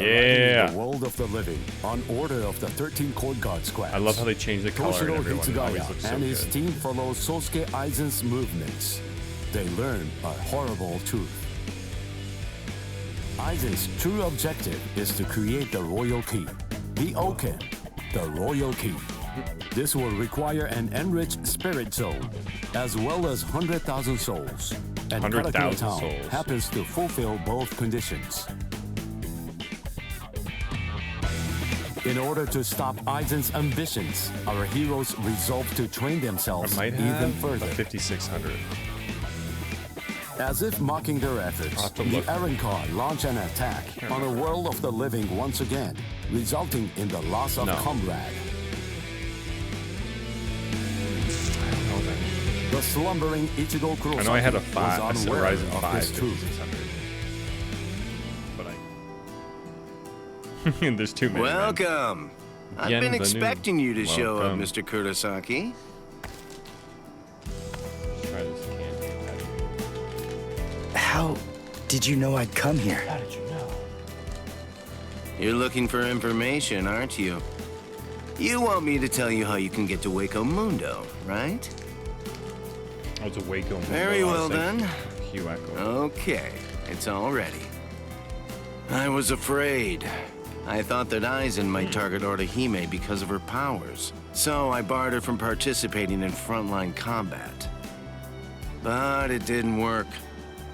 Yeah. The world of the living on order of the 13 court guard squads. I love how they change the color and Toshiro everyone. It always Hitsugaya looks so and his good. team follow Sosuke Aizen's movements. They learn a horrible truth. Aizen's true objective is to create the royal key, the Oken, the royal key. This will require an enriched spirit zone, as well as 100,000 souls. And 100,000 Karakura Town souls. happens to fulfill both conditions. In order to stop Aizen's ambitions, our heroes resolve to train I themselves might even have further. a 5600. As if mocking their efforts, I'll have to the look. Arrancar launch an attack on a world of the living once again, resulting in the loss of No. comrade. I don't know that. The slumbering Ichigo Kurosaki I know I had a was 5, a unaware Ryzen of 5 this truth. 5600. But I... There's too many. man. Welcome. I've been Bienvenue. expecting you to show up, Welcome. Mr. Kurosaki. Try this candy. How did you know I'd come here? How did you know? You're looking for information, aren't you? You want me to tell you how you can get to Hueco Mundo, right? Oh, it's a Hueco. Very well then. Hueco. Okay, it's all ready. I was afraid. I thought that Aizen might target Orihime because of her powers, so I barred her from participating in frontline combat. But it didn't work.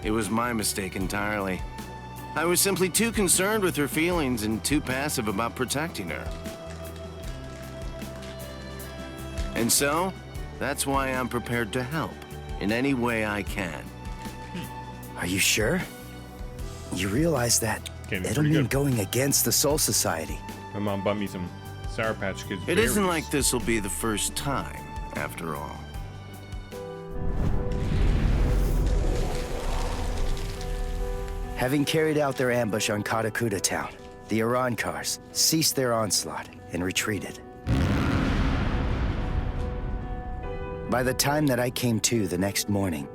It was my mistake entirely. I was simply too concerned with her feelings and too passive about protecting her. And so, that's why I'm prepared to help in any way I can. Are you sure? You realize that Came in it'll pretty mean good. going against the Soul Society. My mom bought me some Sour Patch Kids. It isn't berries. like this will be the first time, after all. Having carried out their ambush on Karakura Town, the Arancars ceased their onslaught and retreated. By the time that I came to the next morning,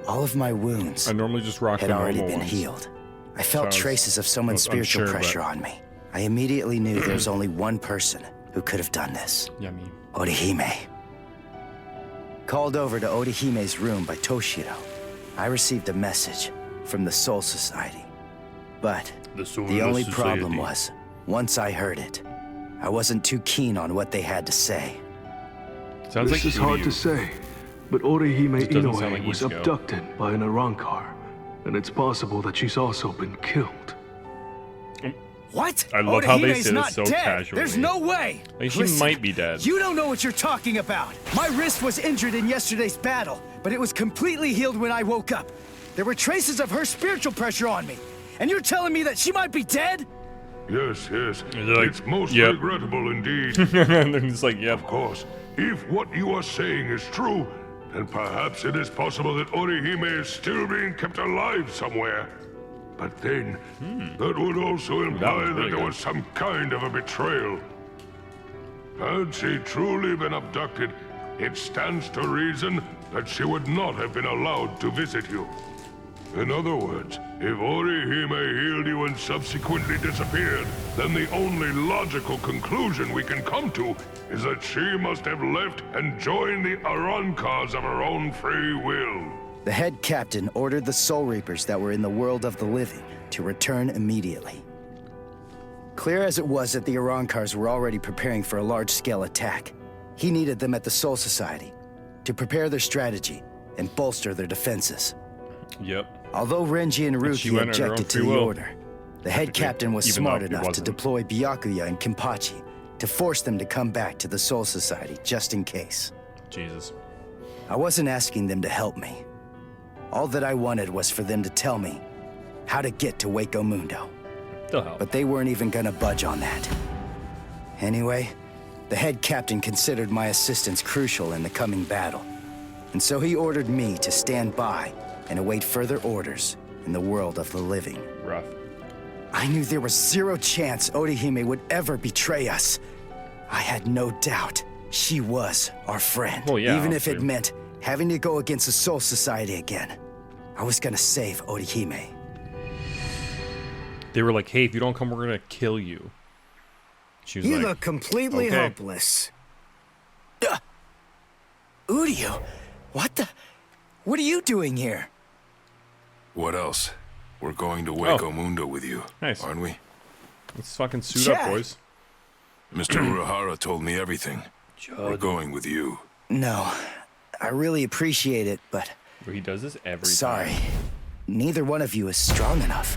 all of my wounds I normally just rock had the already normal been ones. healed. I felt So I was- traces of someone's I was spiritual unsure, pressure but- on me. I immediately knew there was only one person who could have done this. Yummy. Orihime. Called over to Orihime's room by Toshiro, I received a message from the Soul Society. But the only problem was, once I heard it, I wasn't too keen on what they had to say. Sounds This like is hard you. to say, but Orihime It doesn't sound Inoue like was Ichigo. abducted by an Arankar, and it's possible that she's also been killed. What? I love how they Orihime's say this not so dead. casually. There's no way. Like, she Listen, might be dead. You don't know what you're talking about. My wrist was injured in yesterday's battle, but it was completely healed when I woke up. There were traces of her spiritual pressure on me. And you're telling me that she might be dead? Yes, yes. They're like, It's most yep. regrettable indeed. And then it's like, yep. Of course, if what you are saying is true, then perhaps it is possible that Orihime is still being kept alive somewhere. But then, that would also imply was that, really there good. was some kind of a betrayal. Had she truly been abducted, it stands to reason that she would not have been allowed to visit you. In other words, if Orihime healed you and subsequently disappeared, then the only logical conclusion we can come to is that she must have left and joined the Arancars of her own free will. The head captain ordered the Soul Reapers that were in the world of the living to return immediately. Clear as it was that the Arancars were already preparing for a large-scale attack, he needed them at the Soul Society to prepare their strategy and bolster their defenses. Yep. Although Renji and she Ruki went on her own objected to free the will. order, the head captain was Even smart though he enough to wasn't. deploy Byakuya and Kenpachi to force them to come back to the Soul Society just in case. Jesus. I wasn't asking them to help me. All that I wanted was for them to tell me how to get to Hueco Mundo. They'll help. But they weren't even gonna budge on that. Anyway, the head captain considered my assistance crucial in the coming battle. And so he ordered me to stand by and await further orders in the world of the living. Rough. I knew there was zero chance Orihime would ever betray us. I had no doubt she was our friend. Well, yeah, even if it obviously. meant having to go against the Soul Society again. I was gonna save Orihime. They were like, hey, if you don't come, we're gonna kill you. She was You like, look completely okay. hopeless. Udio, what are you doing here? What else? We're going to Hueco Mundo with you, Nice. aren't we? Let's fucking suit up, Chad. boys. Mr. Urahara told me everything. We're going with you. No, I really appreciate it, but He does this every sorry. time. Neither one of you is strong enough.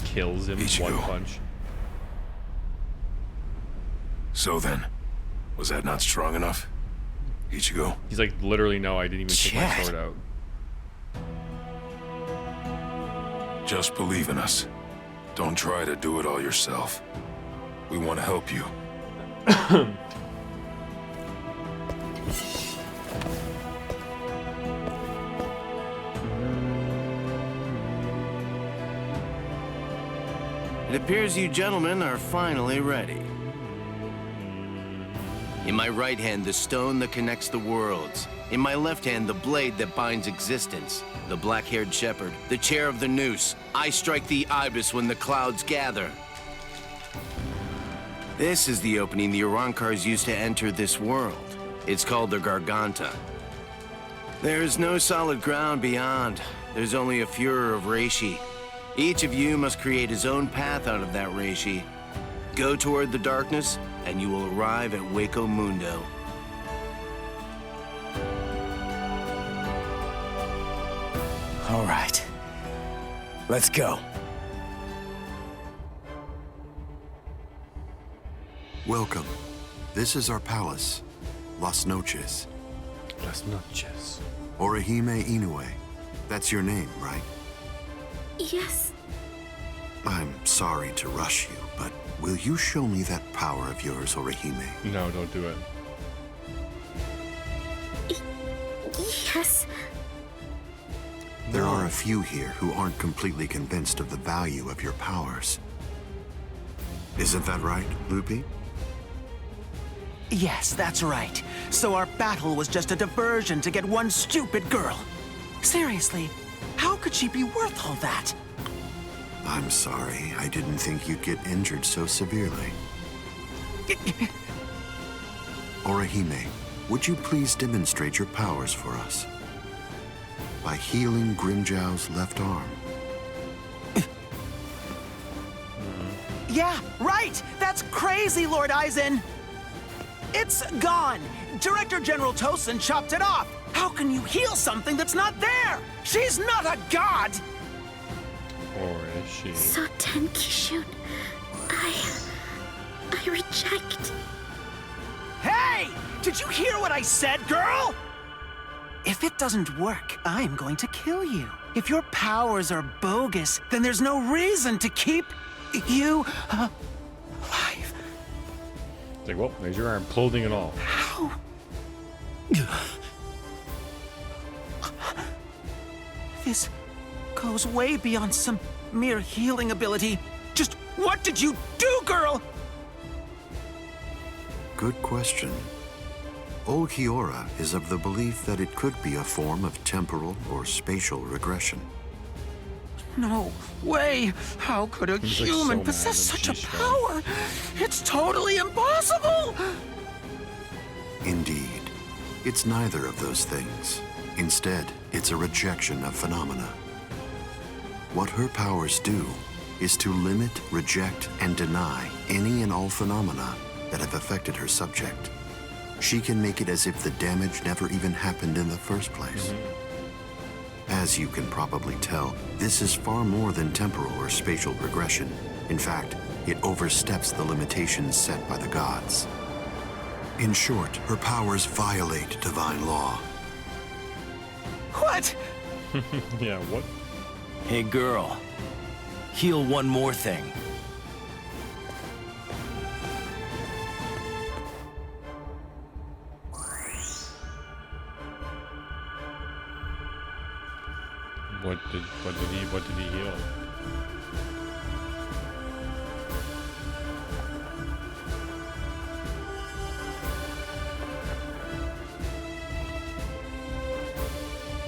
Kills him Ichigo. one punch. So then, was that not strong enough? Ichigo? He's like, literally, no, I didn't even take my Chad. sword out. Just believe in us. Don't try to do it all yourself. We want to help you. It appears you gentlemen are finally ready. In my right hand, the stone that connects the worlds. In my left hand, the blade that binds existence. The black-haired shepherd, the chair of the noose. I strike the ibis when the clouds gather. This is the opening the Urankars used to enter this world. It's called the Garganta. There's no solid ground beyond. There's only a furor of reishi. Each of you must create his own path out of that reishi. Go toward the darkness, and you will arrive at Hueco Mundo. All right. Let's go. Welcome. This is our palace, Las Noches. Las noches. Orihime Inoue. That's your name, right? Yes. I'm sorry to rush you, but will you show me that power of yours, Orihime? No, don't do it. Yes. There are a few here who aren't completely convinced of the value of your powers. Isn't that right, Lupi? Yes, that's right. So our battle was just a diversion to get one stupid girl. Seriously, how could she be worth all that? I'm sorry. I didn't think you'd get injured so severely. Orihime, would you please demonstrate your powers for us? By healing Grimjow's left arm. Yeah, right! That's crazy, Lord Aizen! It's gone! Director General Tosin chopped it off! How can you heal something that's not there? She's not a god! Or is she? So Tenkishun, I reject. Hey! Did you hear what I said, girl? If it doesn't work, I'm going to kill you. If your powers are bogus, then there's no reason to keep you alive. It's like, well, there's your arm, clothing and all. How? This goes way beyond some mere healing ability. Just what did you do, girl? Good question. Old Kiora is of the belief that it could be a form of temporal or spatial regression. No way! How could a He's, like, human so mad possess that such a she's strong. power? It's totally impossible! Indeed. It's neither of those things. Instead, it's a rejection of phenomena. What her powers do is to limit, reject, and deny any and all phenomena that have affected her subject. She can make it as if the damage never even happened in the first place. As you can probably tell, this is far more than temporal or spatial regression. In fact, it oversteps the limitations set by the gods. In short, her powers violate divine law. What? Yeah, what? Hey, girl. Heal one more thing. What did he heal?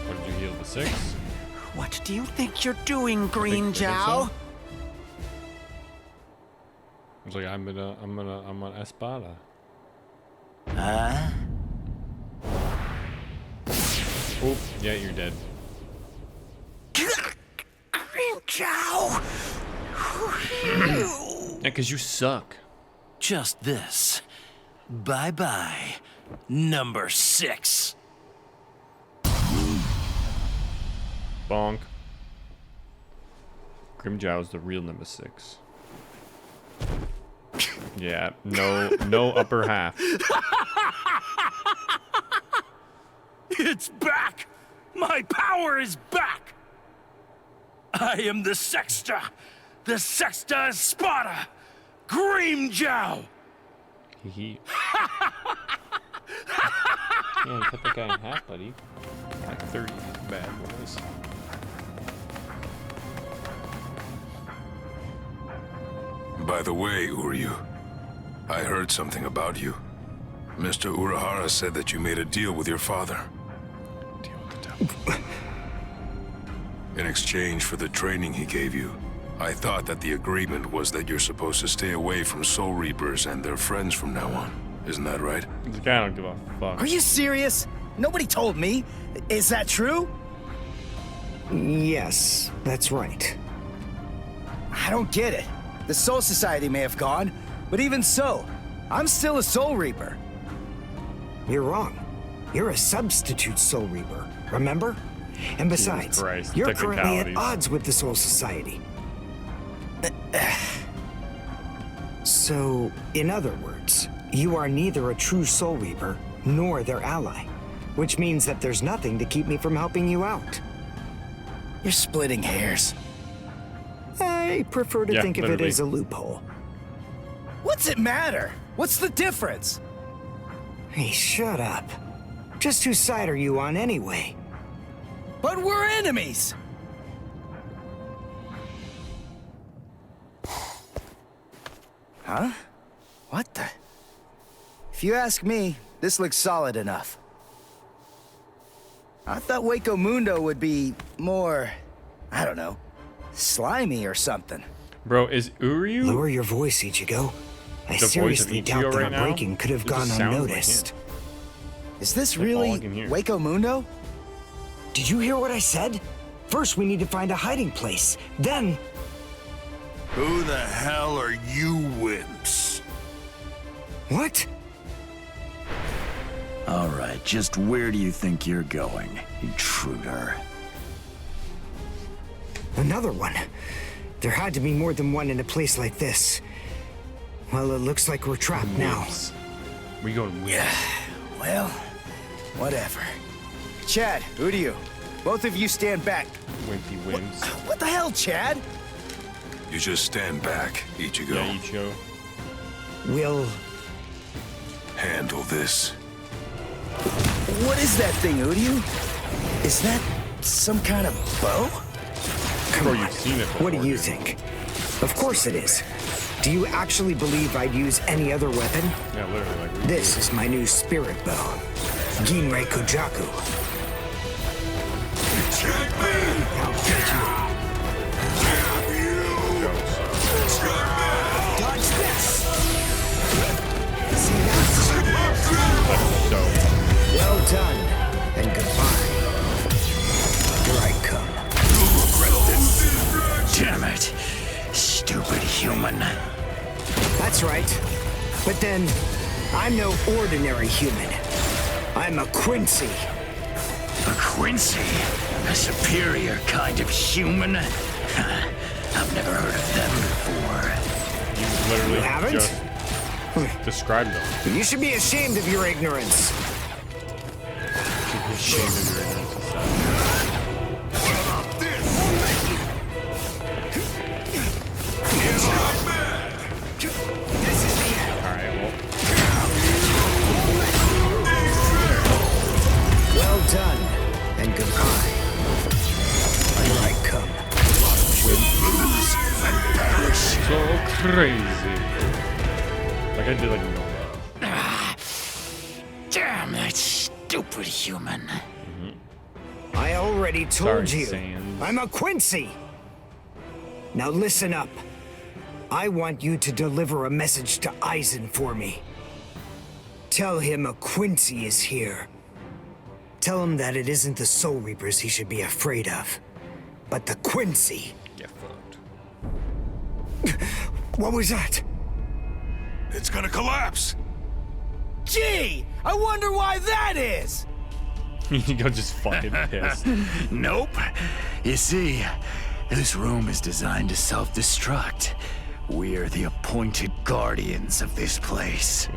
What did you heal? The 6? What do you think you're doing, Green think so. Jow? was like, I'm an espada. Huh? Oh, yeah, you're dead. Cow. Yeah, because you suck. Just this. Bye-bye, number 6. Bonk. Grimjow's the real number 6. Yeah, no upper half. It's back! My power is back! I am the Sexta Espada, Grimjow! Hee. Yeah, cut that guy in half, buddy. Like 30 bad boys. By the way, Uryu, I heard something about you. Mr. Urahara said that you made a deal with your father. Deal with the devil. In exchange for the training he gave you, I thought that the agreement was that you're supposed to stay away from Soul Reapers and their friends from now on. Isn't that right? This guy don't give a fuck. Are you serious? Nobody told me. Is that true? Yes, that's right. I don't get it. The Soul Society may have gone, but even so, I'm still a Soul Reaper. You're wrong. You're a substitute Soul Reaper, remember? And besides, Christ, you're currently at technicalities. odds with the Soul Society. So, in other words, you are neither a true Soul Reaper nor their ally, which means that there's nothing to keep me from helping you out. You're splitting hairs. I prefer to Yeah, think of it literally. as a loophole. What's it matter? What's the difference? Hey, shut up. Just whose side are you on anyway? But we're enemies! Huh? What the? If you ask me, this looks solid enough. I thought Hueco Mundo would be more, I don't know, slimy or something. Bro, is Uryu Lower your voice, Ichigo. I the voice of seriously Ichigo doubt that right our now? breaking could have It gone just sounds like unnoticed. him. Is this That's all really I can hear. Hueco Mundo? Did you hear what I said? First, we need to find a hiding place. Then, Who the hell are you wimps? what? All right, just where do you think you're going, intruder? Another one. There had to be more than one in a place like this. Well, it looks like we're trapped now. Wimps. We going wimps. Yeah, well, whatever. Chad, who do you? Both of you stand back. Wimpy wimps. What the hell, Chad? You just stand back, Ichigo. Yeah, Ichigo. We'll... Handle this. What is that thing, Uryu? Is that some kind of bow? Come Bro, on. you've seen it What do before, you dude. think? Of course it is. Do you actually believe I'd use any other weapon? Yeah, literally. Like, This is my new spirit bow. Ginrei Kojaku. I'll get you. Dodge this! See that? So, Well done, and goodbye. Here I come. Damn it, stupid human. That's right. But then, I'm no ordinary human. I'm a Quincy. A Quincy? A superior kind of human? I've never heard of them before. you literally You haven't? just described them. You should be ashamed of your ignorance. Shame of your ignorance and stuff. Alright, well, Well done, and goodbye. Here I come. so crazy. Like I did like no. Damn that stupid human. I already told Sorry, you. Sans. I'm a Quincy. Now listen up. I want you to deliver a message to Eisen for me. Tell him a Quincy is here. Tell him that it isn't the Soul Reapers he should be afraid of, but the Quincy. Get fucked. What was that? It's gonna collapse! Gee! I wonder why that is! You're just fucking pissed. Nope. You see, this room is designed to self-destruct. We're the appointed guardians of this place.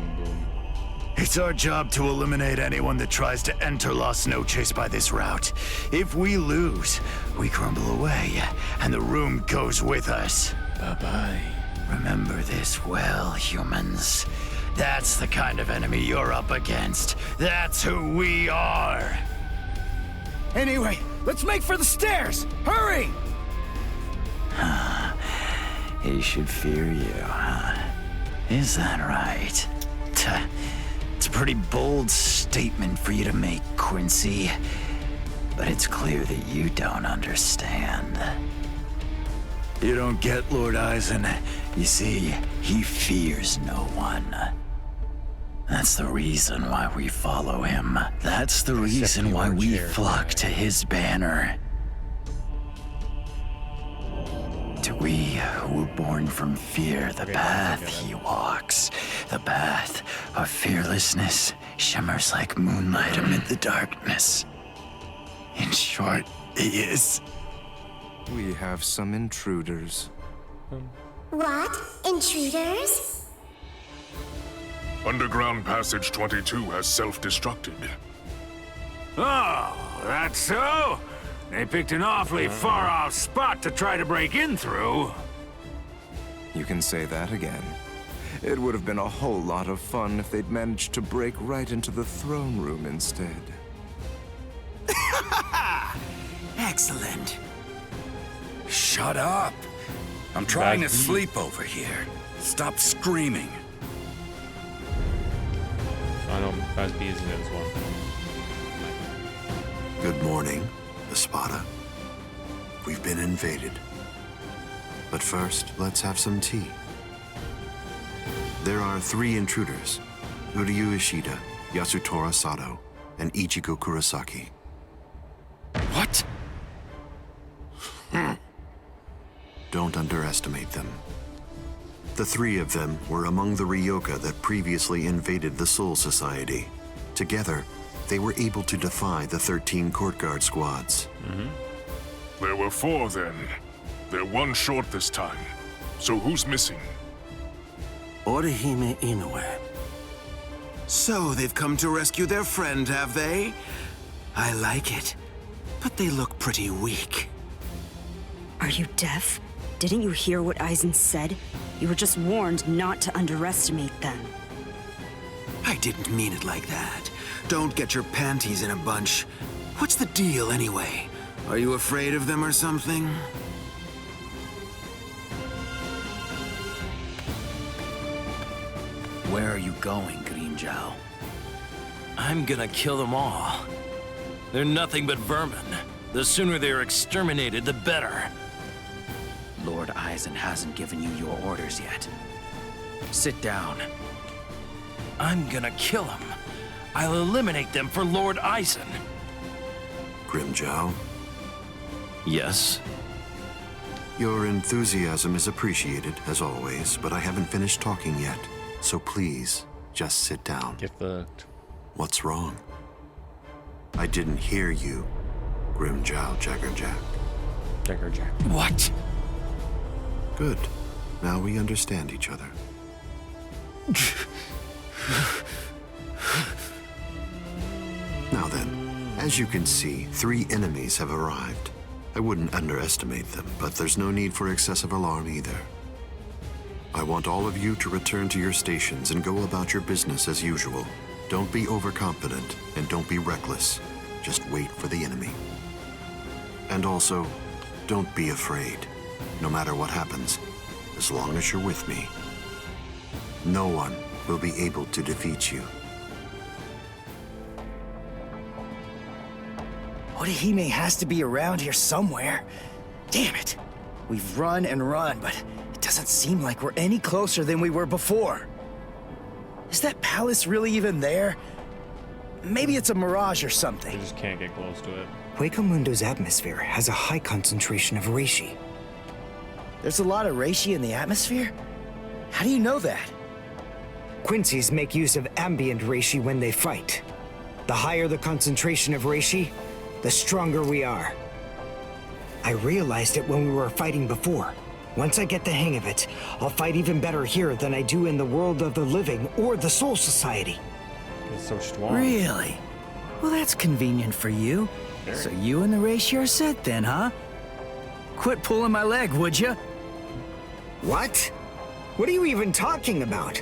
It's our job to eliminate anyone that tries to enter Las Noches by this route. If we lose, we crumble away, and the room goes with us. Bye-bye. Remember this well, humans. That's the kind of enemy you're up against. That's who we are. Anyway, let's make for the stairs! Hurry! He should fear you, huh? Is that right? It's a pretty bold statement for you to make, Quincy. But it's clear that you don't understand. You don't get Lord Eisen. You see, he fears no one. That's the reason why we follow him. That's the reason why we flock to his banner. To we who were born from fear, the path he walks, the path of fearlessness, shimmers like moonlight amid the darkness. In short, he is. We have some intruders. What? Intruders? Underground Passage 22 has self-destructed. Oh, that's so? They picked an awfully far-off spot to try to break in through. You can say that again. It would have been a whole lot of fun if they'd managed to break right into the throne room instead. Excellent. Shut up! I'm trying to sleep over here. Stop screaming. I know Basby isn't it as well. Good morning, Espada. We've been invaded. But first, let's have some tea. There are 3 intruders: Uryu Ishida, Yasutora Sato, and Ichigo Kurosaki. What? Don't underestimate them. The 3 of them were among the Ryoka that previously invaded the Soul Society. Together, they were able to defy the 13 court guard squads. There were 4 then. They're 1 short this time. So who's missing? Orihime Inoue. So they've come to rescue their friend, have they? I like it. But they look pretty weak. Are you deaf? Didn't you hear what Eisen said? You were just warned not to underestimate them. I didn't mean it like that. Don't get your panties in a bunch. What's the deal, anyway? Are you afraid of them or something? Where are you going, Green Zhao? I'm gonna kill them all. They're nothing but vermin. The sooner they're exterminated, the better. Lord Eisen hasn't given you your orders yet. Sit down. I'm gonna kill them. I'll eliminate them for Lord Eisen. Grimjow? Yes? Your enthusiasm is appreciated, as always, but I haven't finished talking yet. So please, just sit down. Get fucked. What's wrong? I didn't hear you, Grimjow Jaggerjack. Jaggerjack. What? Good. Now we understand each other. Now then, as you can see, 3 enemies have arrived. I wouldn't underestimate them, but there's no need for excessive alarm either. I want all of you to return to your stations and go about your business as usual. Don't be overconfident, and don't be reckless. Just wait for the enemy. And also, don't be afraid. No matter what happens, as long as you're with me, no one will be able to defeat you. Orihime has to be around here somewhere. Damn it. We've run and run, but it doesn't seem like we're any closer than we were before. Is that palace really even there? Maybe it's a mirage or something. You just can't get close to it. Hueco Mundo's atmosphere has a high concentration of reishi. There's a lot of reishi in the atmosphere? How do you know that? Quincy's make use of ambient reishi when they fight. The higher the concentration of reishi, the stronger we are. I realized it when we were fighting before. Once I get the hang of it, I'll fight even better here than I do in the world of the living or the Soul Society. It's so strong. Really? Well, that's convenient for you. Very. So you and the reishi are set then, huh? Quit pulling my leg, would you? What? What are you even talking about?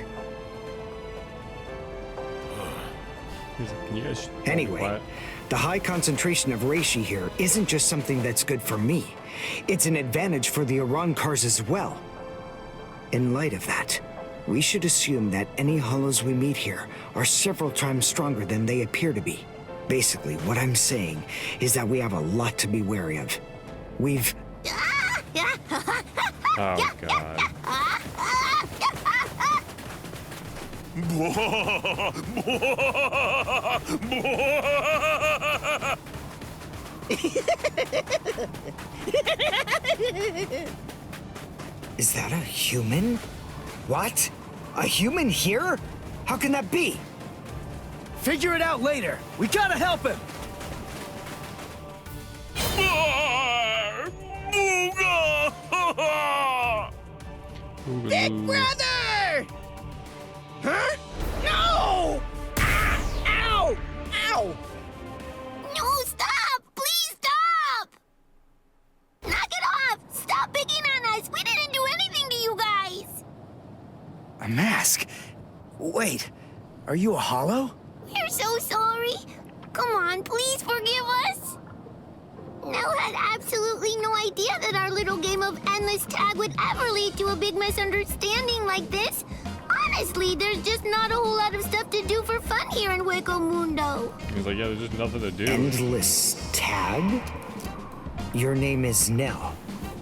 Can you guys Anyway, the high concentration of reishi here isn't just something that's good for me. It's an advantage for the Arankars as well. In light of that, we should assume that any hollows we meet here are several times stronger than they appear to be. Basically, what I'm saying is that we have a lot to be wary of. We've... Oh, God. Is that a human? What? A human here? How can that be? Figure it out later. We gotta help him. Big brother! Huh? No! Ow! Ow! No, stop! Please stop! Knock it off! Stop picking on us! We didn't do anything to you guys! A mask? Wait, are you a hollow? We're so sorry. Come on, please forgive us. Nell had absolutely no idea that our little game of endless tag would ever lead to a big misunderstanding like this. Honestly, there's just not a whole lot of stuff to do for fun here in Hueco Mundo. He's like, yeah, there's just nothing to do. Endless tag? Your name is Nell.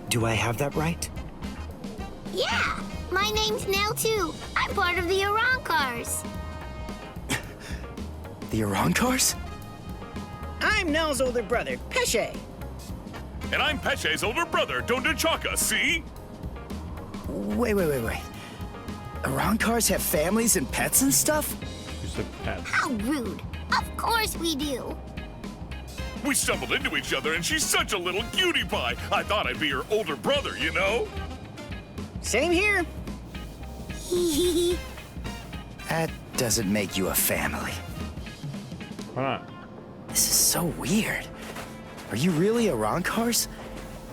Do I have that right? Yeah, my name's Nell too. I'm part of the Arankars. The Arankars? I'm Nell's older brother, Pesce. And I'm Pesce's older brother, Dondachaka, see? Wait. Arankars have families and pets and stuff? You said pets. How rude. Of course we do. We stumbled into each other and she's such a little cutie pie. I thought I'd be her older brother, you know? Same here. That doesn't make you a family. Why not? This is so weird. Are you really Arankars?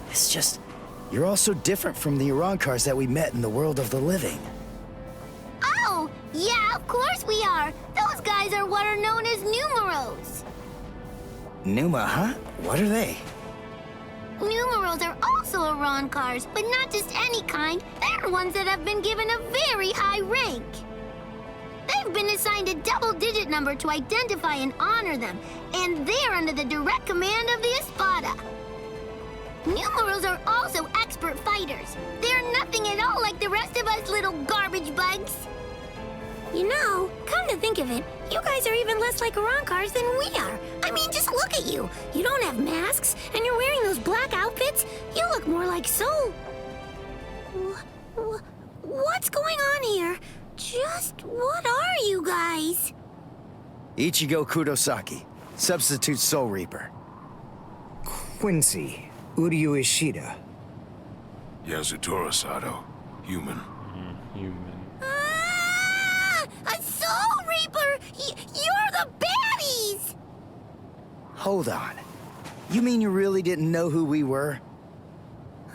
It's just, you're all so different from the Arankars that we met in the world of the living. Oh, yeah, of course we are. Those guys are what are known as numeros. Numa, huh? What are they? Numeros are also Arankars, but not just any kind. They're ones that have been given a very high rank. They've been assigned a double-digit number to identify and honor them, and they're under the direct command of the Espada. Numeros are also expert fighters. They're nothing at all like the rest of us little garbage bugs. You know, come to think of it, you guys are even less like Arankars than we are. I mean, just look at you. You don't have masks, and you're wearing those black outfits. You look more like Soul. What's going on here? Just what are you guys? Ichigo Kurosaki, substitute Soul Reaper. Quincy, Uryu Ishida. Yasutora Sato, human. Human. A Soul Reaper! You're the baddies! Hold on. You mean you really didn't know who we were?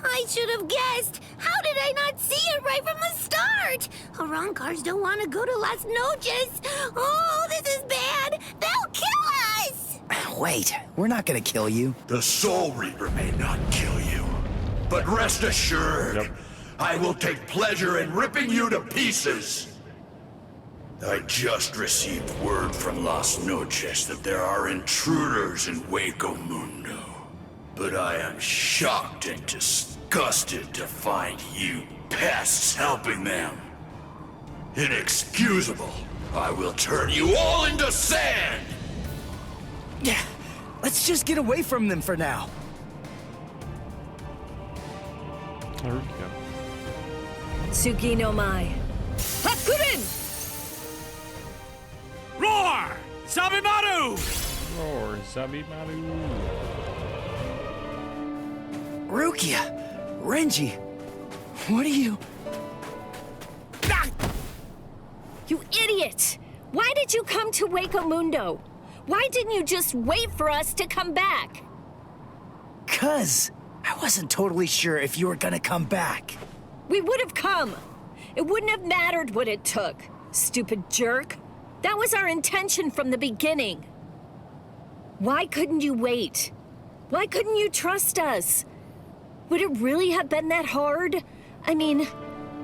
I should have guessed. How did I not see it right from the start? Arankars don't want to go to Las Noches. Oh, this is bad. They'll kill us. Wait, we're not gonna kill you. The Soul Reaper may not kill you, but rest assured, I will take pleasure in ripping you to pieces. I just received word from Las Noches that there are intruders in Hueco Mundo. But I am shocked and disgusted to find you pests helping them. Inexcusable. I will turn you all into sand! Yeah, let's just get away from them for now. There we go. Tsuki no Mai. Hakurin! Roar! Sabimaru! Roar, Sabimaru. Rukia, Renji, what are you... You idiot! Why did you come to Hueco Mundo? Why didn't you just wait for us to come back? 'Cause I wasn't totally sure if you were gonna come back. We would have come. It wouldn't have mattered what it took, stupid jerk. That was our intention from the beginning. Why couldn't you wait? Why couldn't you trust us? Would it really have been that hard? I mean,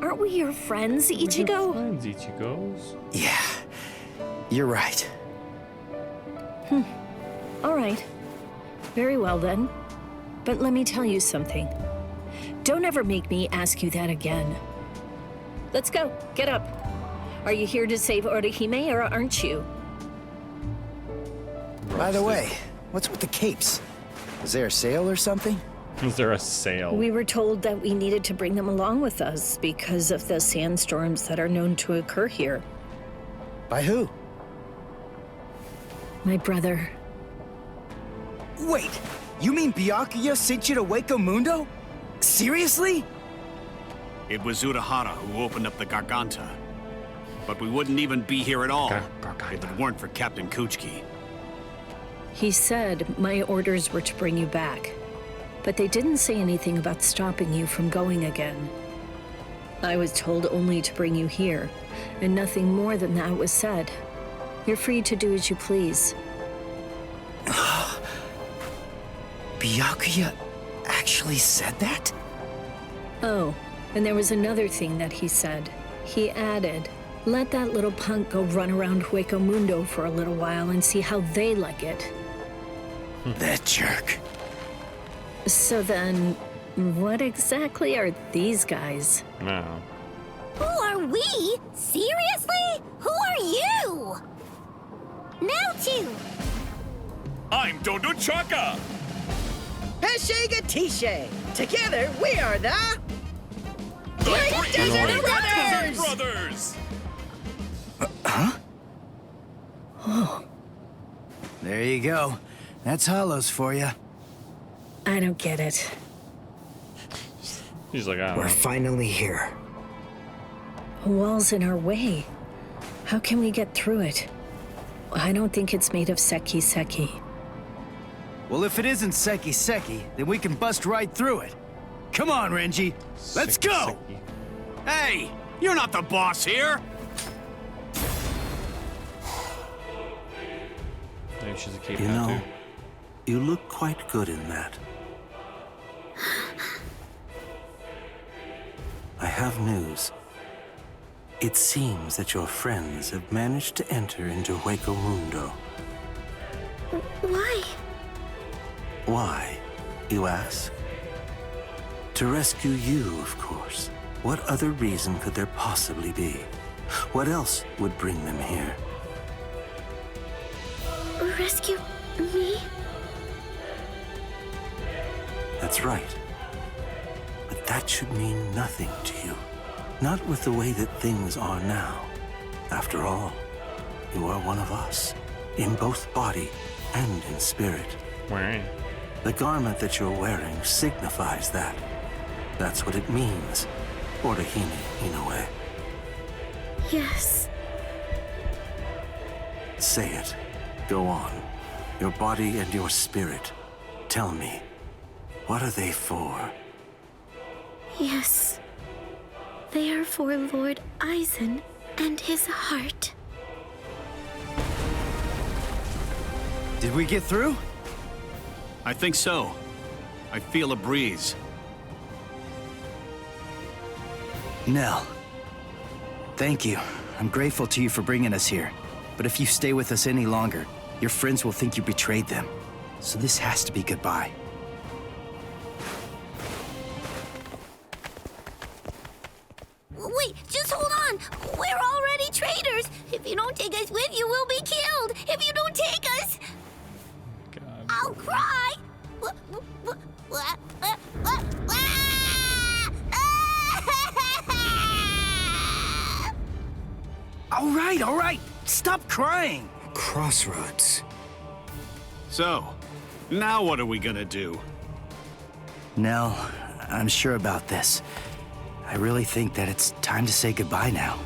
aren't we your friends, Ichigo? Friends, Ichigos. Yeah, you're right. All right. Very well then. But let me tell you something. Don't ever make me ask you that again. Let's go. Get up. Are you here to save Orihime or aren't you? By the way, what's with the capes? Is there a sale or something? Is there a sale? We were told that we needed to bring them along with us because of the sandstorms that are known to occur here. By who? My brother. Wait, you mean Byakuya sent you to Hueco Mundo? Seriously? It was Urahara who opened up the Garganta. But we wouldn't even be here at all if it weren't for Captain Kuchiki. He said my orders were to bring you back, but they didn't say anything about stopping you from going again. I was told only to bring you here, and nothing more than that was said. You're free to do as you please. Byakuya actually said that? Oh, and there was another thing that he said. He added, let that little punk go run around Hueco Mundo for a little while and see how they like it. That jerk. So then, what exactly are these guys? No. Who are we? Seriously? Who are you? Now two. I'm Dodo Chaka. Heshega Tishe. Together, we are the... Three Desert Brothers! Brothers! Huh? Oh. There you go. That's Hollows for you. I don't get it. He's like, I don't know. We're finally here. A wall's in our way. How can we get through it? I don't think it's made of seki. Well, if it isn't seki, then we can bust right through it. Come on, Renji. Let's go! Hey, you're not the boss here. Maybe she's a cape You now, know, too. you look quite good in that. I have news. It seems that your friends have managed to enter into Hueco Mundo. Why? Why, you ask? To rescue you, of course. What other reason could there possibly be? What else would bring them here? Rescue me? That's right. But that should mean nothing to you. Not with the way that things are now. After all, you are one of us, in both body and in spirit. Right. The garment that you're wearing signifies that. That's what it means. Orihime, in a way. Yes. Say it. Go on. Your body and your spirit. Tell me, what are they for? Yes. They are for Lord Aizen and his heart. Did we get through? I think so. I feel a breeze. Nell. Thank you. I'm grateful to you for bringing us here. But if you stay with us any longer, your friends will think you betrayed them. So this has to be goodbye. hold on. We're already traitors. If you don't take us with you, we'll be killed. If you don't take us, I'll cry. All right. Stop crying. Crossroads. So, now what are we gonna do? Nell, I'm sure about this. I really think that it's time to say goodbye now.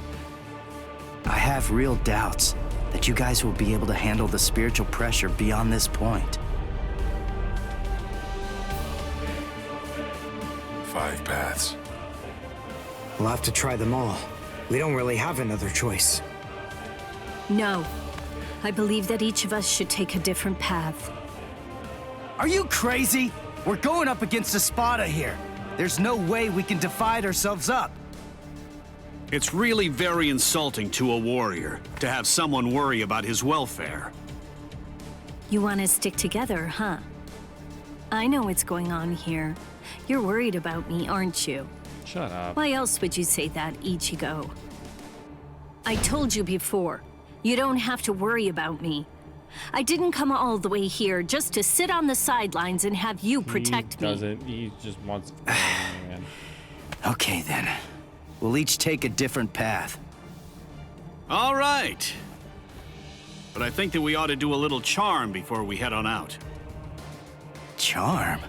I have real doubts that you guys will be able to handle the spiritual pressure beyond this point. 5 paths. We'll have to try them all. We don't really have another choice. No. I believe that each of us should take a different path. Are you crazy? We're going up against a Spada here. There's no way we can divide ourselves up. It's really very insulting to a warrior to have someone worry about his welfare. You want to stick together, huh? I know what's going on here. You're worried about me, aren't you? Shut up. Why else would you say that, Ichigo? I told you before, you don't have to worry about me. I didn't come all the way here just to sit on the sidelines and have you protect me. He doesn't. He just wants... man. Okay, then. We'll each take a different path. All right. But I think that we ought to do a little charm before we head on out. Charm?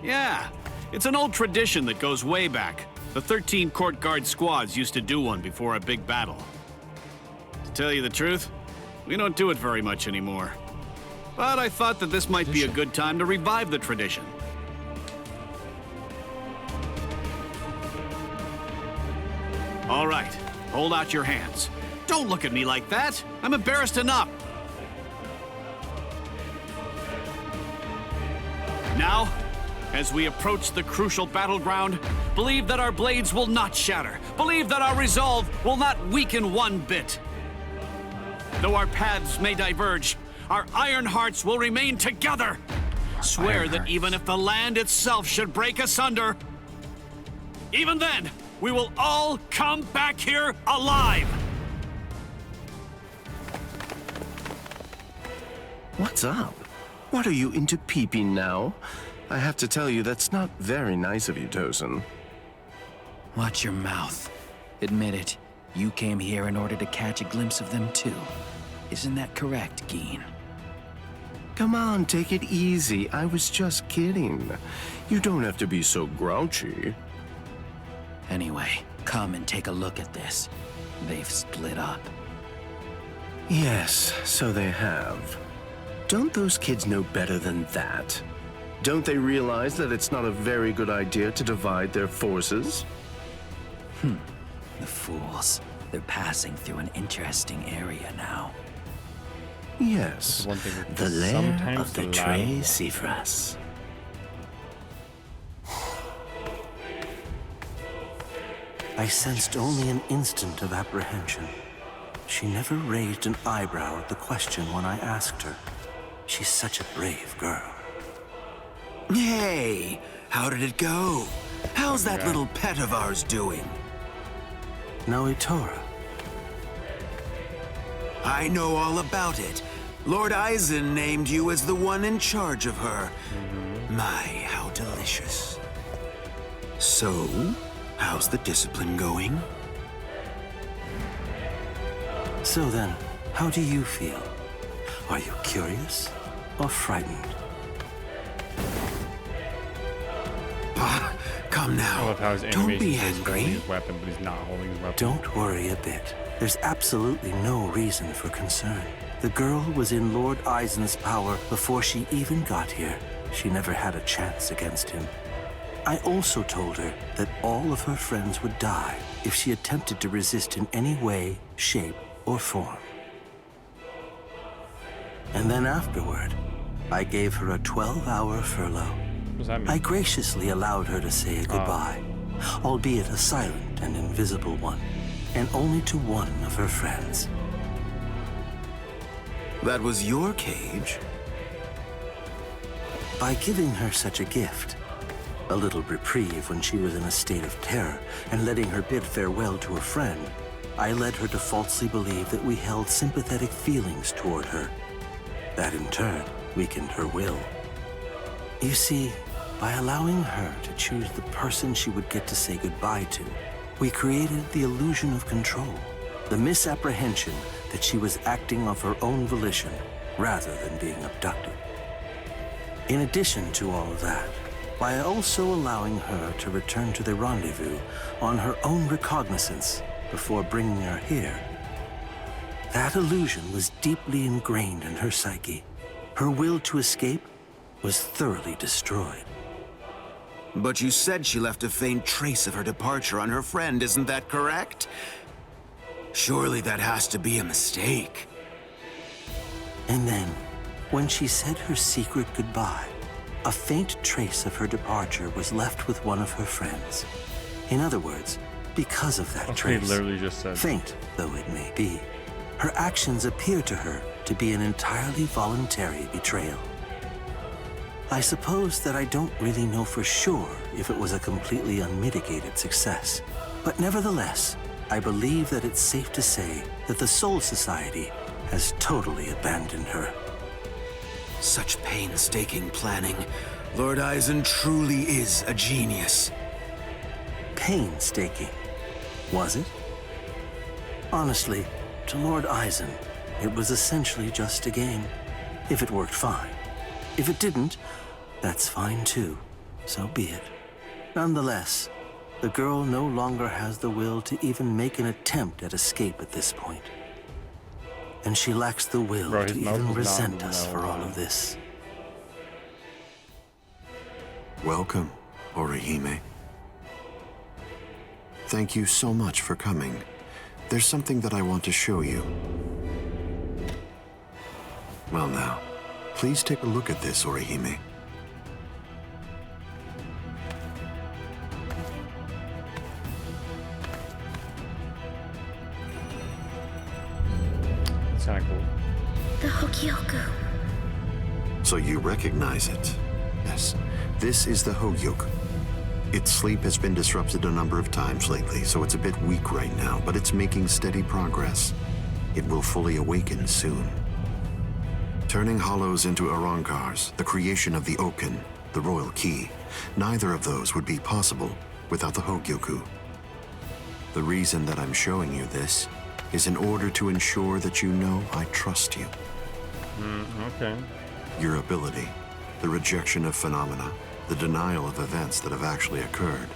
Yeah. It's an old tradition that goes way back. The 13 court guard squads used to do one before a big battle. To tell you the truth, we don't do it very much anymore. But I thought that this might be a good time to revive the tradition. All right, hold out your hands. Don't look at me like that. I'm embarrassed enough. Now, as we approach the crucial battleground, believe that our blades will not shatter. Believe that our resolve will not weaken one bit. Though our paths may diverge, our iron hearts will remain together. Swear that even if the land itself should break asunder, even then, we will all come back here alive. What's up? What are you into peeping now? I have to tell you, that's not very nice of you, Tosin. Watch your mouth. Admit it. You came here in order to catch a glimpse of them too. Isn't that correct, Geen? Come on, take it easy. I was just kidding. You don't have to be so grouchy. Anyway, come and take a look at this. They've split up. Yes, so they have. Don't those kids know better than that? Don't they realize that it's not a very good idea to divide their forces? The fools. They're passing through an interesting area now. Yes, the lair of the Tre loud. Sifras. I sensed only an instant of apprehension. She never raised an eyebrow at the question when I asked her. She's such a brave girl. Hey, how did it go? How's that little pet of ours doing? Noitora. I know all about it. Lord Eisen named you as the one in charge of her. My, how delicious. So, how's the discipline going? So then, how do you feel? Are you curious or frightened? Come now. I love how his Don't be animation is holding angry. his weapon, but he's not holding his weapon. Don't worry a bit. There's absolutely no reason for concern. The girl was in Lord Eisen's power before she even got here. She never had a chance against him. I also told her that all of her friends would die if she attempted to resist in any way, shape, or form. And then afterward, I gave her a 12-hour furlough. What does that mean? I graciously allowed her to say a goodbye, albeit a silent and invisible one, and only to one of her friends. That was your cage? By giving her such a gift, a little reprieve when she was in a state of terror, and letting her bid farewell to a friend, I led her to falsely believe that we held sympathetic feelings toward her. That in turn weakened her will. You see, by allowing her to choose the person she would get to say goodbye to, we created the illusion of control, the misapprehension that she was acting of her own volition rather than being abducted. In addition to all of that, by also allowing her to return to the rendezvous on her own recognizance before bringing her here, that illusion was deeply ingrained in her psyche. Her will to escape was thoroughly destroyed. But you said she left a faint trace of her departure on her friend, isn't that correct? Surely that has to be a mistake. And then, when she said her secret goodbye, a faint trace of her departure was left with one of her friends. In other words, because of that trace, literally just said, faint though it may be, her actions appear to her to be an entirely voluntary betrayal. I suppose that I don't really know for sure if it was a completely unmitigated success, but nevertheless, I believe that it's safe to say that the Soul Society has totally abandoned her. Such painstaking planning. Lord Eisen truly is a genius. Painstaking, was it? Honestly, to Lord Eisen, it was essentially just a game. If it worked, fine. If it didn't, that's fine too. So be it. Nonetheless, the girl no longer has the will to even make an attempt at escape at this point. And she lacks the will to even resent us for all of this. Welcome, Orihime. Thank you so much for coming. There's something that I want to show you. Well now, please take a look at this, Orihime. That's kind of cool. The Hueco. So you recognize it? Yes. This is the Hueco. Its sleep has been disrupted a number of times lately, so it's a bit weak right now, but it's making steady progress. It will fully awaken soon. Turning hollows into Arankars, the creation of the Oaken, the royal key, neither of those would be possible without the Hueco. The reason that I'm showing you this is in order to ensure that you know I trust you. Okay. Your ability, the rejection of phenomena, the denial of events that have actually occurred,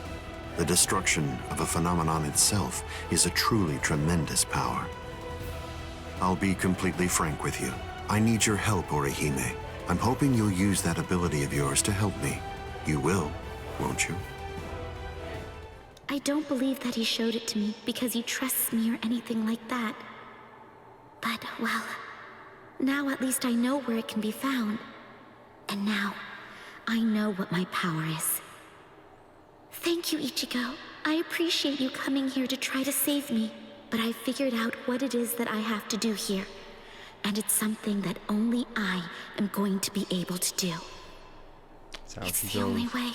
the destruction of a phenomenon itself is a truly tremendous power. I'll be completely frank with you. I need your help, Orihime. I'm hoping you'll use that ability of yours to help me. You will, won't you? I don't believe that he showed it to me because he trusts me or anything like that. But, well, now at least I know where it can be found. And now, I know what my power is. Thank you, Ichigo. I appreciate you coming here to try to save me, but I figured out what it is that I have to do here. And it's something that only I am going to be able to do. It's the only way.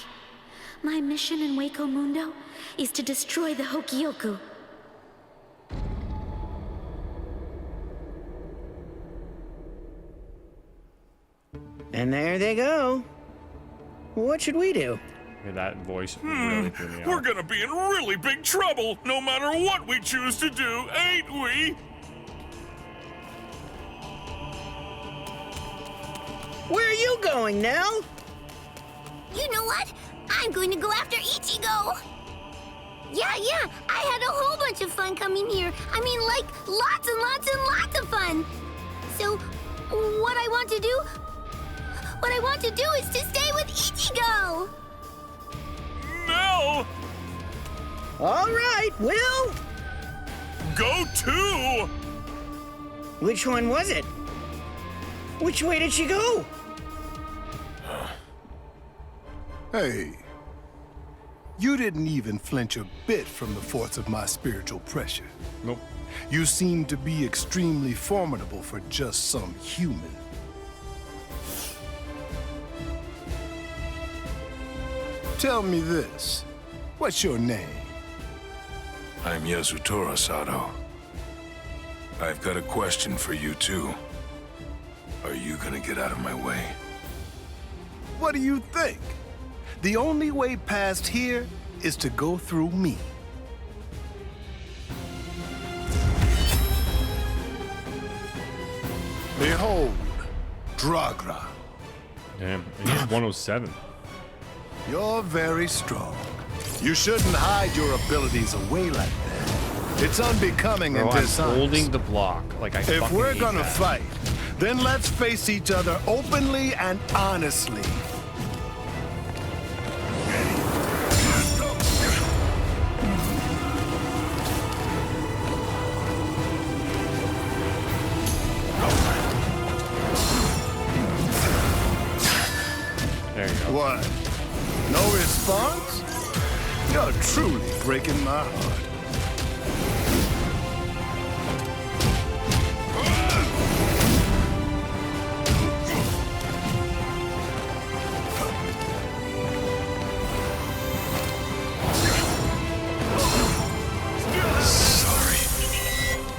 My mission in Hueco Mundo is to destroy the Hueco. And there they go. What should we do? Yeah, that voice really threw me We're off. gonna be in really big trouble, no matter what we choose to do, ain't we? Where are you going, Nell? You know what? I'm going to go after Ichigo! Yeah, I had a whole bunch of fun coming here. I mean, like, lots and lots and lots of fun! So, what I want to do is to stay with Ichigo! No! All right, Will! Go too! Which one was it? Which way did she go? Hey, you didn't even flinch a bit from the force of my spiritual pressure. Nope. You seem to be extremely formidable for just some human. tell me this. What's your name? I'm Yasutora Sato. I've got a question for you, too. Are you gonna get out of my way? What do you think? The only way past here is to go through me. Behold, Dragra. Damn, he's 107. You're very strong. You shouldn't hide your abilities away like that. It's unbecoming and I'm dishonest. holding the block. Like I If fucking we're hate gonna that. fight, then let's face each other openly and honestly. There you go. What? No response? You're truly breaking my heart.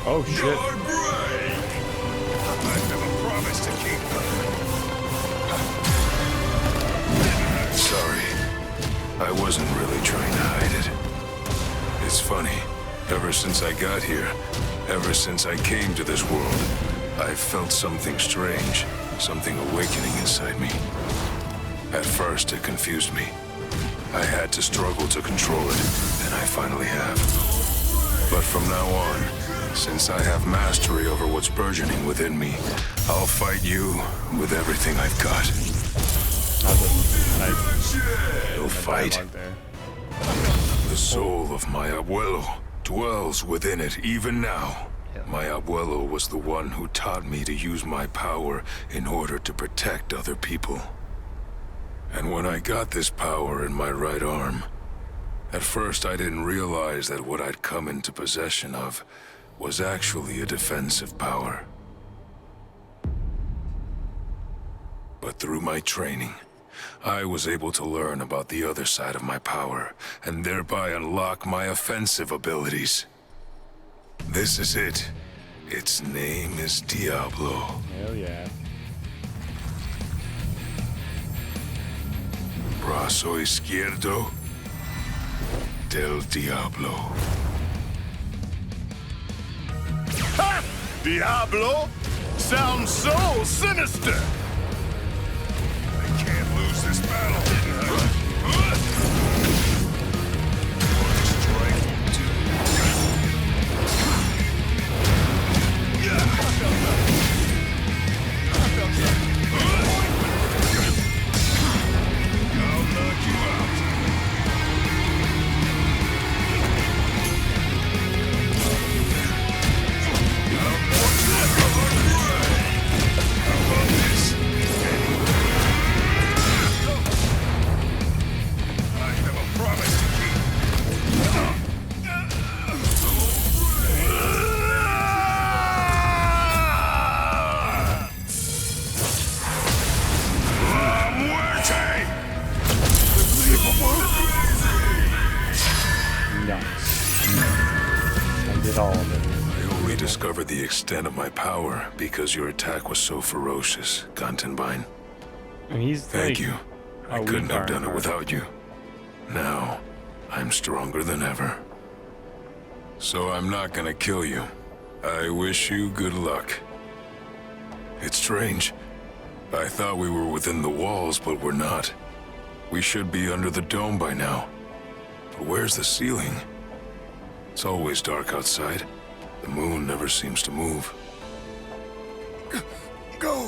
Oh shit. I never promised to keep Sorry. I wasn't really trying to hide it. It's funny. Ever since I got here, ever since I came to this world, I've felt something strange, something awakening inside me. At first, it confused me. I had to struggle to control it, and I finally have. But from now on, since I have mastery over what's burgeoning within me, I'll fight you with everything I've got. You'll fight. The soul of my abuelo dwells within it even now. My abuelo was the one who taught me to use my power in order to protect other people. And when I got this power in my right arm, at first I didn't realize that what I'd come into possession of was actually a defensive power. But through my training, I was able to learn about the other side of my power, and thereby unlock my offensive abilities. This is it. Its name is Diablo. Hell yeah. Brazo izquierdo del Diablo. Ha! Diablo? Sounds so sinister! I can't lose this battle. Discovered the extent of my power because your attack was so ferocious, Gantenbein. And he's Thank like you. I couldn't have done it without you. Now, I'm stronger than ever. So I'm not gonna kill you. I wish you good luck. It's strange. I thought we were within the walls, but we're not. We should be under the dome by now. But where's the ceiling? It's always dark outside. The moon never seems to move. Go!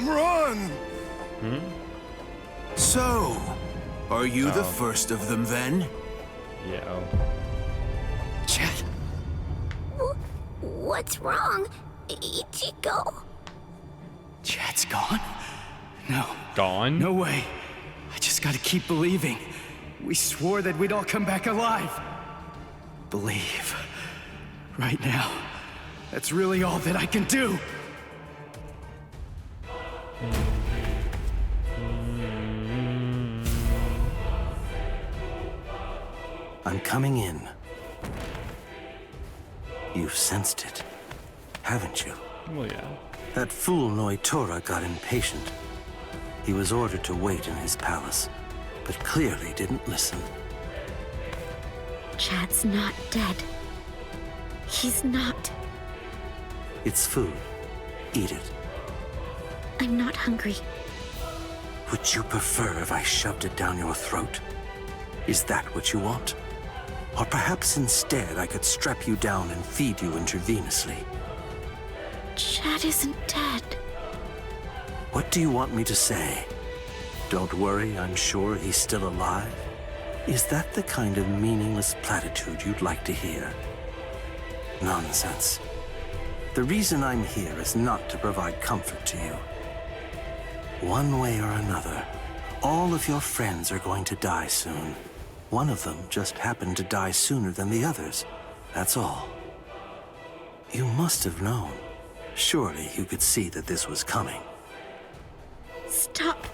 Run! So, are you the first of them then? Yeah. Chet. What's wrong, Ichigo? Chet's gone? No. Gone? No way. I just gotta keep believing. We swore that we'd all come back alive. Believe. Right now. That's really all that I can do. I'm coming in. You've sensed it, haven't you? Well, yeah. That fool Noitora got impatient. He was ordered to wait in his palace, but clearly didn't listen. Chad's not dead. He's not. It's food. Eat it. I'm not hungry. Would you prefer if I shoved it down your throat? Is that what you want? Or perhaps instead I could strap you down and feed you intravenously? Chad isn't dead. What do you want me to say? Don't worry, I'm sure he's still alive? Is that the kind of meaningless platitude you'd like to hear? Nonsense. The reason I'm here is not to provide comfort to you. One way or another, all of your friends are going to die soon. One of them just happened to die sooner than the others. That's all. You must have known. Surely you could see that this was coming. Stop.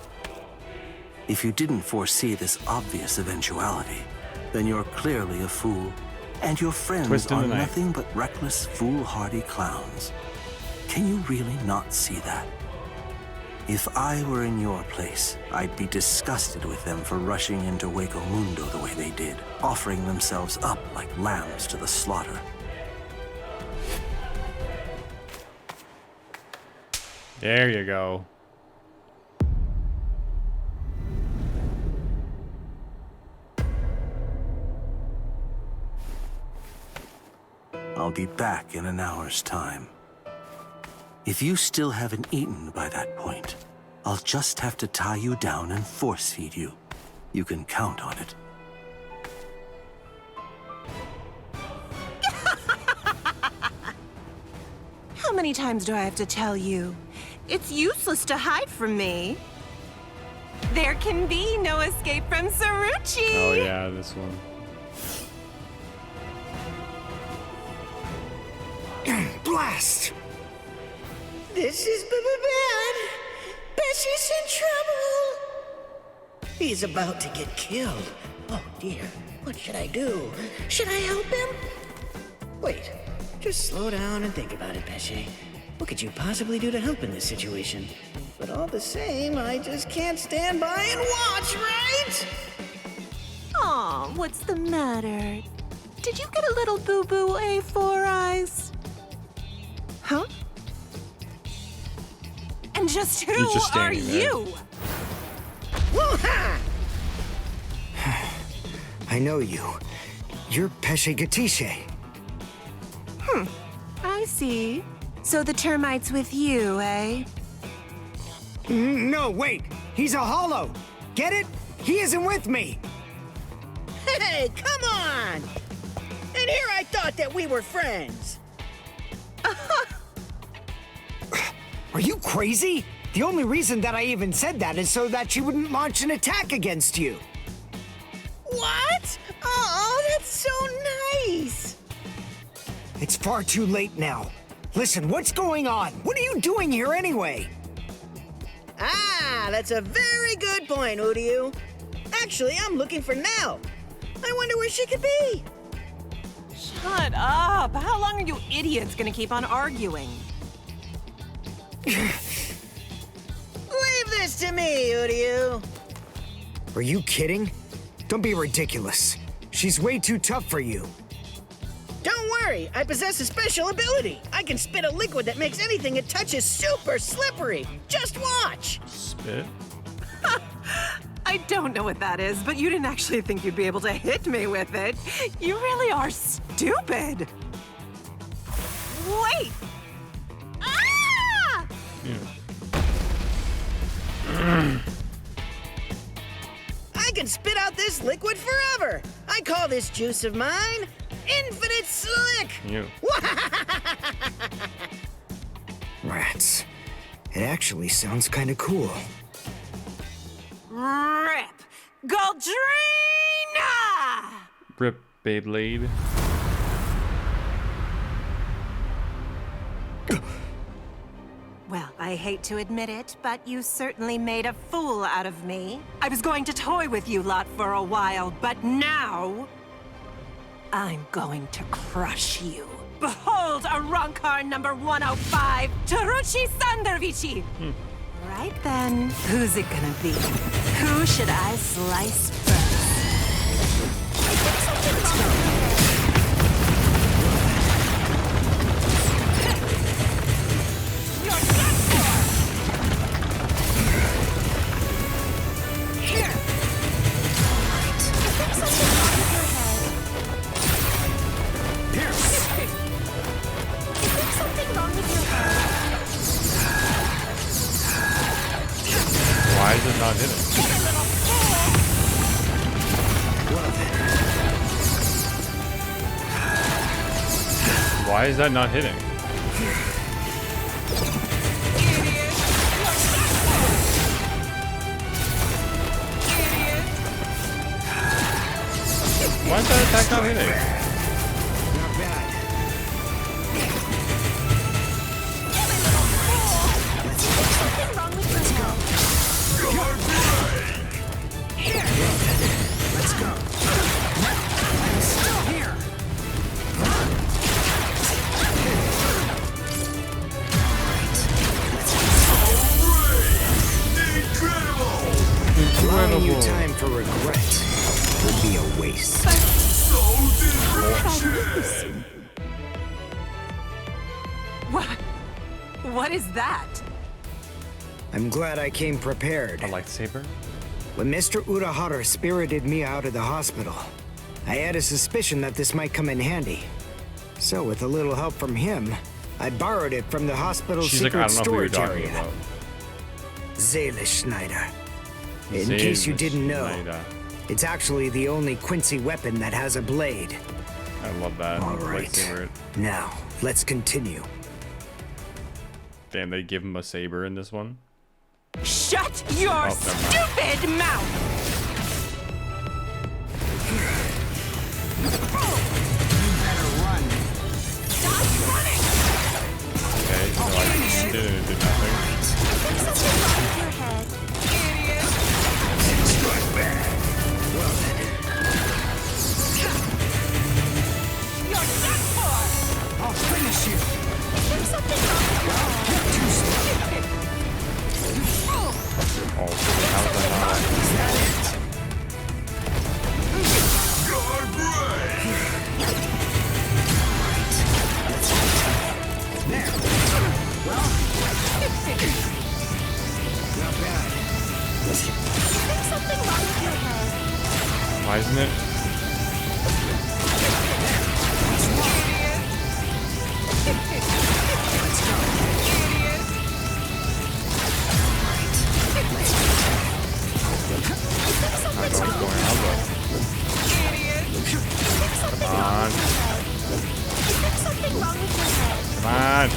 If you didn't foresee this obvious eventuality, then you're clearly a fool, and your friends are nothing but reckless, foolhardy clowns. Can you really not see that? If I were in your place, I'd be disgusted with them for rushing into Hueco Mundo the way they did, offering themselves up like lambs to the slaughter. There you go. I'll be back in an hour's time. If you still haven't eaten by that point, I'll just have to tie you down and force feed you. You can count on it. How many times do I have to tell you? It's useless to hide from me. There can be no escape from Saruchi! Oh yeah, this one. Blast! This is bad. Bessie's in trouble. He's about to get killed. Oh dear, what should I do? Should I help him? Wait, just slow down and think about it, Bessie. What could you possibly do to help in this situation? But all the same, I just can't stand by and watch, right? Aw, what's the matter? Did you get a little boo-boo, A4 Eyes? Huh? And just who are you? Woo-ha! I know you. You're Pesce Gatisce. I see. So the termite's with you, eh? No, wait! He's a hollow! Get it? He isn't with me! Hey, come on! And here I thought that we were friends. Are you crazy? The only reason that I even said that is so that she wouldn't launch an attack against you. What? Oh, that's so nice! It's far too late now. Listen, what's going on? What are you doing here anyway? Ah, that's a very good point, Uryu. Actually, I'm looking for Nell. I wonder where she could be. Shut up! How long are you idiots gonna keep on arguing? Leave this to me, Uryu. Are you kidding? Don't be ridiculous. She's way too tough for you. Don't worry, I possess a special ability. I can spit a liquid that makes anything it touches super slippery. Just watch. Spit? I don't know what that is, but you didn't actually think you'd be able to hit me with it. You really are stupid. Wait! Ah! I can spit out this liquid forever. I call this juice of mine Infinite Slick. Rats. It actually sounds kind of cool. Rip! Goldrina! Rip Beyblade. Well, I hate to admit it, but you certainly made a fool out of me. I was going to toy with you lot for a while, but now... I'm going to crush you. Behold, a Rancor number 105, Taruchi Sandervici. Right then, who's it gonna be? Who should I slice first? You're done for! Here! Is there something wrong with your head? Pierce! Is there something wrong with your head? Why is it not hitting? Why is that not hitting? Why is that attack not hitting? Not bad. Something wrong with your head. Let's go. I'm still here. Allowing you time for regret would be a waste. What is that? I'm glad I came prepared. A lightsaber? When Mr. Urahara spirited me out of the hospital, I had a suspicion that this might come in handy. So with a little help from him, I borrowed it from the hospital's She's like, I secret don't know who you're storage talking area. about. Zayla Schneider. In case you didn't know, it's actually the only Quincy weapon that has a blade. I love that. All right. Lightsaber. Now, let's continue. Damn, they give him a saber in this one. Shut your stupid mouth! You better run. Stop running! Okay, so I didn't do nothing. There's something wrong with your head. Strike back. Well then. You're done for! I'll finish you. There's something wrong with your head. You're too slow. Oh, how is that not? Is that it? There. Well. Not bad. There's something wrong with your head. Why isn't it? Let's go. I don't know what's going on, but... Come on. Come on.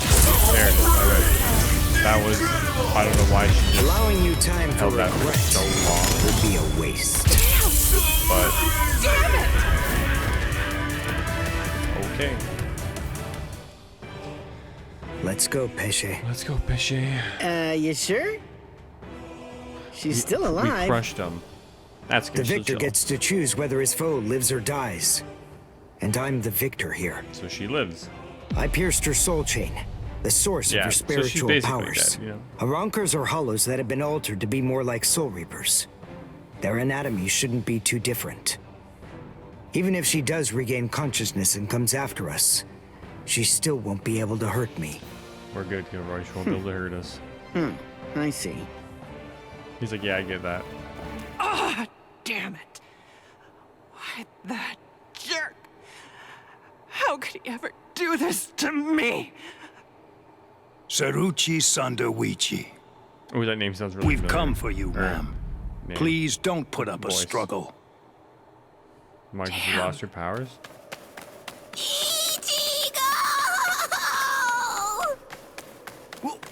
There it is. Alright. That was... I don't know why she just Allowing you time for held that for regret so long. would be a waste. But... Damn it! Okay. Let's go, Pesce. Let's go, Pesce. You sure? She's still We alive. crushed him. That's good. The victor gets to choose whether his foe lives or dies. And I'm the victor here. So she lives. I pierced her soul chain, the source of her so she's spiritual basically powers. dead, you know? Arankars are hollows that have been altered to be more like soul reapers. Their anatomy shouldn't be too different. Even if she does regain consciousness and comes after us, she still won't be able to hurt me. We're good, Gilroy. She won't be able to hurt us. I see. He's like, yeah, I get that. Ah, damn it. Why, that jerk. How could he ever do this to me? Saruchi Sanderwichi. Oh, that name sounds really We've familiar. come for you, ma'am. name. Please don't put up Voice. a struggle. Mark, you lost your powers?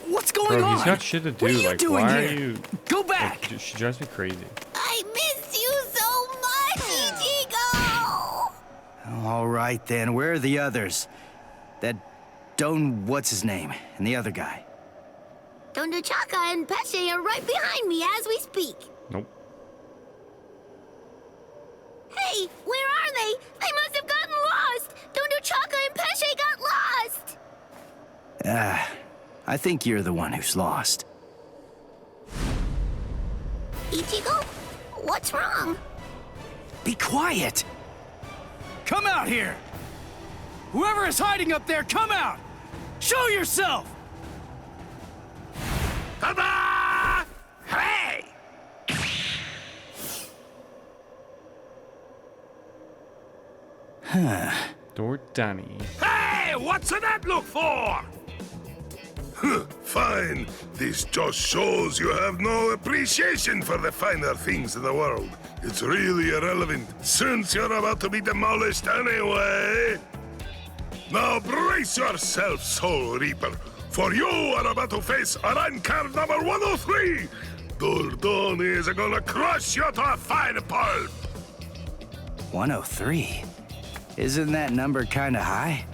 What's going on? He's got shit to do. What are you like, doing why here? are you... Go back! Like, she drives me crazy. I miss you so much, Ichigo! All right, then. Where are the others? That Don... what's his name? And the other guy? Don Chaka and Pesce are right behind me as we speak. Nope. Hey, where are they? They must have gotten Chaka and Pesce got lost! I think you're the one who's lost. Ichigo, what's wrong? Be quiet! Come out here! Whoever is hiding up there, come out! Show yourself! Ta-da! Hey! Danny. Hey, what's that look for? Fine. This just shows you have no appreciation for the finer things in the world. It's really irrelevant, since you're about to be demolished anyway. Now brace yourself, Soul Reaper, for you are about to face a rank card number 103. Dordoni is gonna crush you to a fine pulp. 103? Isn't that number kinda high?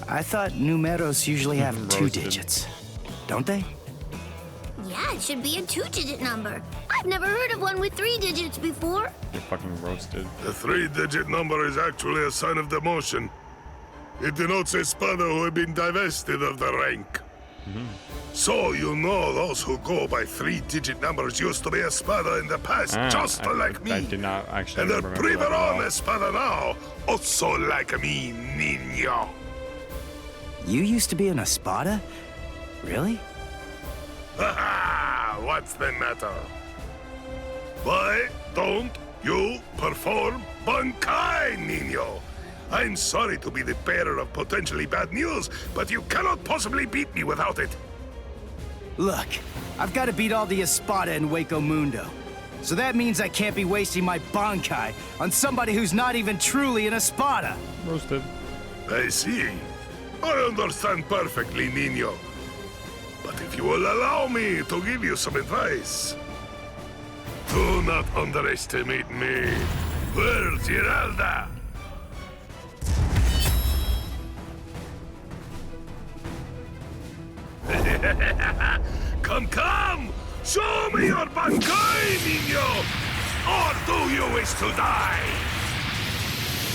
I thought numeros usually have 2 digits. Don't they? Yeah, it should be a 2-digit number. I've never heard of one with 3 digits before. You're fucking roasted. The 3-digit number is actually a sign of demotion. It denotes a spada who have been divested of the rank. So you know those who go by 3-digit numbers used to be a spada in the past, just like me. I did not actually and they're remember that at all. priveron espada now, also like me, niño. You used to be an espada? Really? Haha, what's the matter? Why don't you perform Bankai, niño? I'm sorry to be the bearer of potentially bad news, but you cannot possibly beat me without it. Look, I've got to beat all the espada in Hueco Mundo. So that means I can't be wasting my Bankai on somebody who's not even truly an espada. Roasted. I see. I understand perfectly, niño. But if you will allow me to give you some advice, do not underestimate me. Where's Giralda? Come! Show me your Bankai, niño! Or do you wish to die?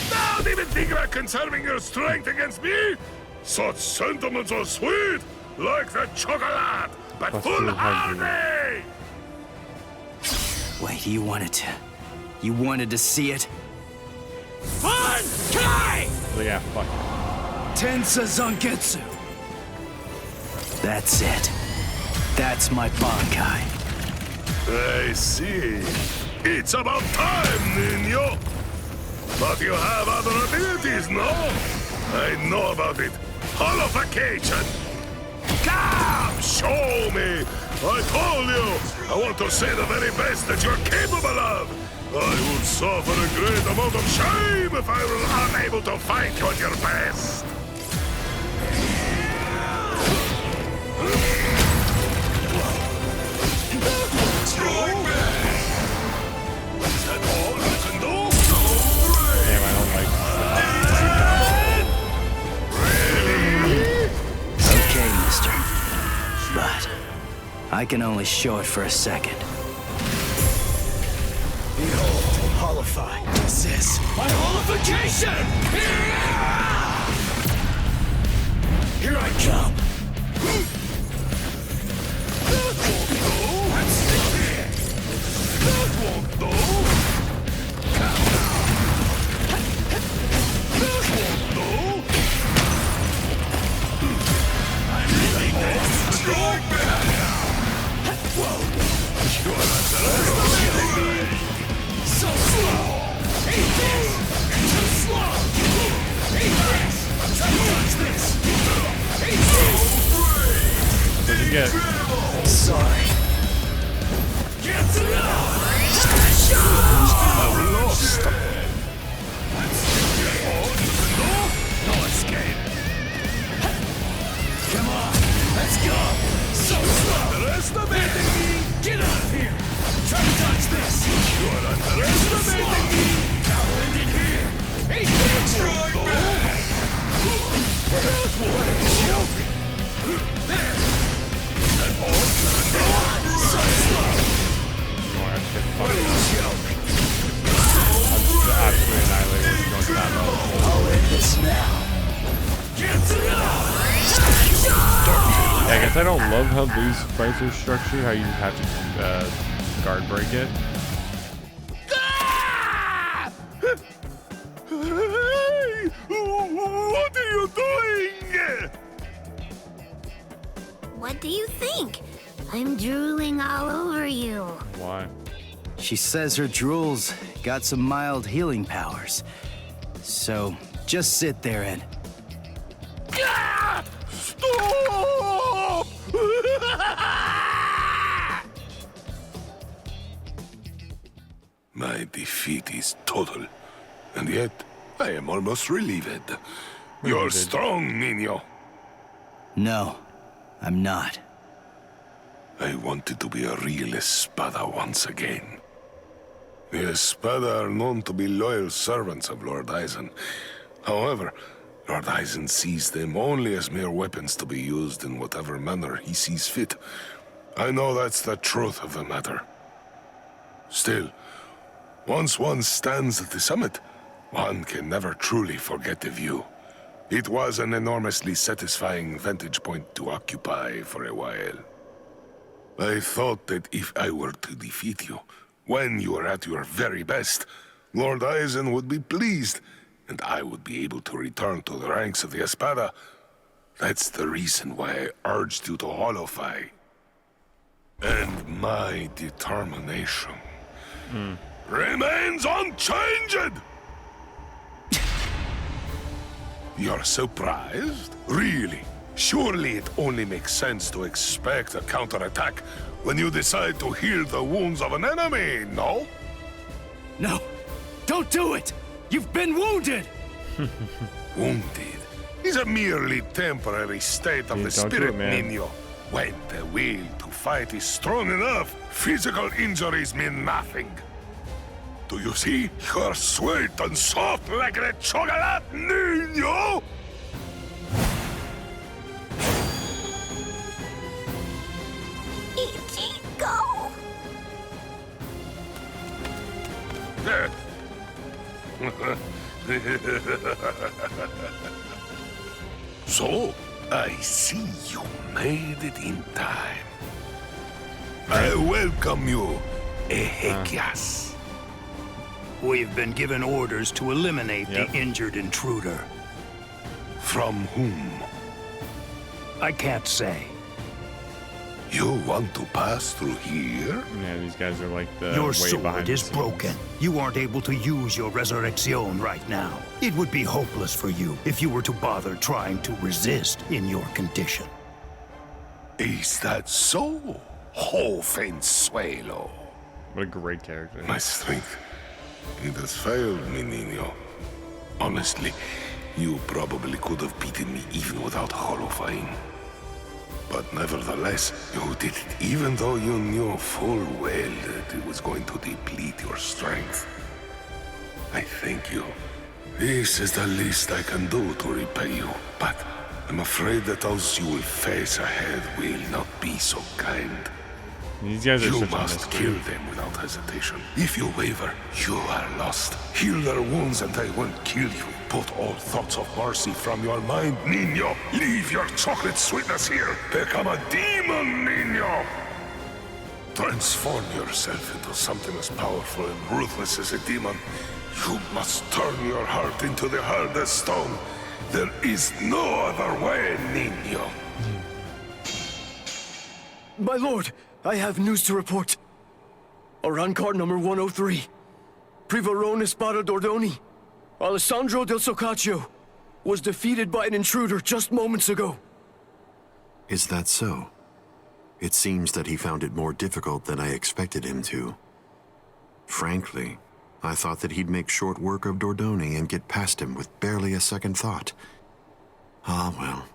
Don't even think about conserving your strength against me! Such sentiments are sweet, like the chocolate, but foolhardy! Wait, you wanted to see it? Bankai! Yeah, fuck. Tensa Zangetsu. That's it. That's my Bankai. I see. It's about time, niño. But you have other abilities, no? I know about it. Holification. Come, show me. I told you. I want to see the very best that you're capable of. I would suffer a great amount of shame if I were unable to fight you at your best. Is that all you can do? Damn, I don't like Okay, mister. But I can only show it for a second. Behold, Holify. This is my holification! Here I come. So slow! Eat this! Too slow! Eat this! Try to dodge this! Eat this! What did you get? Sorry. Get to know! I'm lost. No escape. Come on, let's go! So slow! Underestimating me! Get out of here! Try to dodge this! You're underestimating me! I'll end it here! Eat this! There! That all you can do? So slow! Absolutely annihilated. Going to that low. I'll end this now. I guess I don't love how these fights are structured, how you have to guard break it. Hey! What are you doing? What do you think? I'm drooling all over you. Why? She says her drool's got some mild healing powers. So, just sit there and... Stop! My defeat is total, and yet I am almost relieved. You're strong, Nino. No, I'm not. I wanted to be a real Espada once again. The Espada are known to be loyal servants of Lord Eisen. However, Lord Eisen sees them only as mere weapons to be used in whatever manner he sees fit. I know that's the truth of the matter. Still, once one stands at the summit, one can never truly forget the view. It was an enormously satisfying vantage point to occupy for a while. I thought that if I were to defeat you, when you are at your very best, Lord Eisen would be pleased, and I would be able to return to the ranks of the Espada. That's the reason why I urged you to holofy. And my determination remains unchanged! You're surprised? Really? Surely it only makes sense to expect a counterattack when you decide to heal the wounds of an enemy, no? No! Don't do it! You've been wounded! Wounded is a merely temporary state of the spirit, Nino. When the will to fight is strong enough, physical injuries mean nothing. Do you see? You're sweet and soft like the chocolate, Nino! Go! So, I see you made it in time. I welcome you, Ezequias. We've been given orders to eliminate the injured intruder. From whom? I can't say. You want to pass through here? Yeah, these guys are like the Your way sword behind is the scenes. broken. You aren't able to use your resurrection right now. It would be hopeless for you if you were to bother trying to resist in your condition. Is that so, Jovenzuelo? What a great character. My strength, it has failed me, Nino. Honestly, you probably could have beaten me even without holofying. But nevertheless, you did it even though you knew full well that it was going to deplete your strength. I thank you. This is the least I can do to repay you, but I'm afraid that those you will face ahead will not be so kind. These guys are You such a must mystery. kill them without hesitation. If you waver, you are lost. Heal their wounds and they won't kill you. Put all thoughts of mercy from your mind, Nino. Leave your chocolate sweetness here. Become a demon, Nino. Transform yourself into something as powerful and ruthless as a demon. You must turn your heart into the hardest stone. There is no other way, Nino. My lord, I have news to report. Arancard number 103. Privarone Espada Dordoni. Alessandro del Soccaccio was defeated by an intruder just moments ago. Is that so? It seems that he found it more difficult than I expected him to. Frankly, I thought that he'd make short work of Dordoni and get past him with barely a second thought. Ah, well.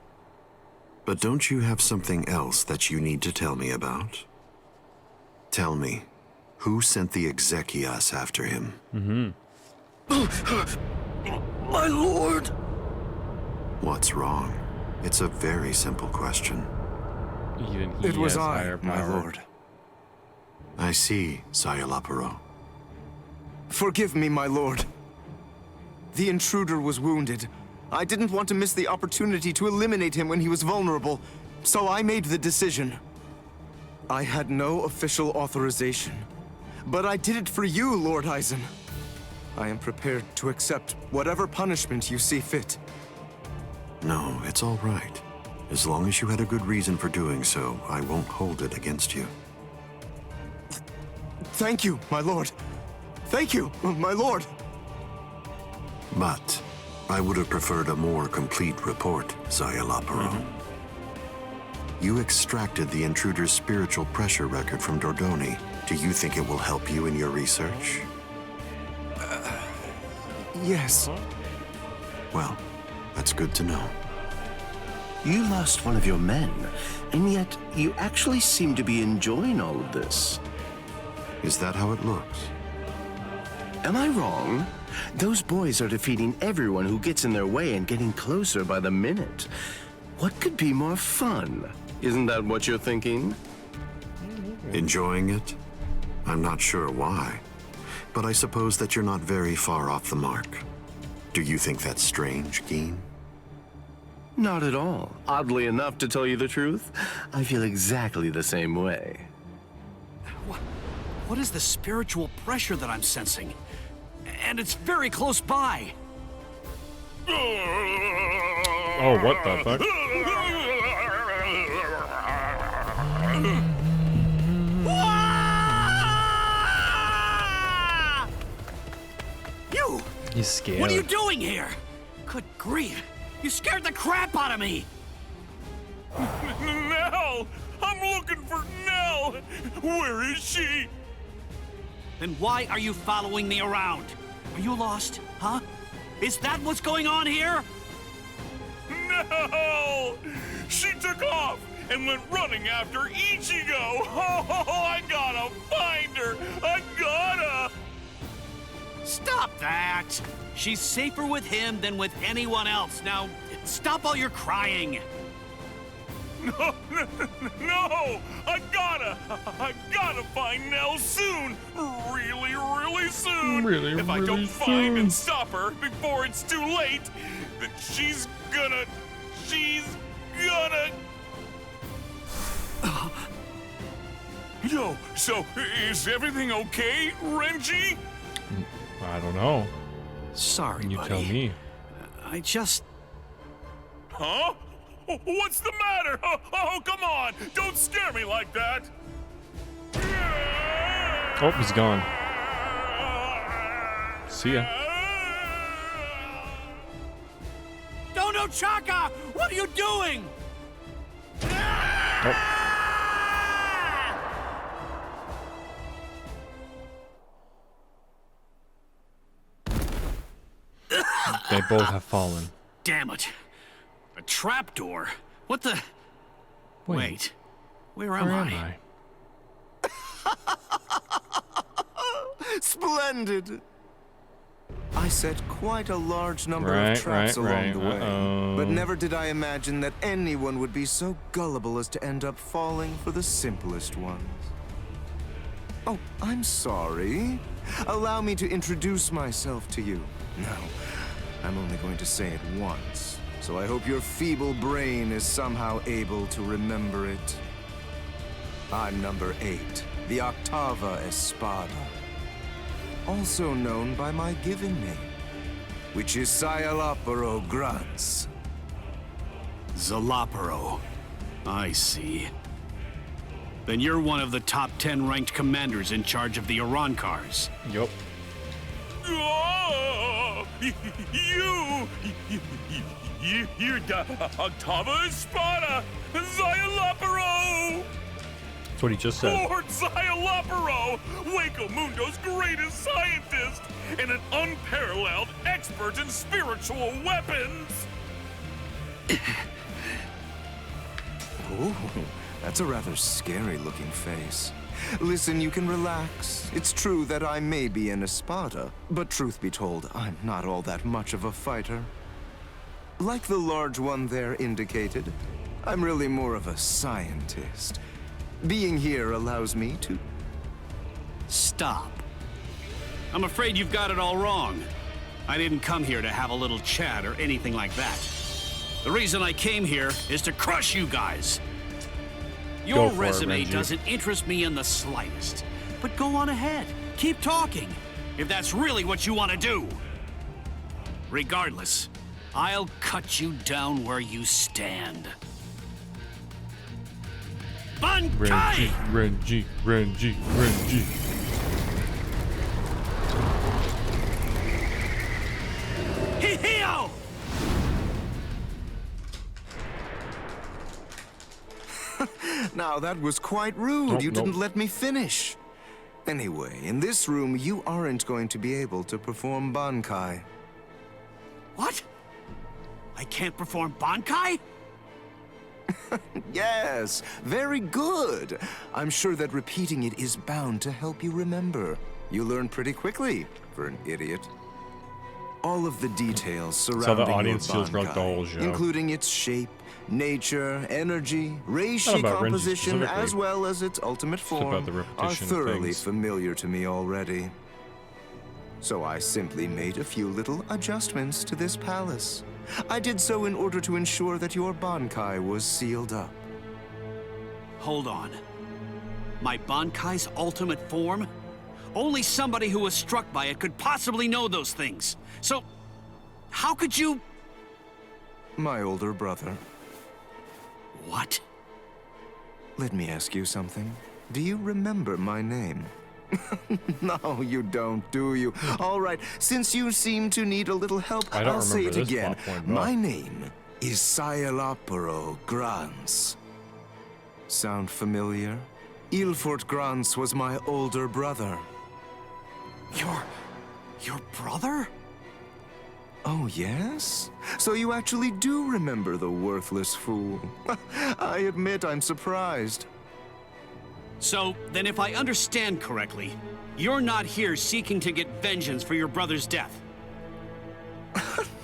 But don't you have something else that you need to tell me about? Tell me, who sent the Ezequias after him? My lord! What's wrong? It's a very simple question. Even he It was has I, higher my power. lord. I see, Sayalaparo. Forgive me, my lord. The intruder was wounded, I didn't want to miss the opportunity to eliminate him when he was vulnerable, so I made the decision. I had no official authorization, but I did it for you, Lord Eisen. I am prepared to accept whatever punishment you see fit. No, it's all right. As long as you had a good reason for doing so, I won't hold it against you. Thank you, my lord. Thank you, my lord. But I would have preferred a more complete report, Zayalaparo. You extracted the intruder's spiritual pressure record from Dordoni. Do you think it will help you in your research? Yes. Well, that's good to know. You lost one of your men, and yet you actually seem to be enjoying all of this. Is that how it looks? Am I wrong? Those boys are defeating everyone who gets in their way and getting closer by the minute. What could be more fun? Isn't that what you're thinking? Enjoying it? I'm not sure why, but I suppose that you're not very far off the mark. Do you think that's strange, Geen? Not at all. Oddly enough, to tell you the truth, I feel exactly the same way. What is the spiritual pressure that I'm sensing? And it's very close by. Oh, what the fuck? You! He's scared. What are you doing here? Good grief! You scared the crap out of me! Nell! I'm looking for Nell! Where is she? Then why are you following me around? Are you lost, huh? Is that what's going on here? No! She took off and went running after Ichigo! Oh, I gotta find her! I gotta! Stop that! She's safer with him than with anyone else. Now, stop all your crying. No! I gotta find Nell soon! Really soon! If I don't find and stop her before it's too late, then she's gonna... Yo, so is everything okay, Renji? I don't know. Sorry, you buddy. tell me. I just... Huh? What's the matter? Oh, come on! Don't scare me like that! Oh, he's gone. See ya. Dono Chaka! What are you doing? Oh. They both have fallen. Damn it. A trapdoor? What the... Wait. Where am I? Splendid! I set quite a large number of traps along the way, but never did I imagine that anyone would be so gullible as to end up falling for the simplest ones. Oh, I'm sorry. Allow me to introduce myself to you. No, I'm only going to say it once, so I hope your feeble brain is somehow able to remember it. I'm number 8, the Octava Espada. Also known by my given name, which is Zayalaparo Grants. Zalaparo. I see. Then you're one of the top 10 ranked commanders in charge of the Arancars. Yup. Oh, you're the Octava Espada, Zayalaparo! That's what he just said. Lord Zayalaparo, Hueco Mundo's greatest scientist, and an unparalleled expert in spiritual weapons! Ooh, that's a rather scary-looking face. Listen, you can relax. It's true that I may be an Espada, but truth be told, I'm not all that much of a fighter. Like the large one there indicated, I'm really more of a scientist. Being here allows me to... Stop. I'm afraid you've got it all wrong. I didn't come here to have a little chat or anything like that. The reason I came here is to crush you guys. Your resume doesn't interest me in the slightest. But go on ahead. Keep talking, if that's really what you want to do. Regardless, I'll cut you down where you stand. Bankai! Renji. Hee-hee-oh! Now, that was quite rude. You didn't let me finish. Anyway, in this room, you aren't going to be able to perform Bankai. What? I can't perform Bankai? Yes, very good. I'm sure that repeating it is bound to help you remember. You learn pretty quickly, for an idiot. All of the details surrounding the audience your feels like the whole show. including its shape, nature, energy, reishi composition, as well as its ultimate form, are thoroughly familiar to me already. So I simply made a few little adjustments to this palace. I did so in order to ensure that your Bankai was sealed up. Hold on. My Bankai's ultimate form? Only somebody who was struck by it could possibly know those things. So, how could you... My older brother. What? Let me ask you something. Do you remember my name? No, you don't, do you? All right, since you seem to need a little help, I'll say it again. My name is Sayalapuro Grans. Sound familiar? Ilfort Grans was my older brother. Your brother? Oh, yes? So you actually do remember the worthless fool. I admit I'm surprised. So, then if I understand correctly, you're not here seeking to get vengeance for your brother's death.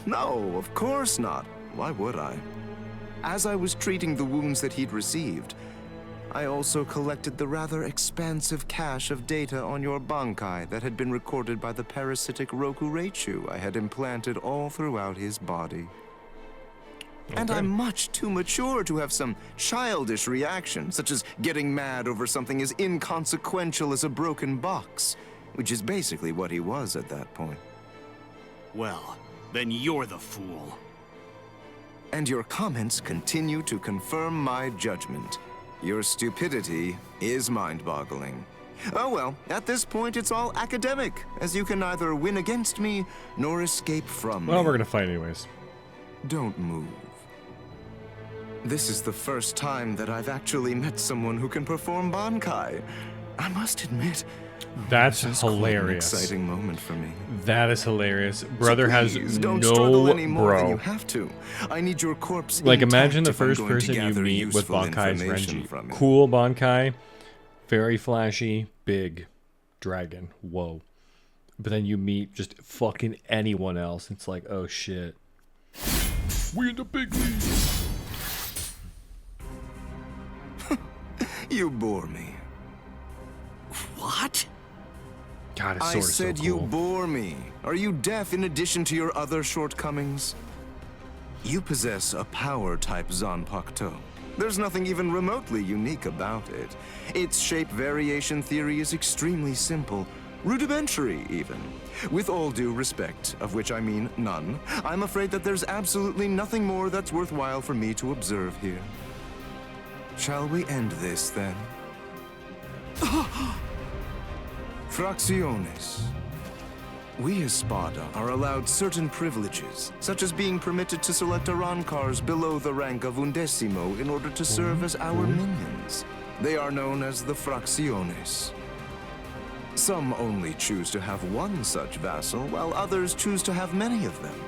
No, of course not. Why would I? As I was treating the wounds that he'd received, I also collected the rather expansive cache of data on your Bankai that had been recorded by the parasitic Roku Reichu I had implanted all throughout his body. Okay. And I'm much too mature to have some childish reaction, such as getting mad over something as inconsequential as a broken box, which is basically what he was at that point. Well, then you're the fool. And your comments continue to confirm my judgment. Your stupidity is mind-boggling. Oh well, at this point it's all academic, as you can neither win against me, nor escape from me. Well, we're gonna fight anyways. Don't move. This is the first time that I've actually met someone who can perform Bankai. I must admit, that's Quite hilarious. an exciting moment for me. That is hilarious. Brother has don't no struggle any more than you bro. have to. I need your corpse. Like, imagine the intact if I'm first going to person you gather meet with useful Bankai's information Renji. from it. Cool Bankai, very flashy, big dragon. Whoa. But then you meet just fucking anyone else. It's like, oh shit. We're the big leagues. You bore me. What? God, his I sword is so said cool. you bore me. Are you deaf in addition to your other shortcomings? You possess a power-type Zanpakuto. There's nothing even remotely unique about it. Its shape variation theory is extremely simple, rudimentary even. With all due respect, of which I mean none, I'm afraid that there's absolutely nothing more that's worthwhile for me to observe here. Shall we end this, then? Fracciones. We as Spada are allowed certain privileges, such as being permitted to select Arancars below the rank of Undecimo in order to serve as our minions. They are known as the Fracciones. Some only choose to have one such vassal, while others choose to have many of them.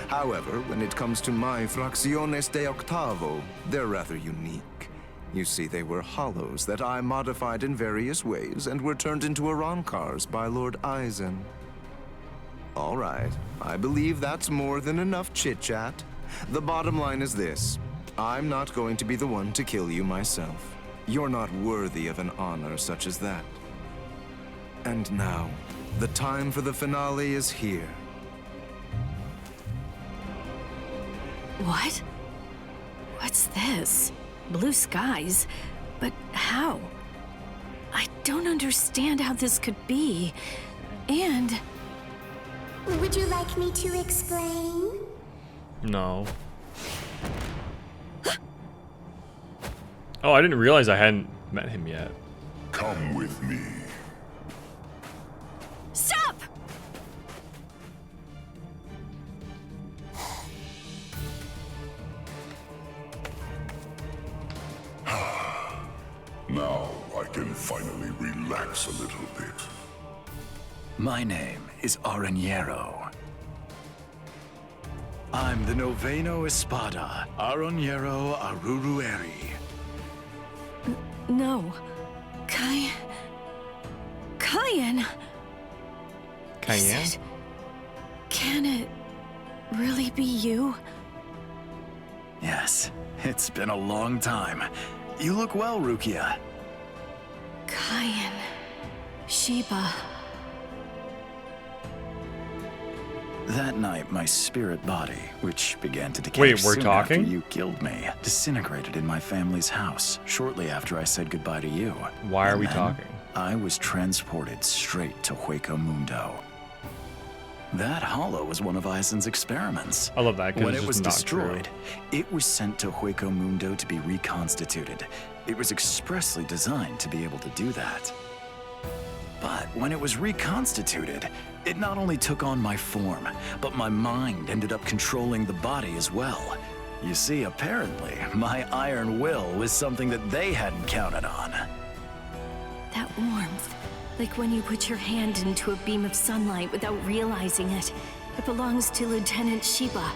However, when it comes to my Fracciones de Octavo, they're rather unique. You see, they were hollows that I modified in various ways and were turned into Arancars by Lord Eisen. All right, I believe that's more than enough chit-chat. The bottom line is this. I'm not going to be the one to kill you myself. You're not worthy of an honor such as that. And now, the time for the finale is here. What? What's this? Blue skies? But how? I don't understand how this could be. And... Would you like me to explain? No. Oh, I didn't realize I hadn't met him yet. Come with me. Stop! Now I can finally relax a little bit. My name is Aranjero. I'm the Noveno Espada, Aranjero Arurueri. No. Cayenne. Cayenne? Can it really be you? Yes, it's been a long time. You look well, Rukia. Cayenne. Sheba. That night, my spirit body, which began to decay Wait, we're soon talking? after you killed me, disintegrated in my family's house shortly after I said goodbye to you. Why are And we then talking? I was transported straight to Hueco Mundo. That hollow was one of Eisen's experiments. I love that, 'cause When it's it was just not true. destroyed, it was sent to Hueco Mundo to be reconstituted. It was expressly designed to be able to do that. But when it was reconstituted, it not only took on my form, but my mind ended up controlling the body as well. You see, apparently, my iron will was something that they hadn't counted on. That warmth. Like when you put your hand into a beam of sunlight without realizing it. It belongs to Lieutenant Sheba.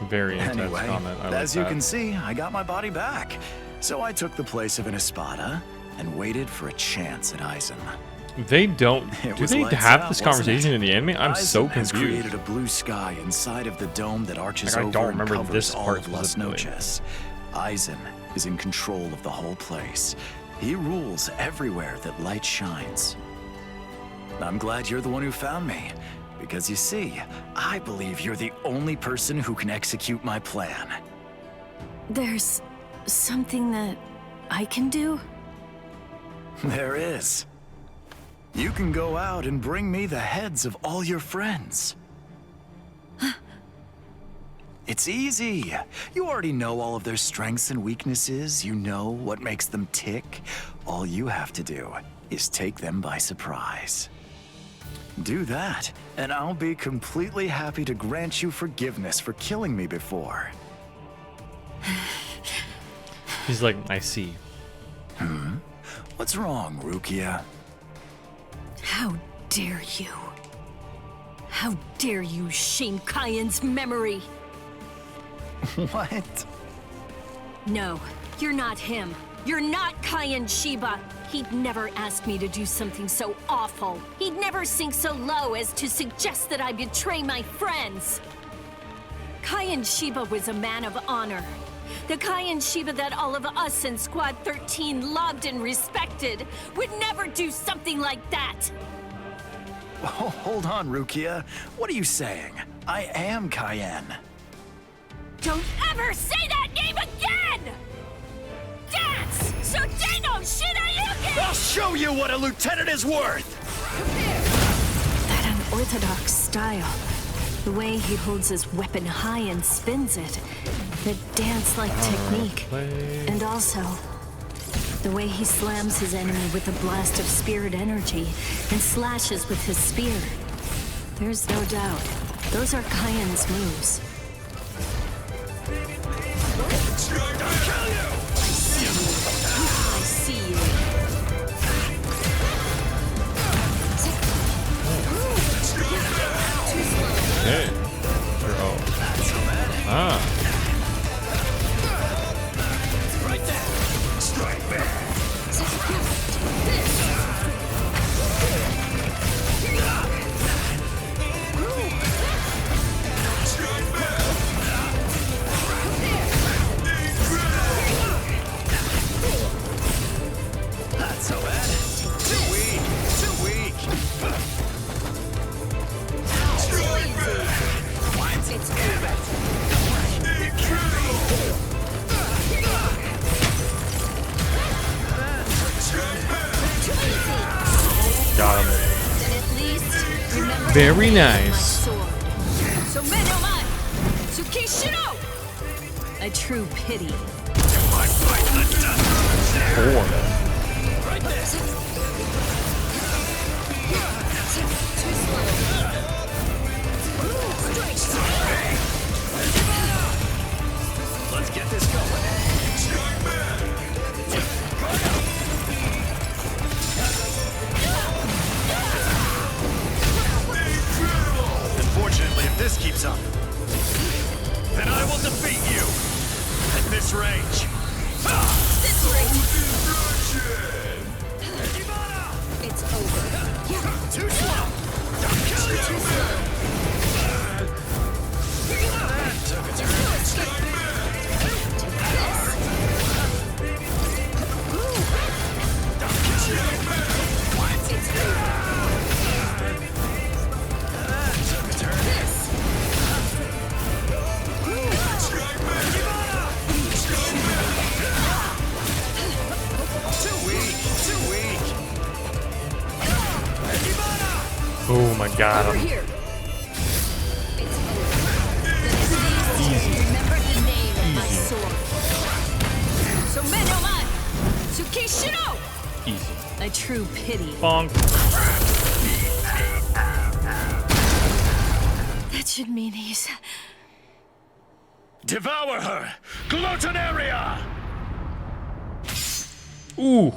Very intense Anyway, comment. I like as you that. can see, I got my body back. So I took the place of an Espada and waited for a chance at Eisen. They don't. It Do was they lights have out, this wasn't conversation it? in the anime? I'm so Eisen has confused. created a blue sky inside of the dome that arches Like, I over don't and remember covers this all part of Las specifically. Noches. Eisen is in control of the whole place. He rules everywhere that light shines. I'm glad you're the one who found me, because you see, I believe you're the only person who can execute my plan. There's something that I can do? There is. You can go out and bring me the heads of all your friends. It's easy. You already know all of their strengths and weaknesses. You know what makes them tick. All you have to do is take them by surprise. Do that, and I'll be completely happy to grant you forgiveness for killing me before. He's like, I see. What's wrong, Rukia? How dare you? How dare you shame Cayenne's memory? What? No, you're not him. You're not Cayenne Sheba. He'd never ask me to do something so awful. He'd never sink so low as to suggest that I betray my friends. Cayenne Sheba was a man of honor. The Cayenne Sheba that all of us in Squad 13 loved and respected would never do something like that. Oh, hold on, Rukia. What are you saying? I am Cayenne. Don't ever say that name again! Dance! Sudeno Shirayuki! I'll show you what a lieutenant is worth! That unorthodox style. The way he holds his weapon high and spins it. The dance-like technique. And also, the way he slams his enemy with a blast of spirit energy and slashes with his spear. There's no doubt. Those are Cayenne's moves. I see you. Hey. Throw. Ah. Right there. Strike back. Strike back. Very nice. A true pity. Right there. Let's get this going. Unfortunately, if this keeps up, then I will defeat you at this range. This range. It's over. Too slow. Don't kill you. Too slow. That took a turn. Don't kill you. What? It's over. That took a turn. Too weak. Too weak. Oh my god. Over here. It's over. Remember the name of my sword. So Menoman, Tsukishiro. Easy. A true pity. Bonk. That should mean he's... Devour her! Gluttonaria! Ooh.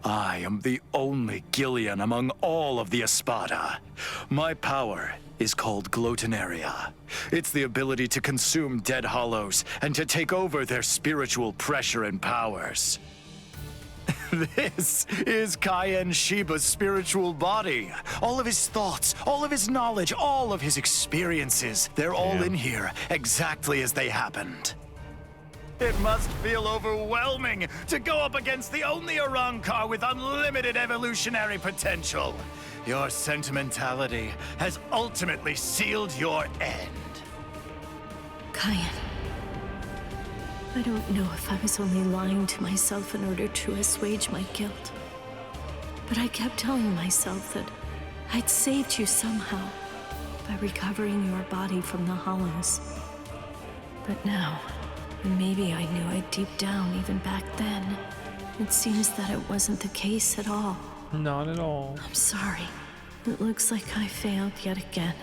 I am the only Gillian among all of the Espada. My power is called Gluttonaria. It's the ability to consume dead hollows and to take over their spiritual pressure and powers. This is Cayenne Shiba's spiritual body. All of his thoughts, all of his knowledge, all of his experiences, they're all in here, exactly as they happened. It must feel overwhelming to go up against the only Arrancar with unlimited evolutionary potential. Your sentimentality has ultimately sealed your end. Cayenne. I don't know if I was only lying to myself in order to assuage my guilt. But I kept telling myself that I'd saved you somehow by recovering your body from the hollows. But now, and maybe I knew it deep down even back then, it seems that it wasn't the case at all. Not at all. I'm sorry. It looks like I failed yet again.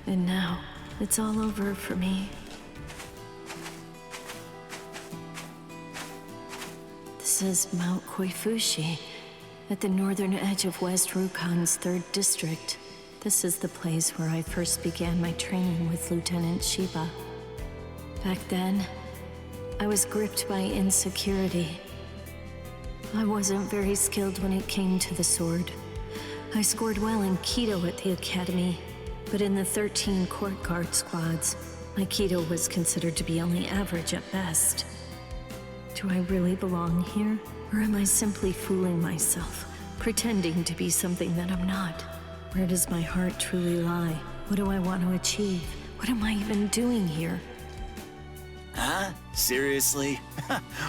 And now, it's all over for me. This is Mount Koifushi, at the northern edge of West Rukon's 3rd district. This is the place where I first began my training with Lieutenant Shiba. Back then, I was gripped by insecurity. I wasn't very skilled when it came to the sword. I scored well in Kido at the academy, but in the 13 court guard squads, my Kido was considered to be only average at best. Do I really belong here? Or am I simply fooling myself, pretending to be something that I'm not? Where does my heart truly lie? What do I want to achieve? What am I even doing here? Huh? Seriously?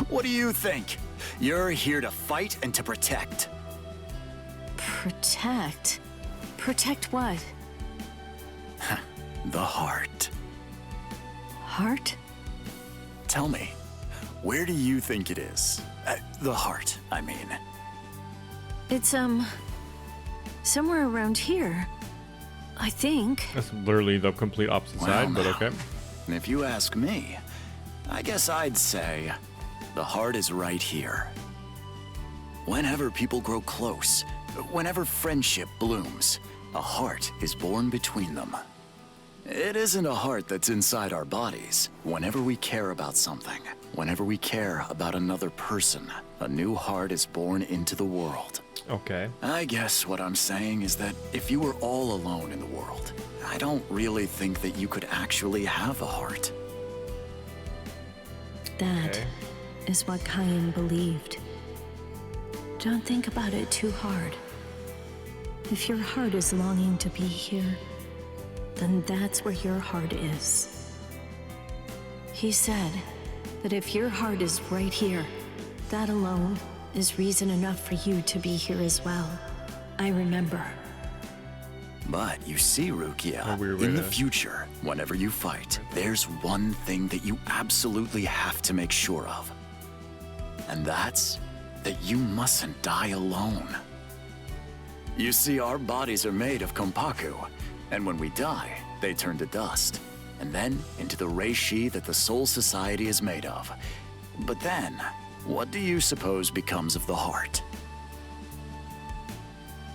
What do you think? You're here to fight and to protect. Protect? Protect what? The heart. Heart? Tell me, where do you think it is? The heart, I mean. It's, somewhere around here. I think. That's literally the complete opposite side, but okay. And if you ask me, I guess I'd say the heart is right here. Whenever people grow close, whenever friendship blooms, a heart is born between them. It isn't a heart that's inside our bodies. Whenever we care about something, whenever we care about another person, a new heart is born into the world. Okay. I guess what I'm saying is that if you were all alone in the world, I don't really think that you could actually have a heart. That is what Cayenne believed. Don't think about it too hard. If your heart is longing to be here, then that's where your heart is. He said that if your heart is right here, that alone is reason enough for you to be here as well. I remember. But you see, Rukia, in the future, whenever you fight, there's one thing that you absolutely have to make sure of. And that's that you mustn't die alone. You see, our bodies are made of kompaku, and when we die, they turn to dust, and then into the reishi that the Soul Society is made of. But then, what do you suppose becomes of the heart?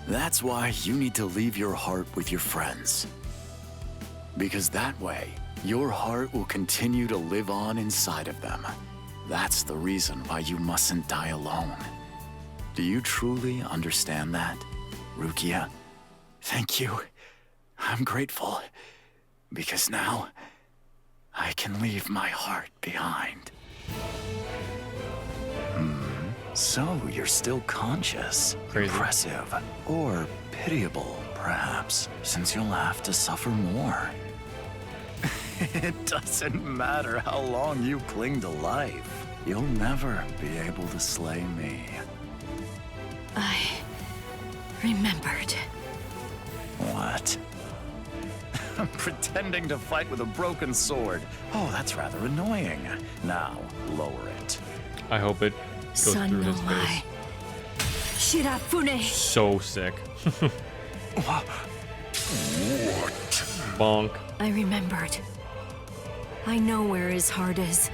That's why you need to leave your heart with your friends. Because that way, your heart will continue to live on inside of them. That's the reason why you mustn't die alone. Do you truly understand that, Rukia? Thank you. I'm grateful. Because now, I can leave my heart behind. So you're still conscious. Crazy. Impressive. Or pitiable, perhaps, since you'll have to suffer more. It doesn't matter how long you cling to life. You'll never be able to slay me. I remembered. What? I'm pretending to fight with a broken sword. Oh, that's rather annoying. Now, lower it. I hope it goes through his face. Shirafune. So sick. What? Bonk. I remembered. I know where his heart is.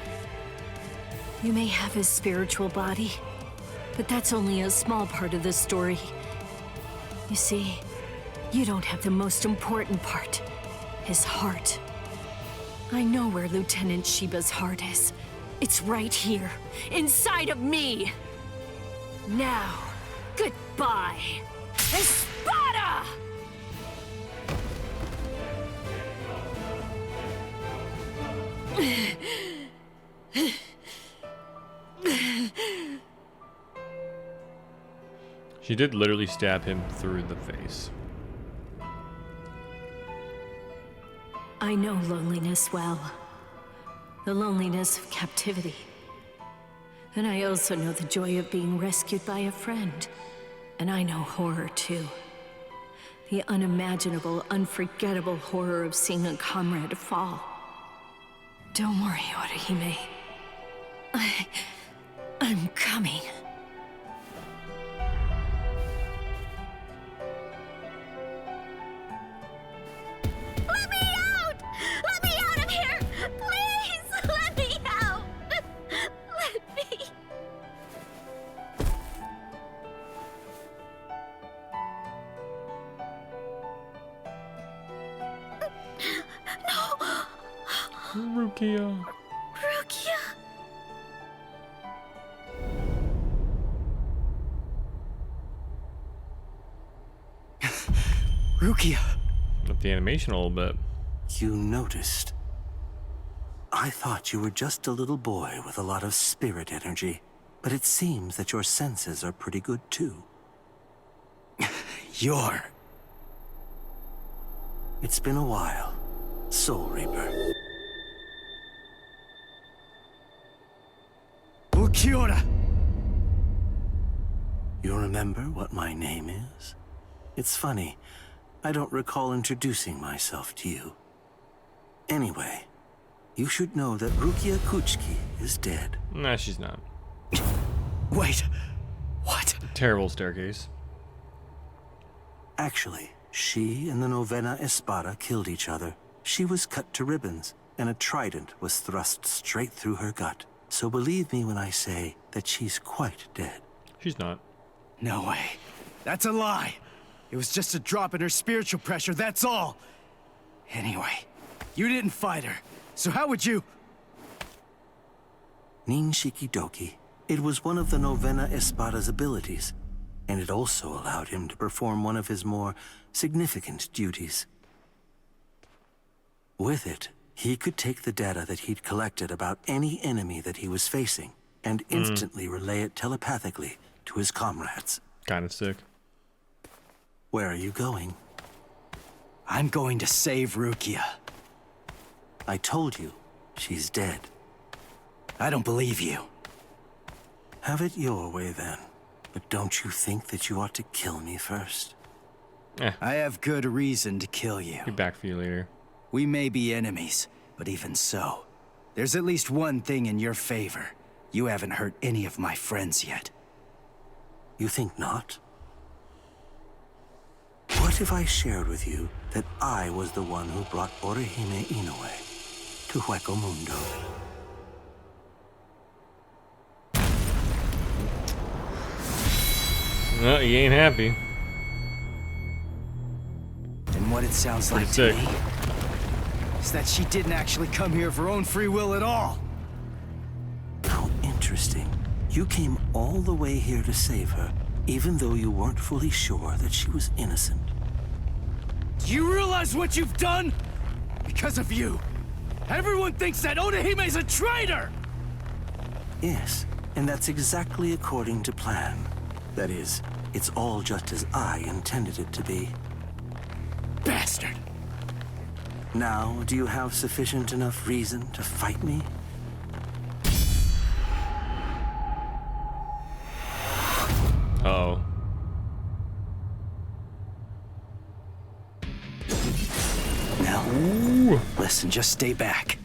You may have his spiritual body, but that's only a small part of the story. You see, you don't have the most important part, his heart. I know where Lieutenant Shiba's heart is. It's right here, inside of me. Now, goodbye, Espada! She did literally stab him through the face. I know loneliness well. The loneliness of captivity. And I also know the joy of being rescued by a friend. And I know horror too. The unimaginable, unforgettable horror of seeing a comrade fall. Don't worry, Orihime. I'm coming. Let me out! Let me out of here! Please! Let me out! Let me... No! Rukia. Rukia! Rukia! Up the animation a little bit. You noticed. I thought you were just a little boy with a lot of spirit energy, but it seems that your senses are pretty good too. You're... It's been a while, Soul Reaper. Ukiora! You remember what my name is? It's funny, I don't recall introducing myself to you. Anyway, you should know that Rukia Kuchiki is dead. Nah, she's not. Wait, what? Terrible staircase. Actually, she and the Novena Espada killed each other. She was cut to ribbons, and a trident was thrust straight through her gut. So believe me when I say that she's quite dead. She's not. No way. That's a lie. It was just a drop in her spiritual pressure, that's all. Anyway, you didn't fight her, so how would you... Ninshikidoki. It was one of the Novena Espada's abilities, and it also allowed him to perform one of his more significant duties. With it, he could take the data that he'd collected about any enemy that he was facing and instantly relay it telepathically to his comrades. Kind of sick. Where are you going? I'm going to save Rukia. I told you, she's dead. I don't believe you. Have it your way then. But don't you think that you ought to kill me first? I have good reason to kill you. Be back for you later. We may be enemies, but even so, there's at least one thing in your favor. You haven't hurt any of my friends yet. You think not? What if I shared with you that I was the one who brought Orihime Inoue to Hueco Mundo? No, he ain't happy. And what it sounds like to me is that she didn't actually come here of her own free will at all. How interesting. You came all the way here to save her, even though you weren't fully sure that she was innocent. Do you realize what you've done? Because of you, everyone thinks that Odahime's a traitor! Yes, and that's exactly according to plan. That is, it's all just as I intended it to be. Bastard! Now, do you have sufficient enough reason to fight me? Uh-oh. Now, ooh. Listen, just stay back.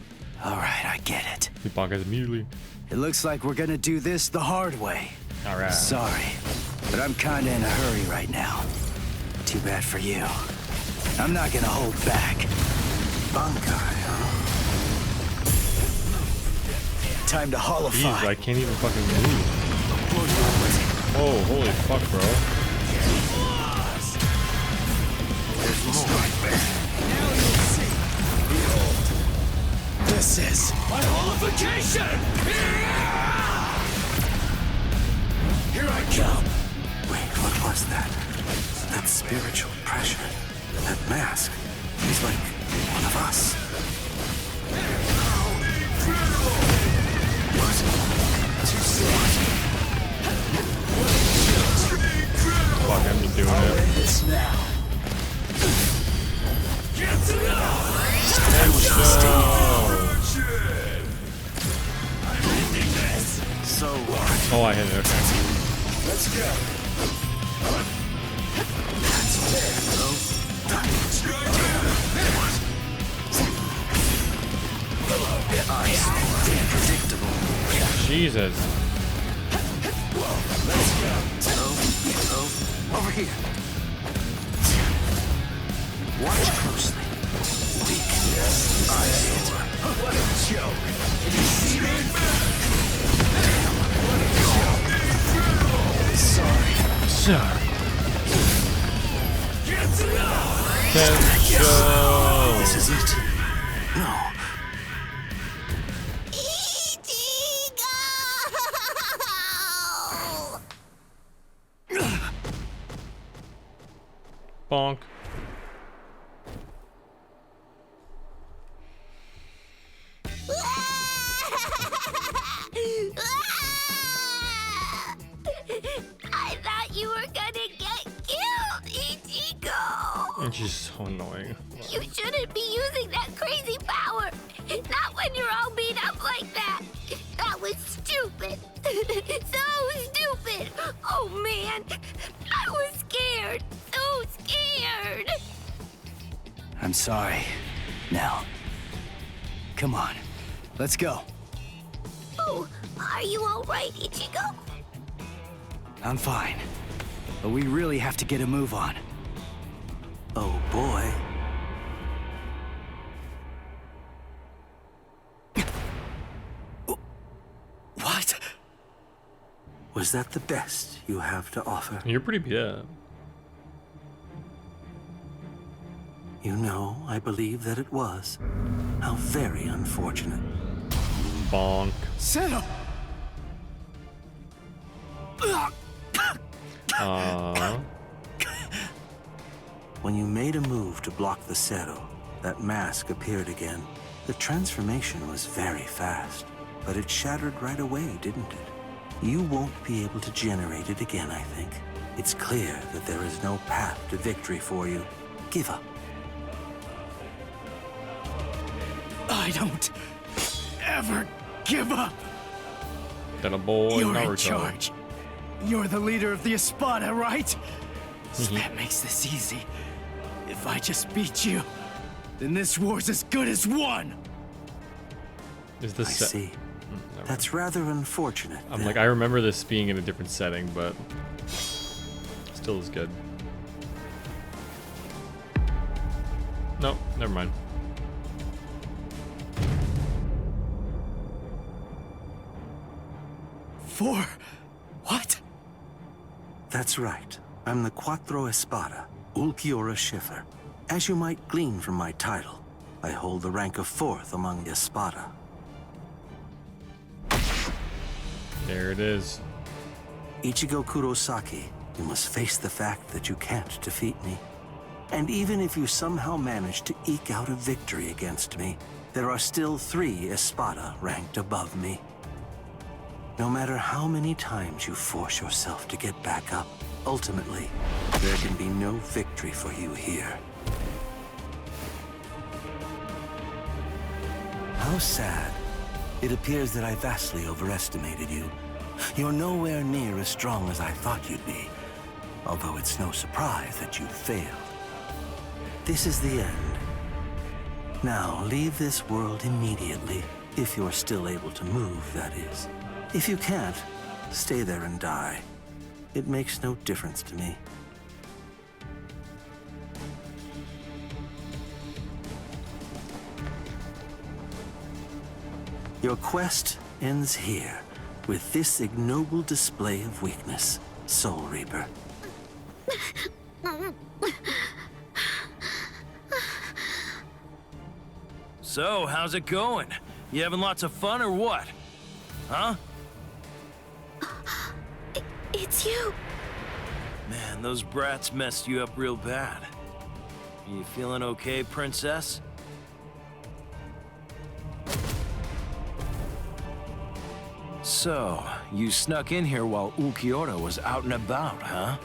All right, I get it. He bonkas immediately. It looks like we're gonna do this the hard way. All right. Sorry, but I'm kinda in a hurry right now. Too bad for you. I'm not gonna hold back. Bankai, huh? Time to holofy. Jeez, I can't even fucking move. Oh, holy fuck, bro. There's more. Now you'll see. Behold. This is my holification! Here I come. Wait, what was that? That spiritual pressure. That mask. He's like one of us. Fuck, I'm just doing it. This now. Get it out! So, oh, I hit it. Okay. Let's go. Jesus. Let's go. Over here. Watch closely. Weakness. I see it. What a joke. Did you see me? What a joke. Sorry. Sorry. Get it out! This is it. No. Bonk. I thought you were gonna get killed, Ichigo! And she's so annoying. You shouldn't be using that crazy power! Not when you're all beat up like that! That was stupid! So stupid! Oh man! I was scared! So scared! I'm sorry. Now, come on. Let's go. Oh, are you alright, Ichigo? I'm fine. But we really have to get a move on. Oh boy. What? Was that the best you have to offer? You're pretty beat up. You know, I believe that it was. How very unfortunate. Bonk. Settle! When you made a move to block the Zero, that mask appeared again. The transformation was very fast, but it shattered right away, didn't it? You won't be able to generate it again, I think. It's clear that there is no path to victory for you. Give up. I don't ever give up. That a boy You're Naruto. in charge. You're the leader of the Espada, right? That makes this easy. If I just beat you, then this war's as good as won. Is this I see. That's rather unfortunate. I'm like, I remember this being in a different setting, but still is good. Nope, never mind. Four? What? That's right. I'm the Quattro Espada, Ulquiorra Schiffer. As you might glean from my title, I hold the rank of 4th among the Espada. There it is. Ichigo Kurosaki, you must face the fact that you can't defeat me. And even if you somehow manage to eke out a victory against me, there are still 3 Espada ranked above me. No matter how many times you force yourself to get back up, ultimately, there can be no victory for you here. How sad. It appears that I vastly overestimated you. You're nowhere near as strong as I thought you'd be, although it's no surprise that you failed. This is the end. Now, leave this world immediately, if you're still able to move, that is. If you can't, stay there and die. It makes no difference to me. Your quest ends here, with this ignoble display of weakness, Soul Reaper. So, how's it going? You having lots of fun or what? Huh? It's you. Man, those brats messed you up real bad. You feeling okay, princess? So, you snuck in here while Ulquiorra was out and about, huh?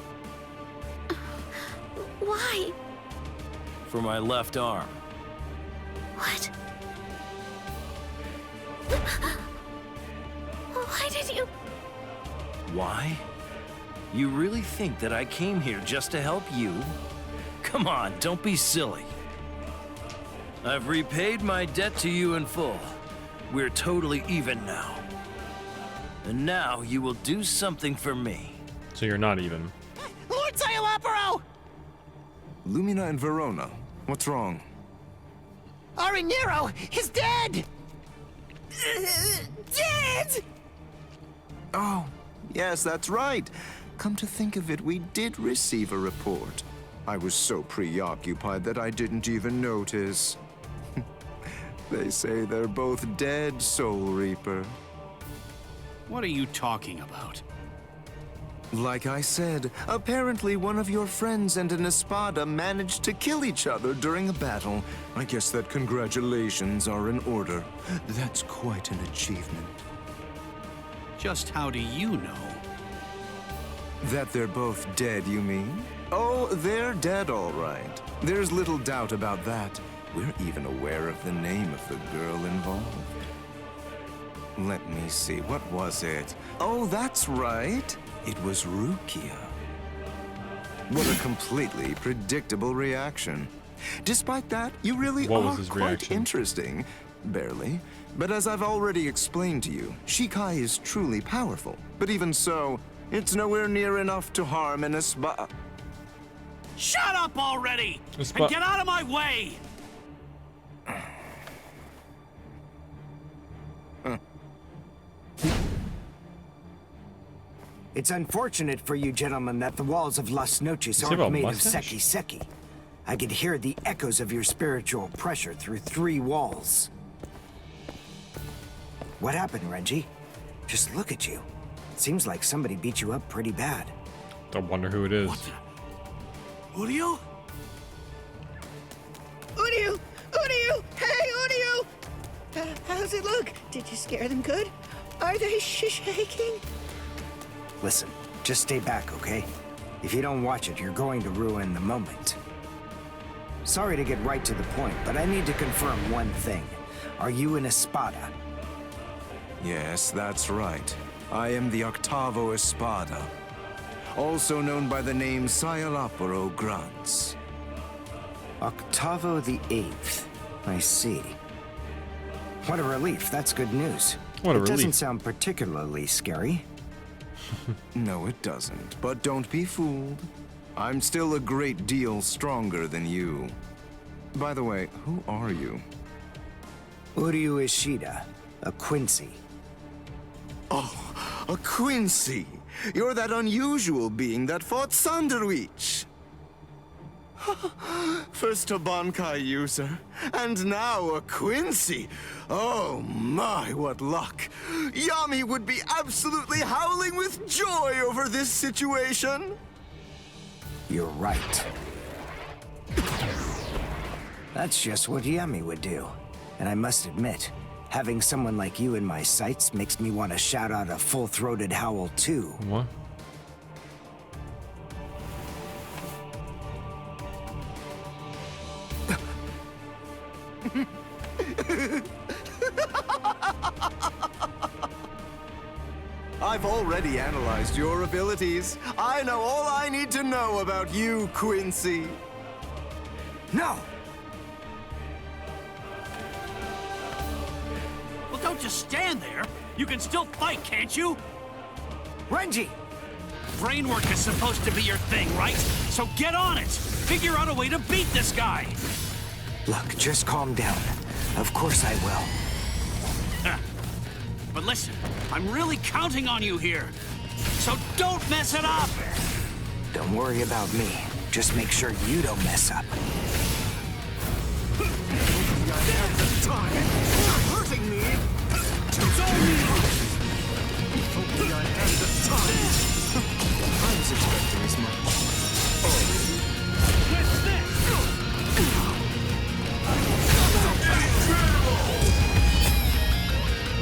Why? For my left arm. What? Why did you... Why? You really think that I came here just to help you? Come on, don't be silly. I've repaid my debt to you in full. We're totally even now. And now you will do something for me. So you're not even. Lord Sayalaparo! Lumina and Verona, what's wrong? Arinero is dead! Dead! Oh, yes, that's right. Come to think of it, we did receive a report. I was so preoccupied that I didn't even notice. They say they're both dead, Soul Reaper. What are you talking about? Like I said, apparently one of your friends and an Espada managed to kill each other during a battle. I guess that congratulations are in order. That's quite an achievement. Just how do you know? That they're both dead, you mean? Oh, they're dead, all right. There's little doubt about that. We're even aware of the name of the girl involved. Let me see, what was it? Oh, that's right. It was Rukia. What a completely predictable reaction. Despite that, you really are quite interesting. Barely. But as I've already explained to you, Shikai is truly powerful. But even so, it's nowhere near enough to harm an Espada. Shut up already! And get out of my way! It's unfortunate for you gentlemen that the walls of Las Noches aren't made of seki-seki. I could hear the echoes of your spiritual pressure through 3 walls. What happened, Renji? Just look at you. Seems like somebody beat you up pretty bad. I wonder who it is. Uryu? Uryu! Uryu! Hey, Uryu! How's it look? Did you scare them good? Are they shaking? Listen, just stay back, okay? If you don't watch it, you're going to ruin the moment. Sorry to get right to the point, but I need to confirm one thing. Are you an Espada? Yes, that's right. I am the Octavo Espada. also known by the name Scialopero Grunts. Octavo the 8th. I see. What a relief. That's good news. What a relief. It doesn't sound particularly scary. No, it doesn't. But don't be fooled. I'm still a great deal stronger than you. By the way, who are you? Uryu Ishida, a Quincy. Oh, a Quincy! You're that unusual being that fought Sanderwich! First a Bankai user, and now a Quincy! Oh my, what luck! Yami would be absolutely howling with joy over this situation! You're right. That's just what Yami would do. And I must admit, having someone like you in my sights makes me want to shout out a full-throated howl too. What? I've already analyzed your abilities. I know all I need to know about you, Quincy. No! Well, don't just stand there. You can still fight, can't you? Renji! Brain work is supposed to be your thing, right? So get on it! Figure out a way to beat this guy! Look, just calm down. Of course I will. But listen, I'm really counting on you here. So don't mess it up! Don't worry about me. Just make sure you don't mess up. Time! You're hurting me! It's all me! If only I had the time! I was expecting as much. What's this?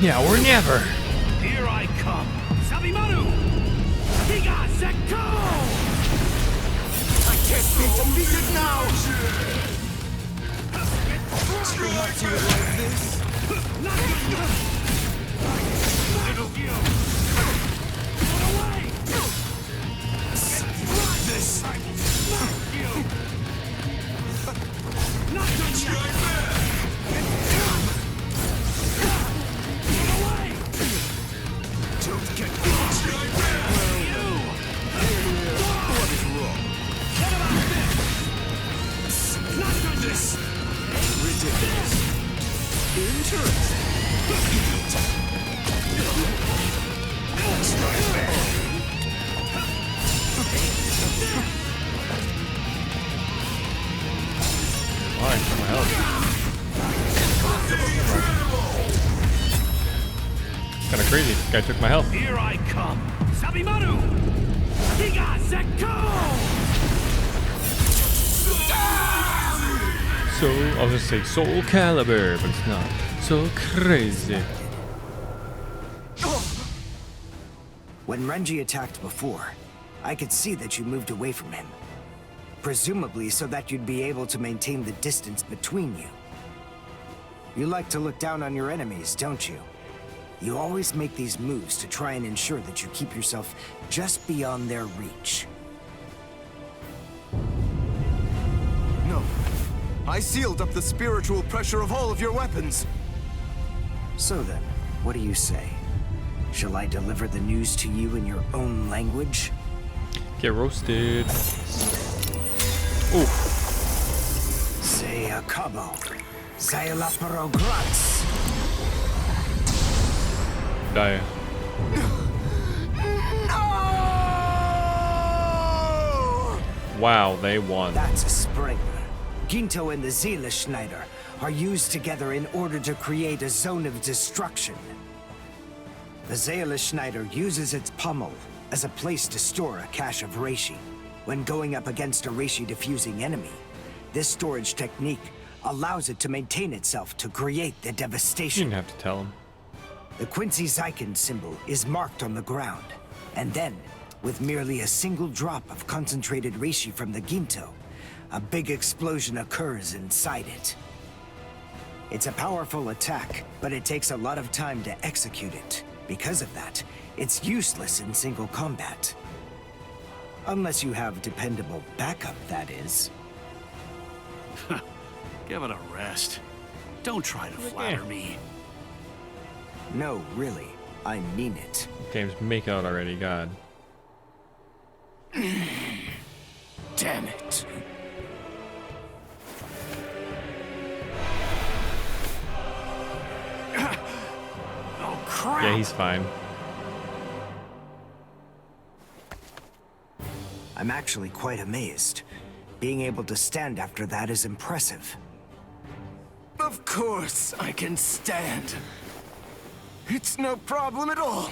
Yeah, or never. Here I come. Sabimaru! Higa Sekko! I can't be defeated now! Do you have to like this? Not good enough! Little you! Get away! This! I will smack you! Not done yet! Get away! Don't get caught! What is wrong? What about this? Not done this! Ridiculous. Interesting. Strike back. Why? My health. Kinda crazy. This guy took my health. Here I come. Sabimaru! Higa Sekko! So, I was gonna say Soul Calibur, but it's not. So crazy. When Renji attacked before, I could see that you moved away from him. Presumably so that you'd be able to maintain the distance between you. You like to look down on your enemies, don't you? You always make these moves to try and ensure that you keep yourself just beyond their reach. No. I sealed up the spiritual pressure of all of your weapons. So then, what do you say? Shall I deliver the news to you in your own language? Get roasted. Oh. Say a cabo. Scialopero Grunts. Die. Wow, they won. That's a spring. Ginto and the Seele Schneider are used together in order to create a zone of destruction. The Seele Schneider uses its pommel as a place to store a cache of reishi. When going up against a reishi-diffusing enemy, this storage technique allows it to maintain itself to create the devastation. You didn't have to tell him. The Quincy Zyken symbol is marked on the ground, and then, with merely a single drop of concentrated reishi from the Ginto, a big explosion occurs inside it. It's a powerful attack, but it takes a lot of time to execute it. Because of that, it's useless in single combat. Unless you have dependable backup, that is. Give it a rest. Don't try to flatter me. No, really. I mean it. Games make out already, God. Damn it. Oh, crap! Yeah, he's fine. I'm actually quite amazed. Being able to stand after that is impressive. Of course I can stand. It's no problem at all.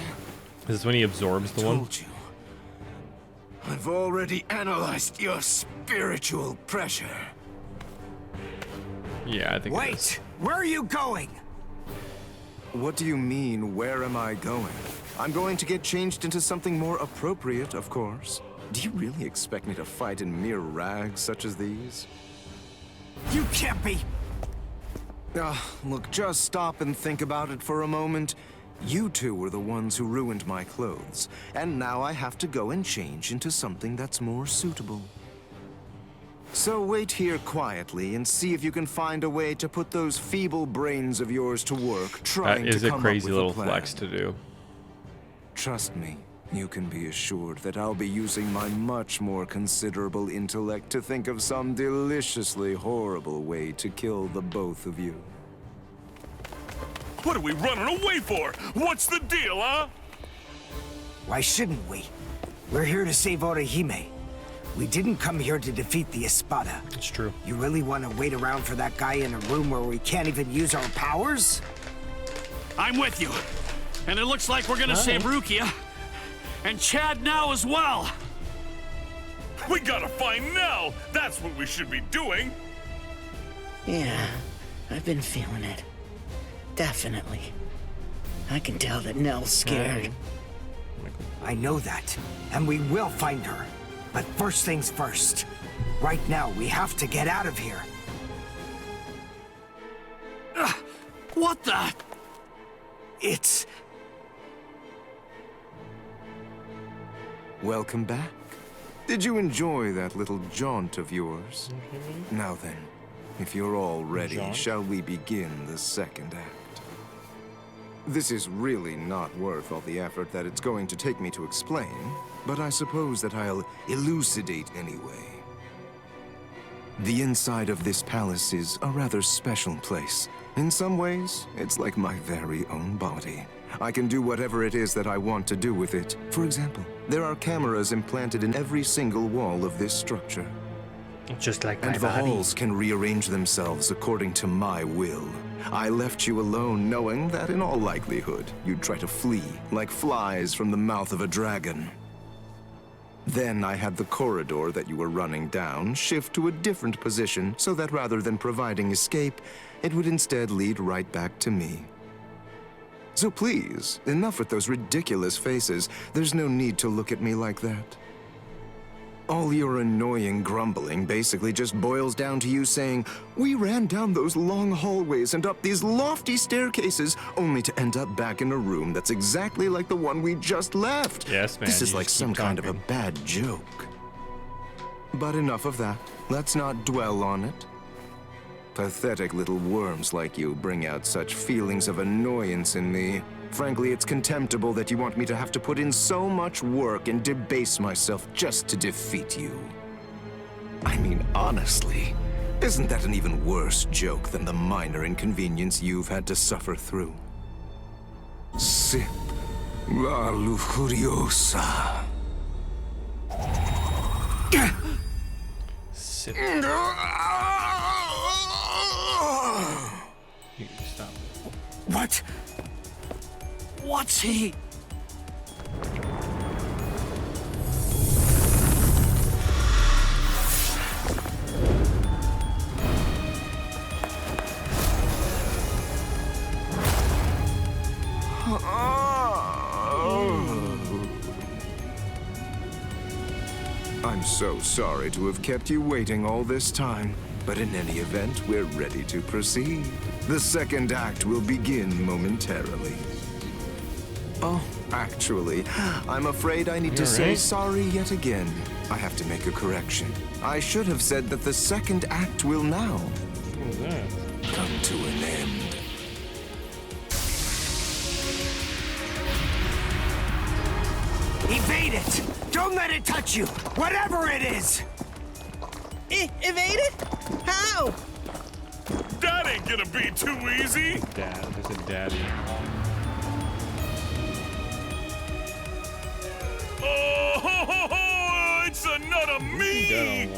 Is this when he absorbs the one? Told you. I've already analyzed your spiritual pressure. Yeah, I think. Wait! Where are you going? What do you mean, where am I going? I'm going to get changed into something more appropriate, of course. Do you really expect me to fight in mere rags such as these? You can't be! Look, just stop and think about it for a moment. You two were the ones who ruined my clothes, and now I have to go and change into something that's more suitable. So wait here quietly and see if you can find a way to put those feeble brains of yours to work trying to come up with a plan. That is a crazy little flex to do. Trust me, you can be assured that I'll be using my much more considerable intellect to think of some deliciously horrible way to kill the both of you. What are we running away for? What's the deal, huh? Why shouldn't we? We're here to save Orihime. We didn't come here to defeat the Espada. It's true. You really want to wait around for that guy in a room where we can't even use our powers? I'm with you. And it looks like we're gonna save Rukia. And Chad now as well. We gotta find Nell. That's what we should be doing. Yeah, I've been feeling it. Definitely. I can tell that Nell's scared. I know that, and we will find her. But first things first. Right now, we have to get out of here. What the? It's... Welcome back. Did you enjoy that little jaunt of yours? Now then, if you're all ready, shall we begin the second act? This is really not worth all the effort that it's going to take me to explain, but I suppose that I'll elucidate anyway. The inside of this palace is a rather special place. In some ways, it's like my very own body. I can do whatever it is that I want to do with it. For example, there are cameras implanted in every single wall of this structure. Just like my body. And the halls can rearrange themselves according to my will. I left you alone knowing that in all likelihood, you'd try to flee like flies from the mouth of a dragon. Then I had the corridor that you were running down shift to a different position so that rather than providing escape, it would instead lead right back to me. So please, enough with those ridiculous faces. There's no need to look at me like that. All your annoying grumbling basically just boils down to you saying, we ran down those long hallways and up these lofty staircases only to end up back in a room that's exactly like the one we just left. Yes, man. This is like some kind of a bad joke. But enough of that. Let's not dwell on it. Pathetic little worms like you bring out such feelings of annoyance in me. Frankly, it's contemptible that you want me to have to put in so much work and debase myself just to defeat you. I mean, honestly, isn't that an even worse joke than the minor inconvenience you've had to suffer through? Sip la lujuriosa. Sip. Stop. What? What's he? I'm so sorry to have kept you waiting all this time, but in any event, we're ready to proceed. The second act will begin momentarily. Oh, actually, I'm afraid I need to say sorry yet again. I have to make a correction. I should have said that the second act will now come to an end. Evade it! Don't let it touch you! Whatever it is! Evade it? How? That ain't gonna be too easy. Dad, there's a daddy. Oh, it's a nut of me!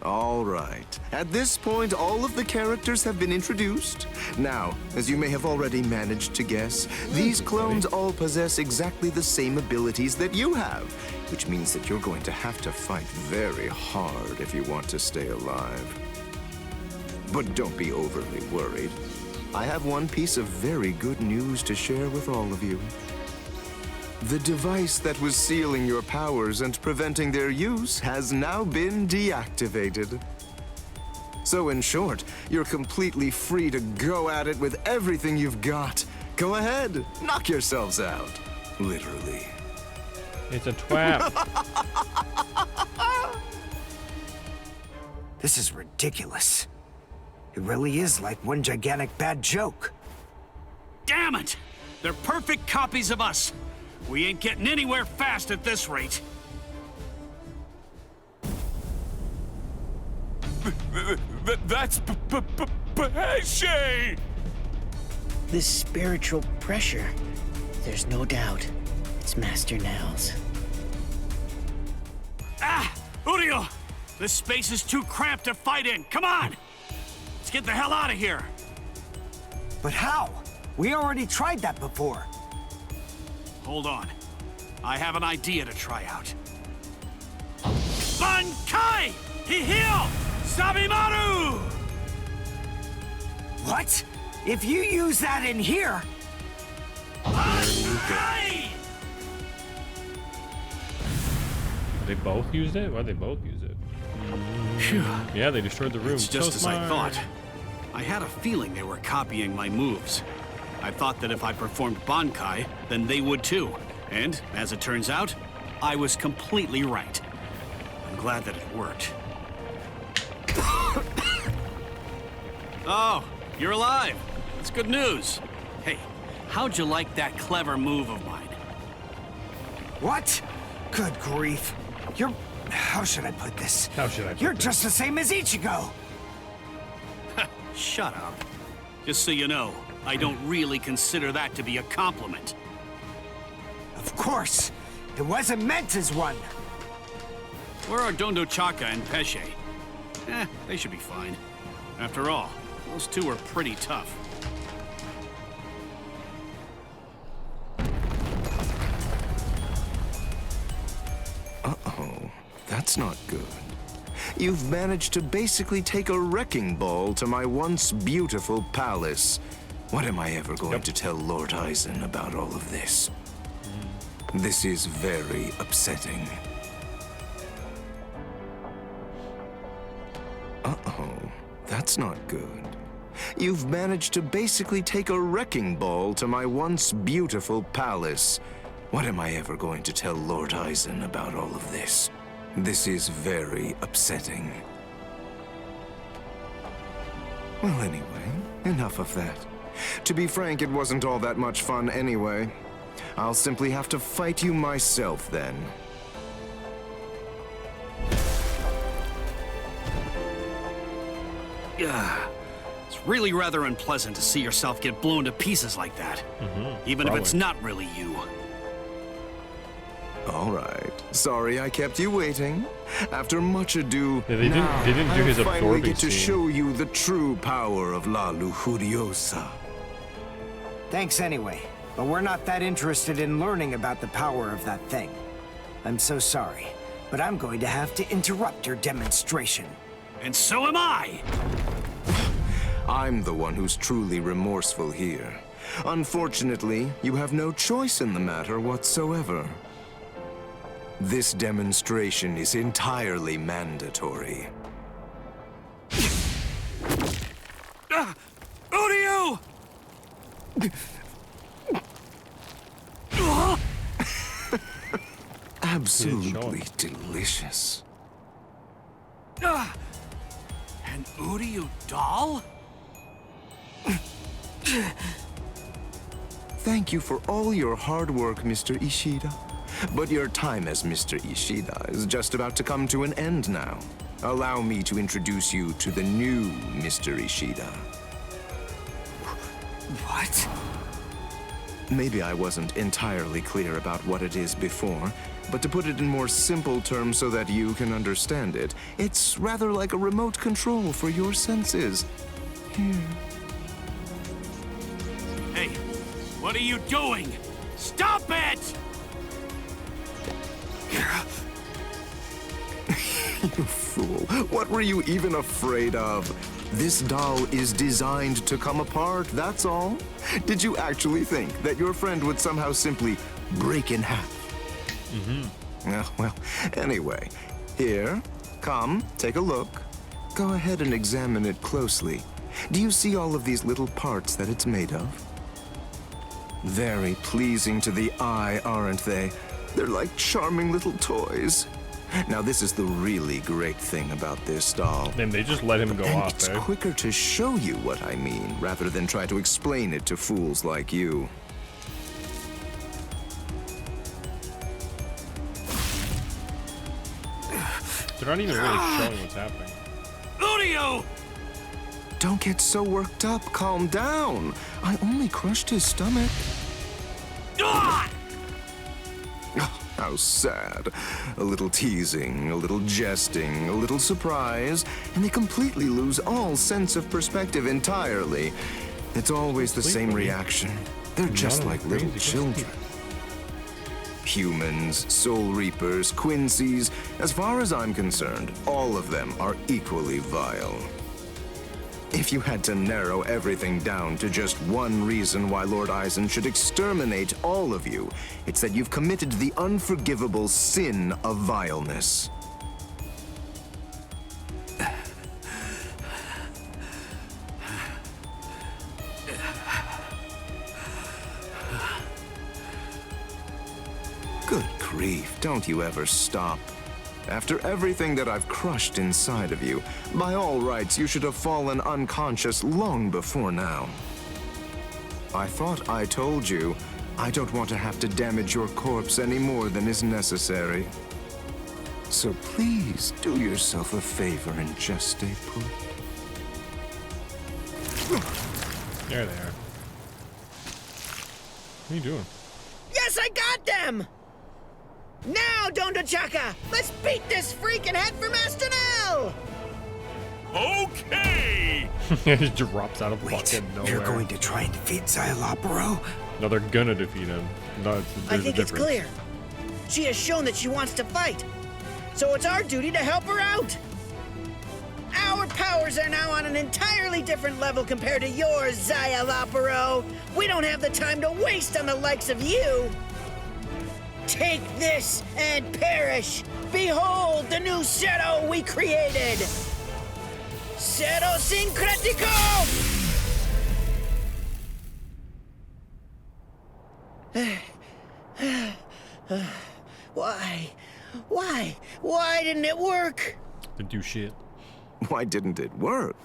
All right. At this point, all of the characters have been introduced. Now, as you may have already managed to guess, these clones all possess exactly the same abilities that you have, which means that you're going to have to fight very hard if you want to stay alive. But don't be overly worried. I have one piece of very good news to share with all of you. The device that was sealing your powers and preventing their use has now been deactivated. So in short, you're completely free to go at it with everything you've got. Go ahead, knock yourselves out. Literally. It's a twat. This is ridiculous. It really is like one gigantic bad joke. Damn it! They're perfect copies of us. We ain't getting anywhere fast at this rate. That's Pesce! This spiritual pressure, there's no doubt it's Master Nell's. Ah! Uriel! This space is too cramped to fight in. Come on! Let's get the hell out of here. But how? We already tried that before. Hold on. I have an idea to try out. Bankai! Hihio! Sabimaru! What? If you use that in here... Bankai! They both used it? Why'd they both use it? Yeah, they destroyed the room. It's just So as I smart. thought. I had a feeling they were copying my moves. I thought that if I performed Bankai, then they would too. And, as it turns out, I was completely right. I'm glad that it worked. Oh, you're alive. That's good news. Hey, how'd you like that clever move of mine? What? Good grief. You're... How should I put this? How should I put You're this? just the same as Ichigo. Shut up. Just so you know, I don't really consider that to be a compliment. Of course. It wasn't meant as one. Where are Dondo Chaka and Pesce? They should be fine. After all, those two are pretty tough. Uh-oh, that's not good. You've managed to basically take a wrecking ball to my once beautiful palace. What am I ever going to tell Lord Aizen about all of this? This is very upsetting. Uh-oh, that's not good. You've managed to basically take a wrecking ball to my once beautiful palace. What am I ever going to tell Lord Aizen about all of this? This is very upsetting. Well, anyway, enough of that. To be frank, it wasn't all that much fun anyway. I'll simply have to fight you myself then. Yeah, it's really rather unpleasant to see yourself get blown to pieces like that. Even if it's not really you. All right. Sorry I kept you waiting. After much ado, Yeah, they didn't do his I'll finally absorbing get to scene. show you the true power of La Lujuriosa. Thanks anyway, but we're not that interested in learning about the power of that thing. I'm so sorry, but I'm going to have to interrupt your demonstration. And so am I! I'm the one who's truly remorseful here. Unfortunately, you have no choice in the matter whatsoever. This demonstration is entirely mandatory. Uryu! Absolutely delicious. An Uryu doll? Thank you for all your hard work, Mr. Ishida. But your time as Mr. Ishida is just about to come to an end now. Allow me to introduce you to the new Mr. Ishida. What? Maybe I wasn't entirely clear about what it is before, but to put it in more simple terms so that you can understand it, it's rather like a remote control for your senses. Here. Hey, what are you doing? Stop it! You fool. What were you even afraid of? This doll is designed to come apart, that's all. Did you actually think that your friend would somehow simply break in half? Well, anyway, here, come, take a look. Go ahead and examine it closely. Do you see all of these little parts that it's made of? Very pleasing to the eye, aren't they? They're like charming little toys. Now, this is the really great thing about this doll. Then they just let him go off, It's quicker to show you what I mean, rather than try to explain it to fools like you. They're not even really showing what's happening. Uryu! Don't get so worked up. Calm down. I only crushed his stomach. Ah! Oh, how sad. A little teasing, a little jesting, a little surprise, and they completely lose all sense of perspective entirely. It's always the same reaction. They're just like little children. Humans, Soul Reapers, Quincy's, as far as I'm concerned, all of them are equally vile. If you had to narrow everything down to just one reason why Lord Aizen should exterminate all of you, it's that you've committed the unforgivable sin of vileness. Good grief, don't you ever stop. After everything that I've crushed inside of you, by all rights, you should have fallen unconscious long before now. I thought I told you, I don't want to have to damage your corpse any more than is necessary. So please, do yourself a favor and just stay put. There they are. What are you doing? Yes, I got them! Now, Dondachaka, let's beat this freak and head for Master Nell! Okay! He just drops out of fucking nowhere. You're going to try and defeat Xyalopero? No, they're gonna defeat him. No, I think it's clear. She has shown that she wants to fight. So it's our duty to help her out. Our powers are now on an entirely different level compared to yours, Xyalopero. We don't have the time to waste on the likes of you. Take this and perish! Behold the new Zero we created! Zero Syncretico! Why didn't it work? Didn't do shit. Why didn't it work?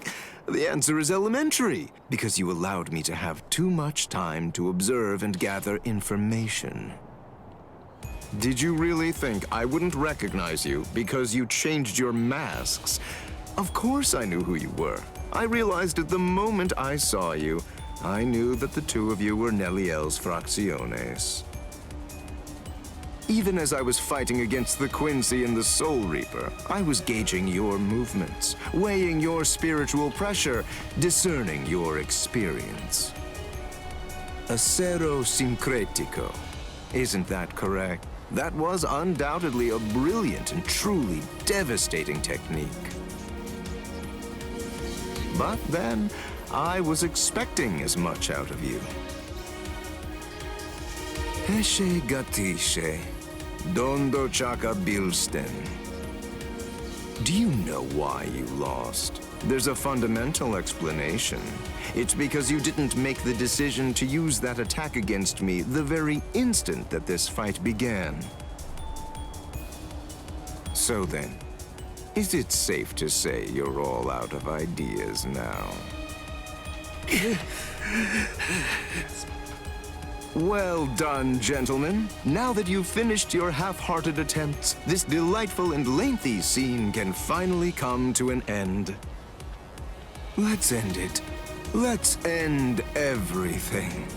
The answer is elementary. Because you allowed me to have too much time to observe and gather information. Did you really think I wouldn't recognize you because you changed your masks? Of course I knew who you were. I realized it the moment I saw you. I knew that the two of you were Neliel's Fracciones. Even as I was fighting against the Quincy and the Soul Reaper, I was gauging your movements, weighing your spiritual pressure, discerning your experience. Acero Syncretico. Isn't that correct? That was undoubtedly a brilliant and truly devastating technique. But then, I was expecting as much out of you. Heshe Gatishe, Dondo Chaka Bilsten. Do you know why you lost? There's a fundamental explanation. It's because you didn't make the decision to use that attack against me the very instant that this fight began. So then, is it safe to say you're all out of ideas now? Well done, gentlemen. Now that you've finished your half-hearted attempts, this delightful and lengthy scene can finally come to an end. Let's end it. Let's end everything.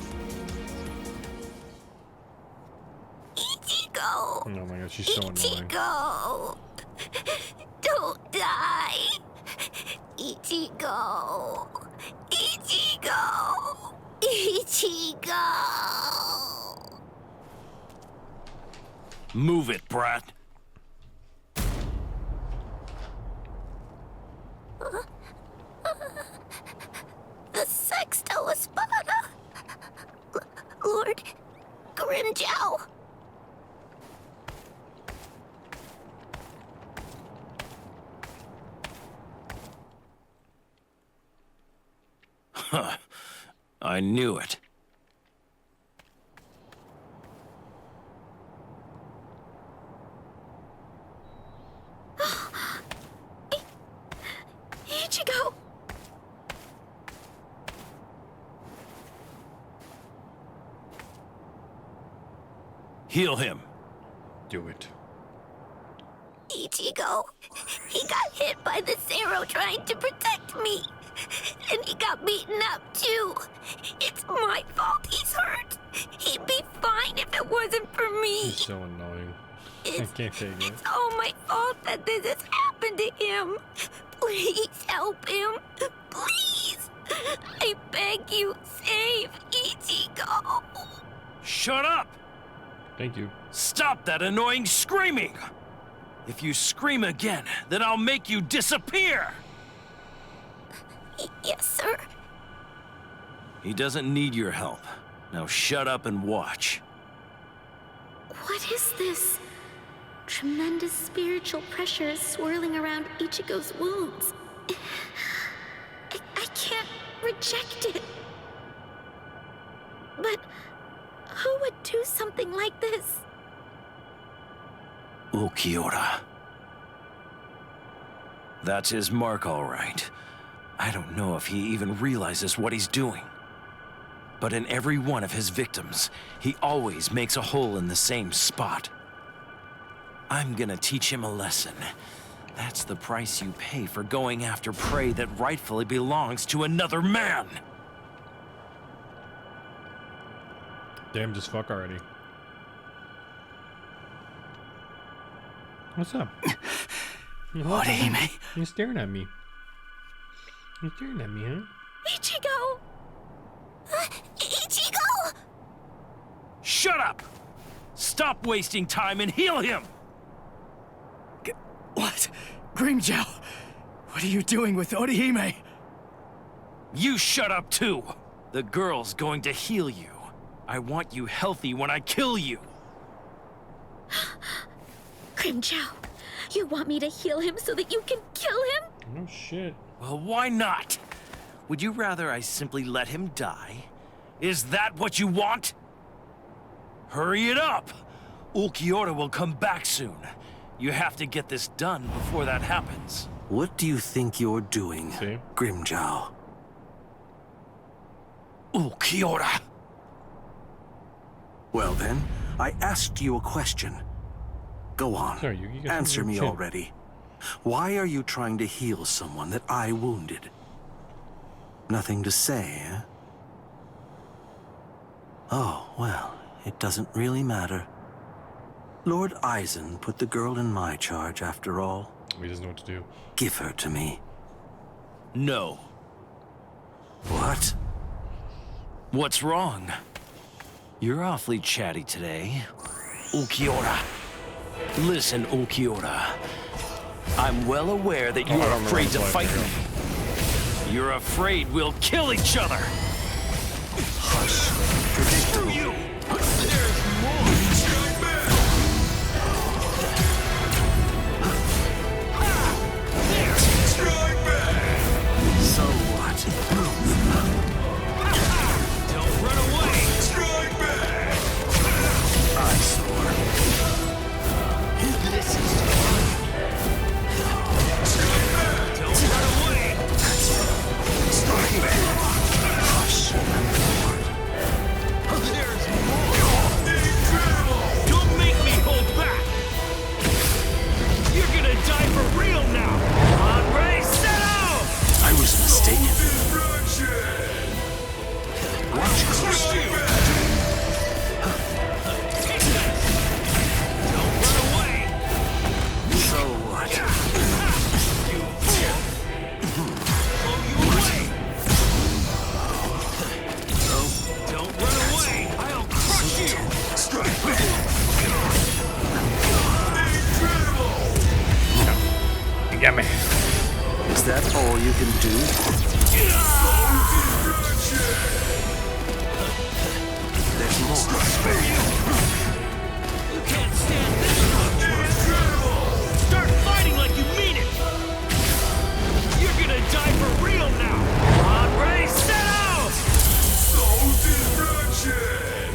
Ichigo! Oh my god, she's so annoying. Ichigo! Don't die! Ichigo! Ichigo! Ichigo! Move it, brat. The Sexto Espada! Lord Grimjow! Huh. I knew it. Ichigo! Heal him. Do it. Ichigo! He got hit by the Zero trying to protect me! And he got beaten up, too! It's my fault he's hurt! He'd be fine if it wasn't for me! He's so annoying. I can't take it. It's all my fault that this has happened to him! Please help him! Please! I beg you, save Ichigo! Shut up! Thank you. Stop that annoying screaming! If you scream again, then I'll make you disappear! Yes, sir. He doesn't need your help. Now shut up and watch. What is this? Tremendous spiritual pressure is swirling around Ichigo's wounds. I can't reject it. But who would do something like this? Ulquiorra. That's his mark, all right. I don't know if he even realizes what he's doing. But in every one of his victims, he always makes a hole in the same spot. I'm gonna teach him a lesson. That's the price you pay for going after prey that rightfully belongs to another man. Damn, just fuck already. What's up? What, Amy? You're staring at me. You're staring at me, huh? Ichigo! Ichigo! Shut up! Stop wasting time and heal him! What? Grimjow! What are you doing with Orihime? You shut up too! The girl's going to heal you. I want you healthy when I kill you. Grimjow, you want me to heal him so that you can kill him? No shit. Well, why not? Would you rather I simply let him die? Is that what you want? Hurry it up! Ulquiorra will come back soon. You have to get this done before that happens. What do you think you're doing, Grimjow? Ulquiorra! Well then, I asked you a question. Go on, Sorry, you get answer me shit. already. Why are you trying to heal someone that I wounded? Nothing to say, eh? Oh, well, it doesn't really matter. Lord Eisen put the girl in my charge after all. He doesn't know what to do. Give her to me. No. What? What's wrong? You're awfully chatty today. Ulquiorra. Listen, Ulquiorra. I'm well aware that you're afraid to fight me. You're afraid we'll kill each other. Hush. Predictable. You! There's more! Strike back! Watch closely. Don't run away. So what? You fool. Blow you away. No, don't run away. I'll crush you. Strike back. You got me. Is that all you can do? There's more. You can't stand this much. Start fighting like you mean it. You're gonna die for real now. On, ready, set out! Soul destruction!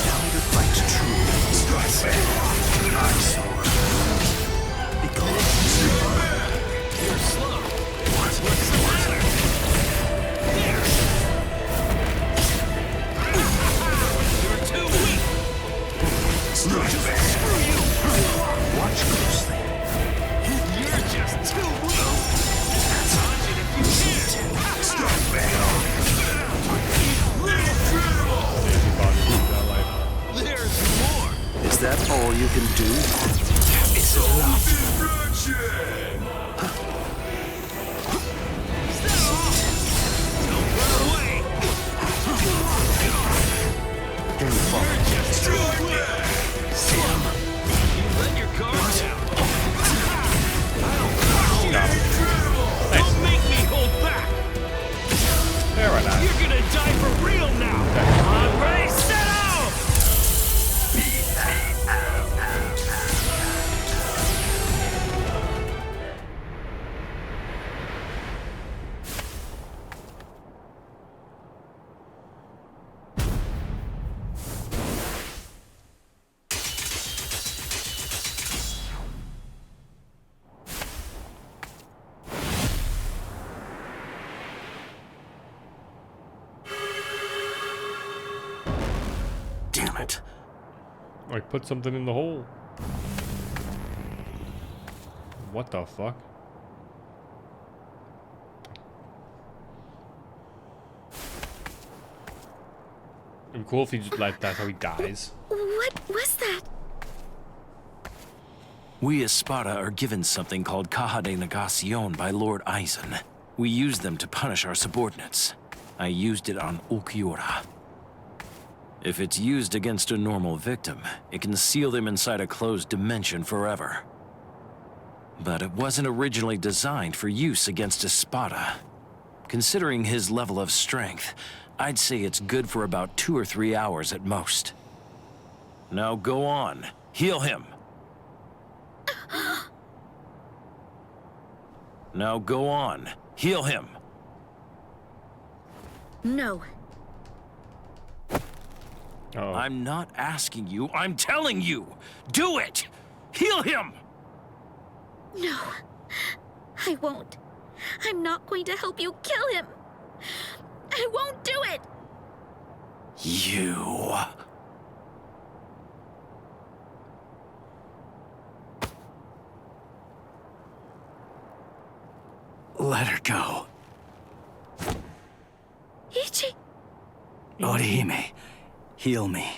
Tell me to fight true. Strike back. I saw it. You're slow. What's the matter? There. You're too weak. Strike back. Screw you. Watch closely. You're just too weak. Dodge it if you can. Strike back. There's more. Is that all you can do? It's enough. Don't run away. You're just too weak. Slim, you let your guard down. I'll crush you. Don't make me hold back. There, right now. You're gonna die for real now. I'm ready, set out. Damn it. I put something in the hole. What the fuck? It'd be cool if he just like that's how he dies. What was that? We as Sparta are given something called Caja de Negacion by Lord Eisen. We use them to punish our subordinates. I used it on Ulquiorra. If it's used against a normal victim, it can seal them inside a closed dimension forever. But it wasn't originally designed for use against Espada. Considering his level of strength, I'd say it's good for about 2 or 3 hours at most. Now go on, heal him. Now go on, heal him. No. Uh-oh. I'm not asking you, I'm telling you! Do it! Heal him! No. I won't. I'm not going to help you kill him. I won't do it! You... Let her go. Ichi. Orihime, heal me.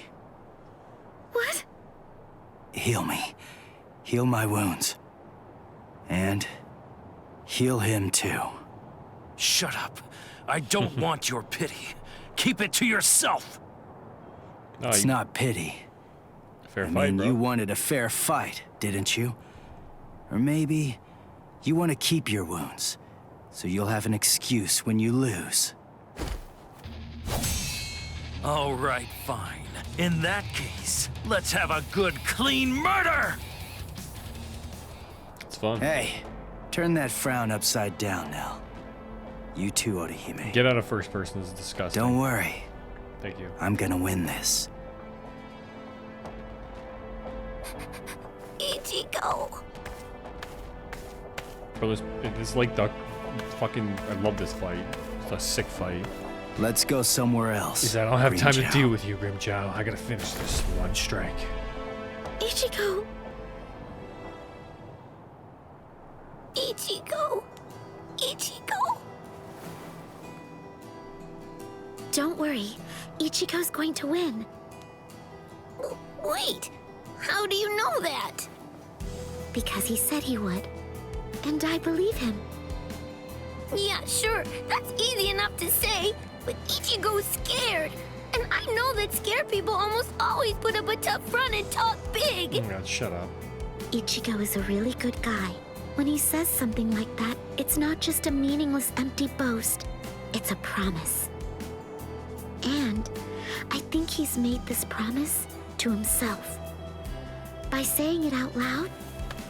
What? Heal me. Heal my wounds. And heal him too. Shut up. I don't want your pity. Keep it to yourself. No, It's not pity. Fair I fight, mean, bro. you wanted a fair fight, didn't you? Or maybe you want to keep your wounds, so you'll have an excuse when you lose. All right, fine. In that case, let's have a good, clean murder! It's fun. Hey, turn that frown upside down now. You too, Orihime. Get out of first person. This is disgusting. Don't worry. Thank you. I'm gonna win this. Ichigo. Bro, it's like the fucking. I love this fight. It's a sick fight. Let's go somewhere else. Is that I don't have time to Grimjow. deal with you, Grimjow. I gotta finish this one strike. Ichigo. Ichigo. Ichigo. don't worry. Ichigo's going to win. Wait, how do you know that? Because he said he would. And I believe him. Yeah, sure, that's easy enough to say, but Ichigo's scared. And I know that scared people almost always put up a tough front and talk big. Oh my God, shut up. Ichigo is a really good guy. When he says something like that, it's not just a meaningless, empty boast. It's a promise. And I think he's made this promise to himself. By saying it out loud,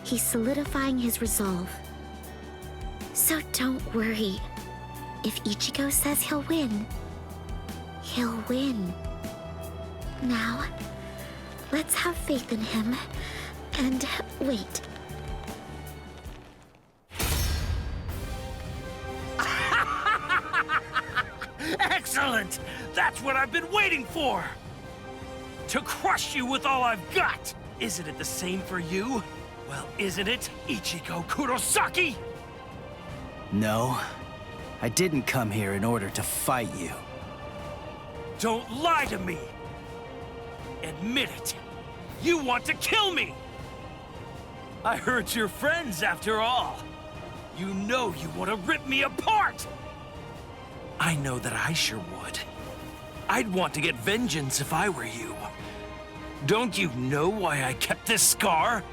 he's solidifying his resolve. So don't worry. If Ichigo says he'll win, he'll win. Now, let's have faith in him and wait. Excellent! That's what I've been waiting for! To crush you with all I've got! Isn't it the same for you? Well, isn't it, Ichigo Kurosaki? No, I didn't come here in order to fight you. Don't lie to me! Admit it! You want to kill me! I heard you're friends after all. You know you want to rip me apart! I know that I sure would. I'd want to get vengeance if I were you. Don't you know why I kept this scar?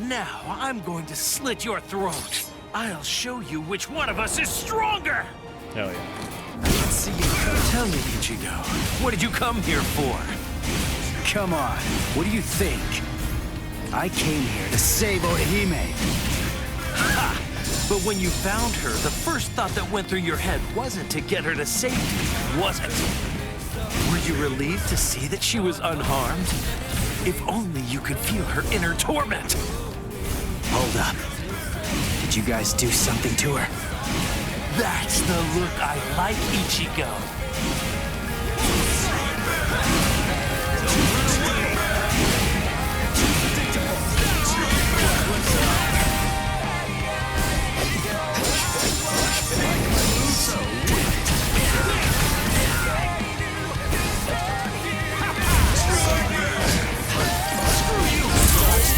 Now I'm going to slit your throat. I'll show you which one of us is stronger! Hell yeah. Let's see you. Tell me, Ichigo, what did you come here for? Come on, what do you think? I came here to save Orihime. Ha! But when you found her, the first thought that went through your head wasn't to get her to safety, was it? Were you relieved to see that she was unharmed? If only you could feel her inner torment. Hold up. Did you guys do something to her? That's the look I like, Ichigo.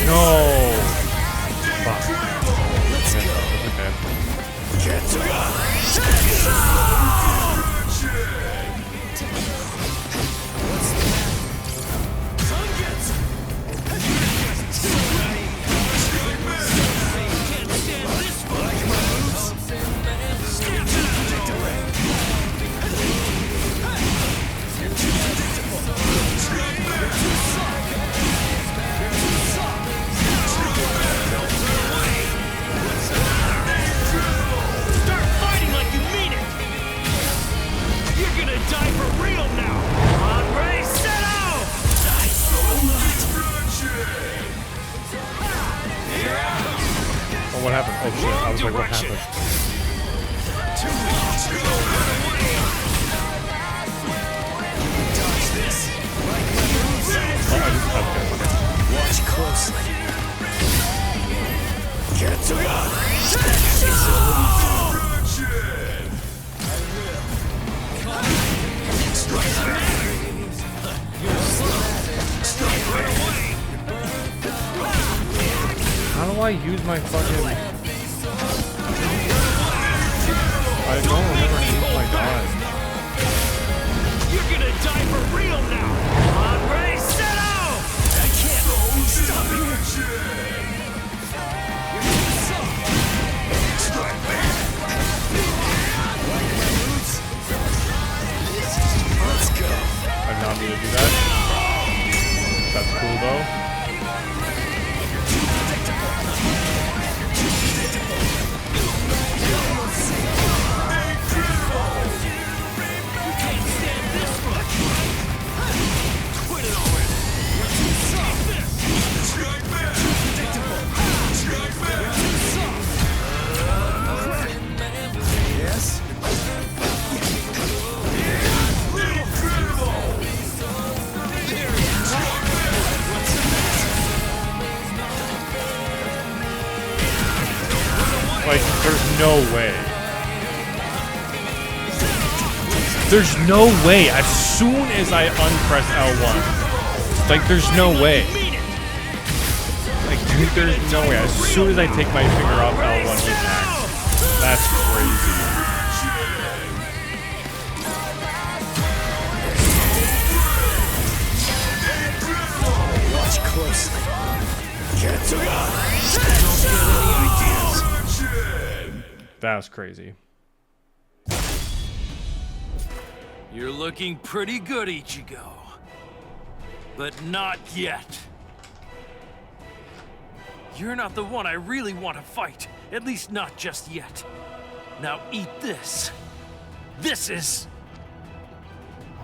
No! Fuck. Let's go. Okay. What happened? Oh shit, I was like, what happened? Watch closely. How do I use my fucking... I don't remember how to use my dodge. You're gonna die for real now! Andre Seto! I can't stop you! Let's go. I did not mean to do that. That's cool though. Like, there's no way. There's no way. As soon as I unpress L1, like there's no way. Like dude, there's no way. As soon as I take my finger off L1, he attacks. That's crazy. Watch closely. That was crazy. You're looking pretty good, Ichigo. But not yet. You're not the one I really want to fight. At least not just yet. Now eat this. This is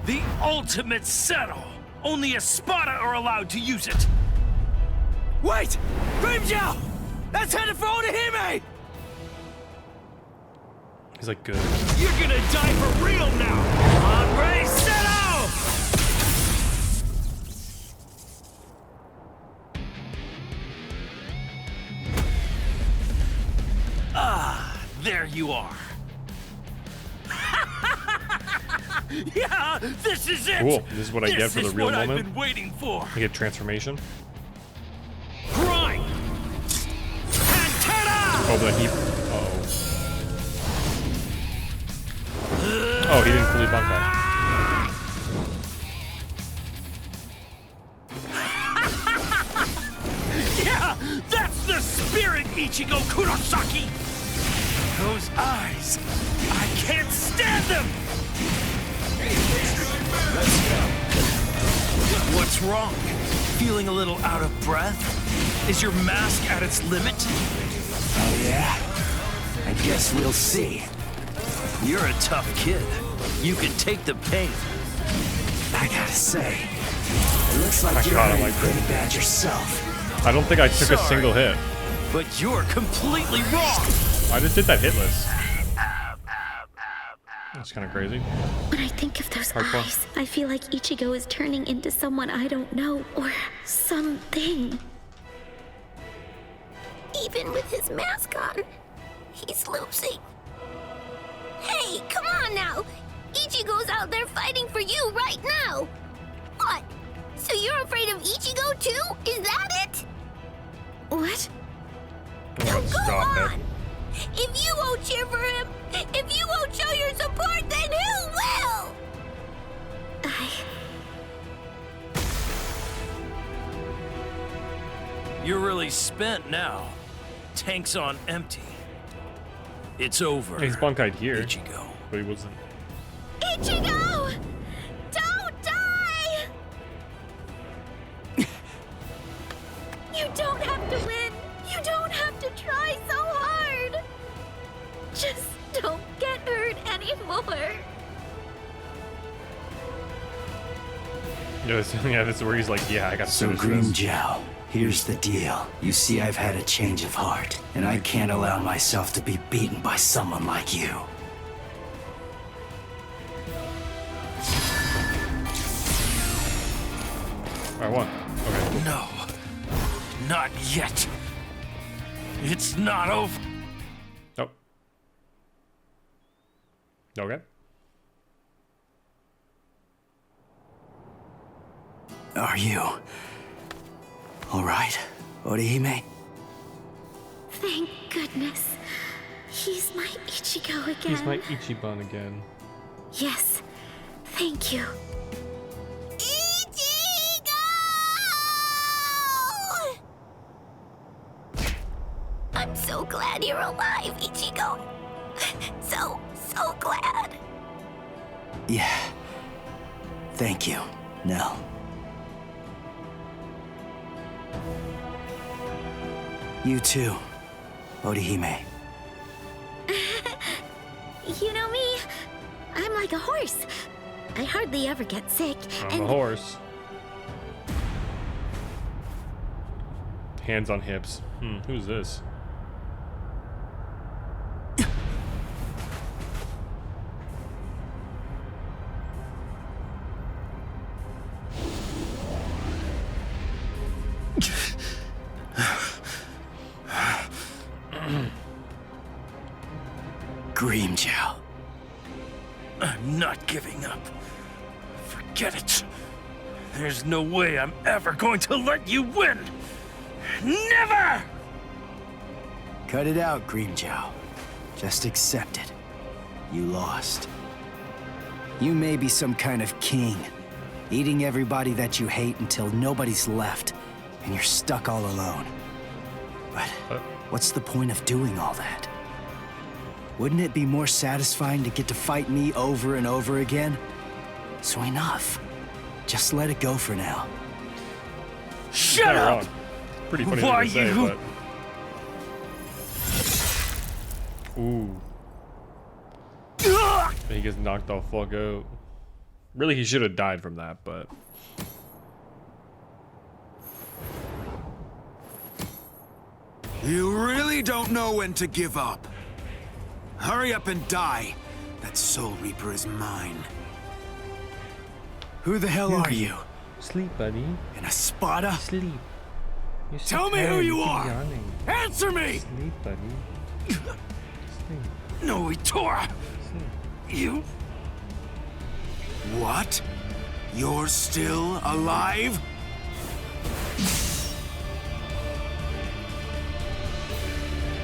the ultimate settle. Only Espada are allowed to use it. Wait! Grimjow! That's headed for Orihime! He's like, good. You're gonna die for real now! Hombre, settle! Ah, there you are. Yeah, this is it. Cool. This is what I get for the real moment. I've been waiting for. I get transformation. Grind. Oh, but he. Oh, he didn't fully Bankai. Yeah, that's the spirit, Ichigo Kurosaki. Those eyes, I can't stand them. What's wrong? Feeling a little out of breath? Is your mask at its limit? Oh yeah? I guess we'll see. You're a tough kid. You can take the pain. I gotta say, it looks like you're hurting pretty bad yourself. I don't think I took a single hit. But you're completely wrong. I just did that hitless. That's kind of crazy. When I think of those eyes, I feel like Ichigo is turning into someone I don't know, or something. Even with his mask on, he's losing. Hey, come on now! Ichigo's out there fighting for you right now! What? So you're afraid of Ichigo too? Is that it? What? Oh, Go on! If you won't cheer for him, if you won't show your support, then who will? You're really spent now. Tank's on empty. It's over. He's Bankai'd here. Ichigo. But he wasn't. Ichigo! Don't die! You don't have to win. You don't have to try so hard. Just don't get hurt anymore. Yeah, this is where he's like, yeah, I got to finish this. Grimjow, here's the deal. You see, I've had a change of heart, and I can't allow myself to be beaten by someone like you. I won. Okay. No. Not yet. It's not over. Nope. Okay. Are you all right, Orihime? Thank goodness. He's my Ichigo again. He's my Ichiban again. Yes. Thank you. I'm so glad you're alive, Ichigo. So glad. Yeah. Thank you, Nell. You too, Orihime. You know me. I'm like a horse. I hardly ever get sick. I'm a horse. Hands on hips. Who's this? Grimjow. I'm not giving up. Forget it. There's no way I'm ever going to let you win. Never! Cut it out, Grimmjow. Just accept it. You lost. You may be some kind of king, eating everybody that you hate until nobody's left, and you're stuck all alone. But what's the point of doing all that? Wouldn't it be more satisfying to get to fight me over and over again? So enough. Just let it go for now. Shut up! Pretty funny Why to say, you? but... Ooh. He gets knocked the fuck out. Really, he should have died from that, but... You really don't know when to give up. Hurry up and die. That Soul Reaper is mine. Who the hell are you? Sleep, buddy. An Espada? Sleep. Tell me who you are! Answer me! Sleep, buddy. Sleep. No, Itora! You... What? You're still alive?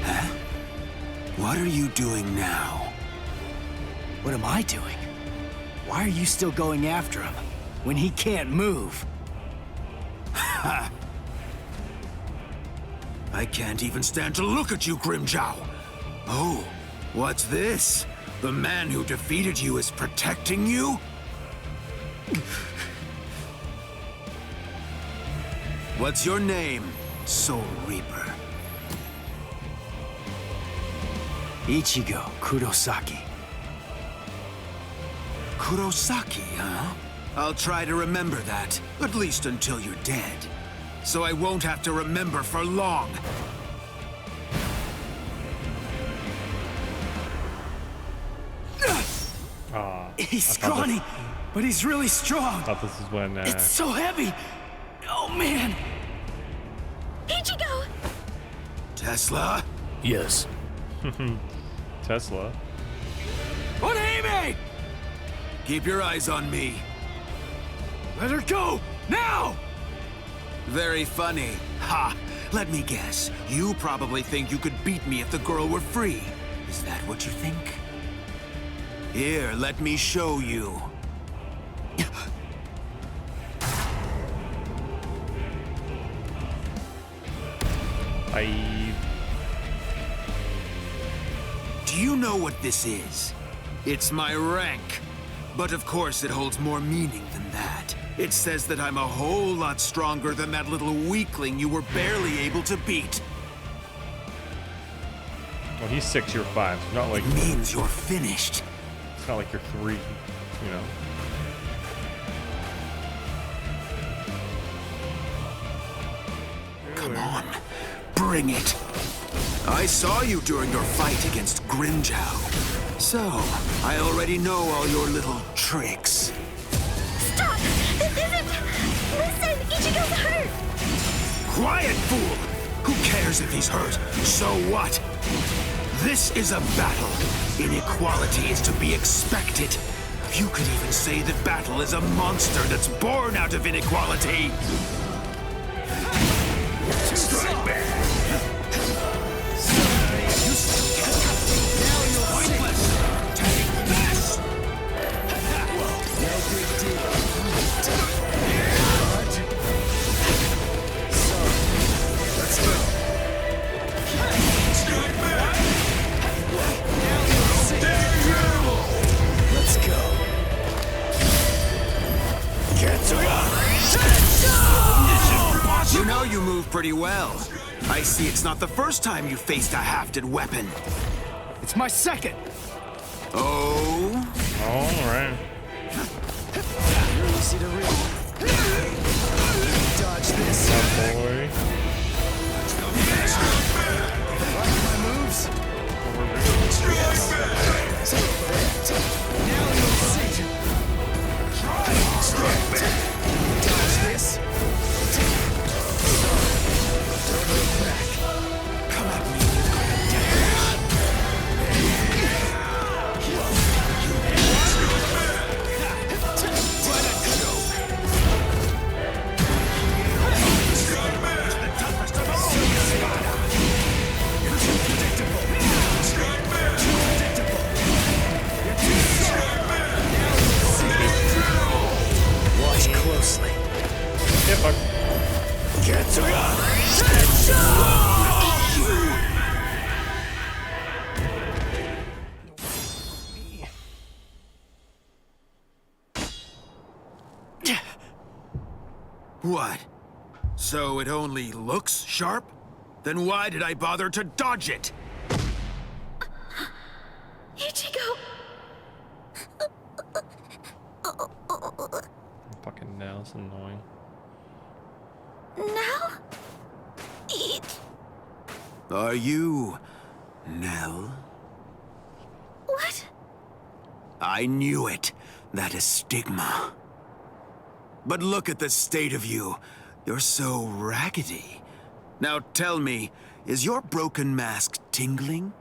Huh? What are you doing now? What am I doing? Why are you still going after him when he can't move? Ha! I can't even stand to look at you, Grimmjow. Oh, what's this? The man who defeated you is protecting you? What's your name, Soul Reaper? Ichigo Kurosaki. Kurosaki, huh? I'll try to remember that, at least until you're dead. So I won't have to remember for long. He's scrawny, but he's really strong. I thought this is when... It's so heavy. Oh, man. Ichigo! Tesla? Yes. Tesla. Oneime! Keep your eyes on me. Let her go! Now! Very funny. Ha! Let me guess. You probably think you could beat me if the girl were free. Is that what you think? Here, let me show you. Do you know what this is? It's my rank. But of course it holds more meaning than that. It says that I'm a whole lot stronger than that little weakling you were barely able to beat. Well, he's 6, you're 5. It's not like... It means you're finished. It's not like you're 3, you know? Come on, bring it. I saw you during your fight against Grimmjow. So, I already know all your little tricks. Stop! This isn't... Listen, Ichigo's hurt! Quiet, fool! Who cares if he's hurt? So what? This is a battle. Inequality is to be expected. You could even say that battle is a monster that's born out of inequality. Strike back! You know you move pretty well. I see it's not the first time you faced a hafted weapon. It's my second. Oh? All right. Easy to read. Dodge this. Oh, boy. Like my moves? Now you'll see. Dodge this. Don't look back. Come at me. What? So it only looks sharp? Then why did I bother to dodge it? Ichigo! Fucking Nell's annoying. Now? Are you Nell? What? I knew it. That is stigma. But look at the state of you. You're so raggedy. Now tell me, is your broken mask tingling?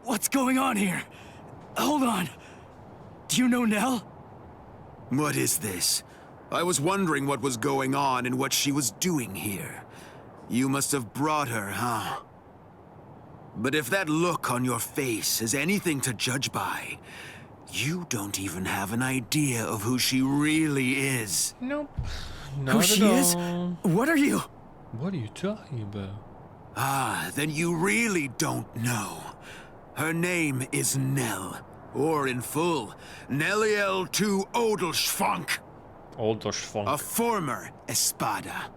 What's going on here? Hold on. Do you know Nell? What is this? I was wondering what was going on and what she was doing here. You must have brought her, huh? But if that look on your face is anything to judge by, you don't even have an idea of who she really is. Nope. Who she is? What are you? What are you talking about? Ah, then you really don't know. Her name is Nell, or in full, Nelliel to Odelschfonk. Odelschfonk. A former Espada.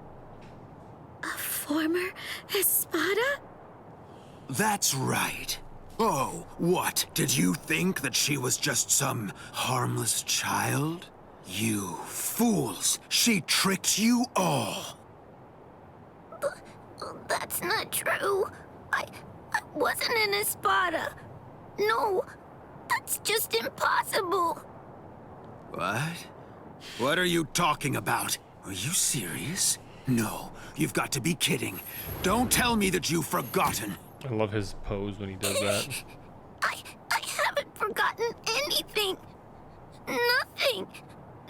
A former Espada? That's right. Oh, what? Did you think that she was just some harmless child? You fools! She tricked you all! That's not true. I wasn't an Espada. No, that's just impossible. What? What are you talking about? Are you serious? No, you've got to be kidding. Don't tell me that you've forgotten. I love his pose when he does that. I haven't forgotten anything. Nothing.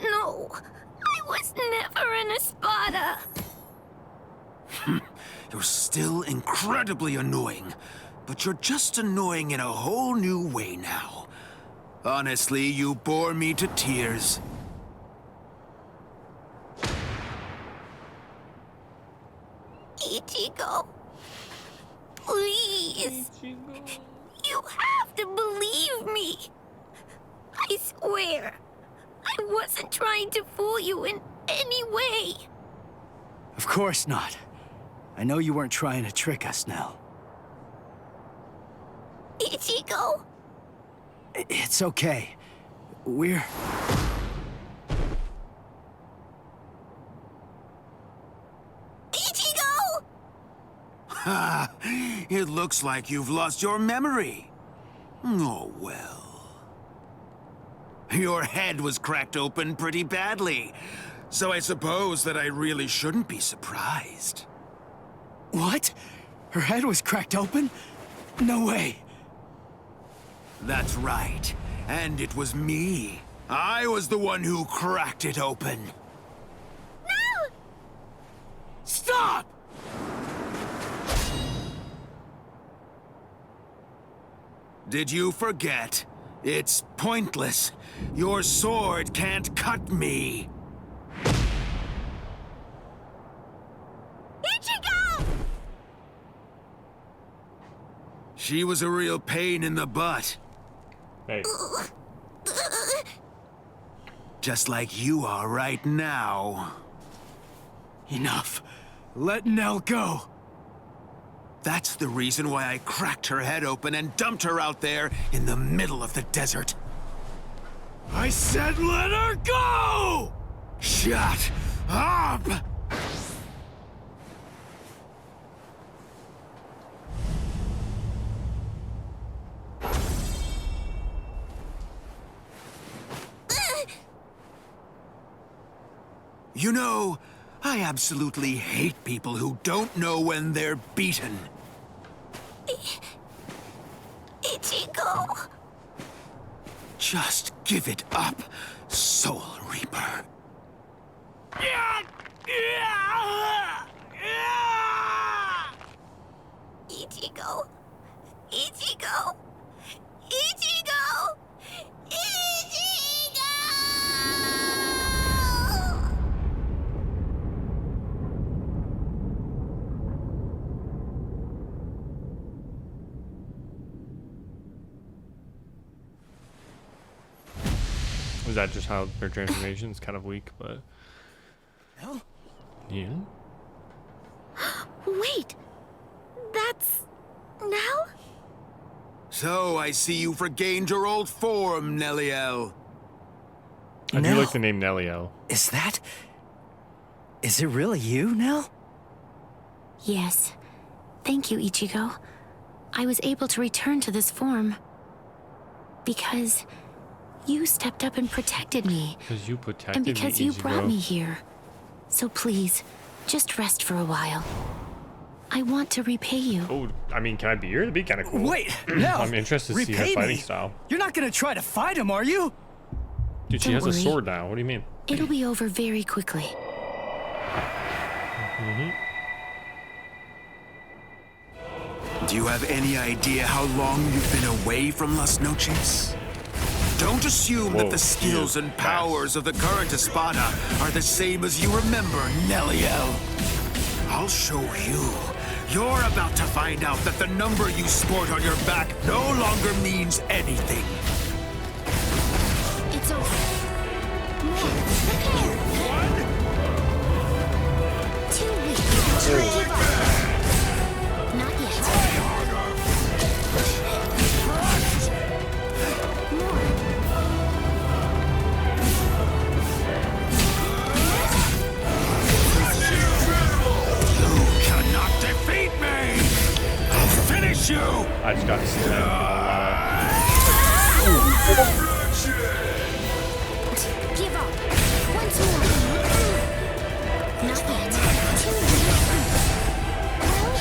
No, I was never an Espada. You're still incredibly annoying, but you're just annoying in a whole new way now. Honestly, you bore me to tears. Ichigo, please. You have to believe me. I swear, I wasn't trying to fool you in any way. Of course not. I know you weren't trying to trick us, Nell. Ichigo? It's okay. We're... Ichigo! Ha! It looks like you've lost your memory. Oh, well. Your head was cracked open pretty badly, so I suppose that I really shouldn't be surprised. What? Her head was cracked open? No way. That's right. And it was me. I was the one who cracked it open. No! Stop! Did you forget? It's pointless. Your sword can't cut me. Ichigo! She was a real pain in the butt. Hey. Just like you are right now. Enough. Let Nell go. That's the reason why I cracked her head open and dumped her out there in the middle of the desert. I said let her go! Shut up! You know, I absolutely hate people who don't know when they're beaten. Ichigo. Just give it up, Soul Reaper. Ichigo. Ichigo. Ichigo. Ichigo! Was that just how their transformation is kind of weak, but... Nell? Yeah? Wait! That's... Nell? So, I see you've regained your old form, Neliel. I do like the name Neliel. Is it really you, Nell? Yes. Thank you, Ichigo. I was able to return to this form. Because you stepped up and protected me. Because you protected and because me, you Ichigo. brought me here. So please, just rest for a while. I want to repay you. Oh, I mean, can I be here? That'd be kind of cool. Wait, no. I'm interested to see her fighting style. You're not gonna try to fight him, are you? Dude, she has a sword now. What do you mean? It'll be over very quickly. Do you have any idea how long you've been away from Las Noches? Don't assume that the skills and powers of the current Espada are the same as you remember, Neliel. I'll show you. You're about to find out that the number you sport on your back no longer means anything. It's over. Prepare. 2 weeks. Give up. Not yet. Finish you! I just got to see that. Give up. Once more. Not yet. 2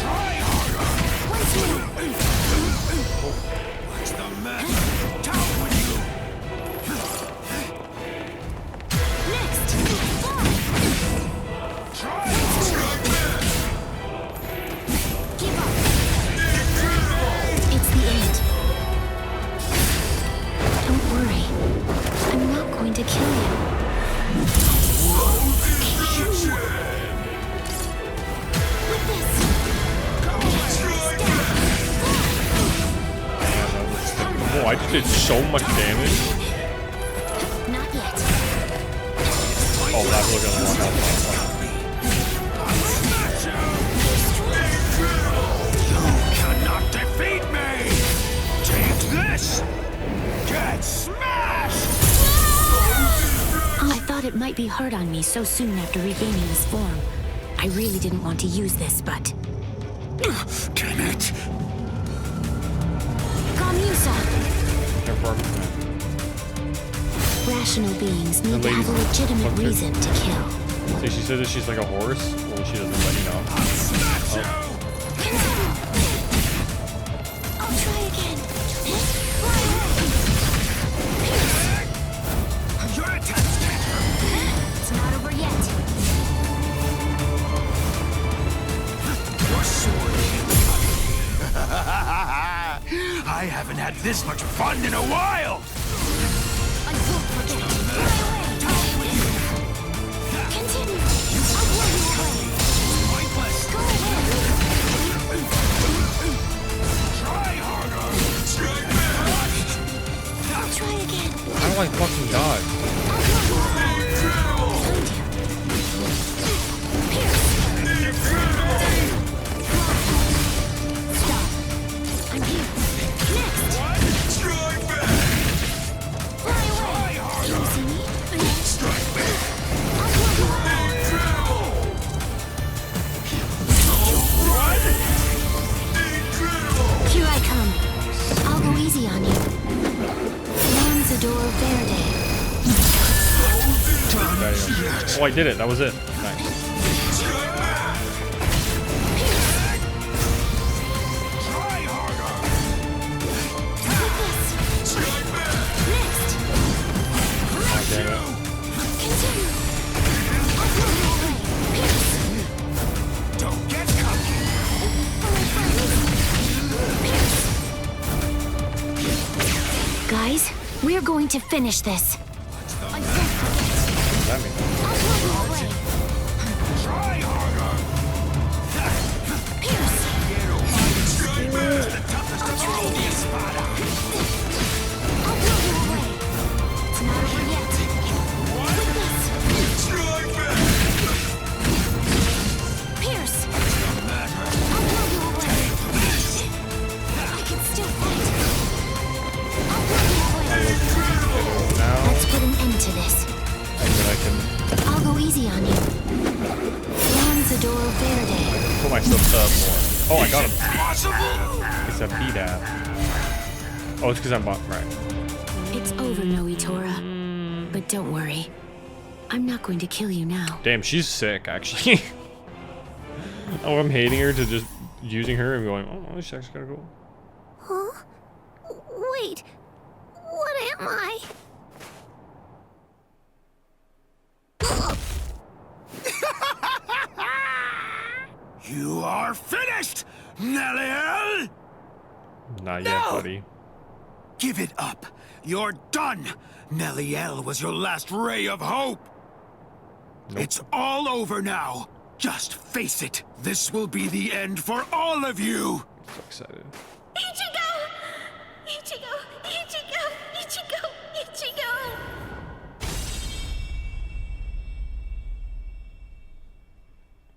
Try harder. Once more. What's the matter? Down with you! Next. Try Give up. It's the end. Don't worry. I'm not going to kill you. With this. Oh, I just did so much damage. Not yet. Oh, that really got a lot of cannot defeat me! Take this! Get smashed! I thought it might be hard on me so soon after regaining this form. I really didn't want to use this, but... Damn it! Gamusa! Rational beings need to have a legitimate reason to kill. See, she said that she's like a horse. Well, she doesn't let you know. I'll try again. It's not over yet. Your sword. I haven't had this much fun in a while! I won't forget. Continue. I'll blow you away. Pointless. Go ahead. Try harder. I'll try again. How do I fucking dodge? Stop. I'm here. Next. Fly away. Can you see me? Strike me. I'll blow you away. Here I come. I'll go easy on you. Lanzador Verde. Oh, I did it. That was it. Nice. Oh, damn it. Don't get cocky. Guys, we're going to finish this. That means Try harder. The toughest control the Espada. I'll blow you away. It's not over yet. end to this. And then I can I'll go easy on you. Lanzador Verde. pull myself up more. Oh, I got him. Possible? It's a beat-up. Oh, it's because I'm right. It's over, Noitora. But don't worry. I'm not going to kill you now. Damn, she's sick, actually. Oh, I'm hating her to just using her and going, oh, she's actually kind of cool. Huh? Wait. What am I? You are finished, Neliel! Not yet, buddy. Give it up. You're done. Neliel was your last ray of hope. Nope. It's all over now. Just face it. This will be the end for all of you. So excited. Ichigo! Ichigo! Ichigo! Ichigo! Ichigo!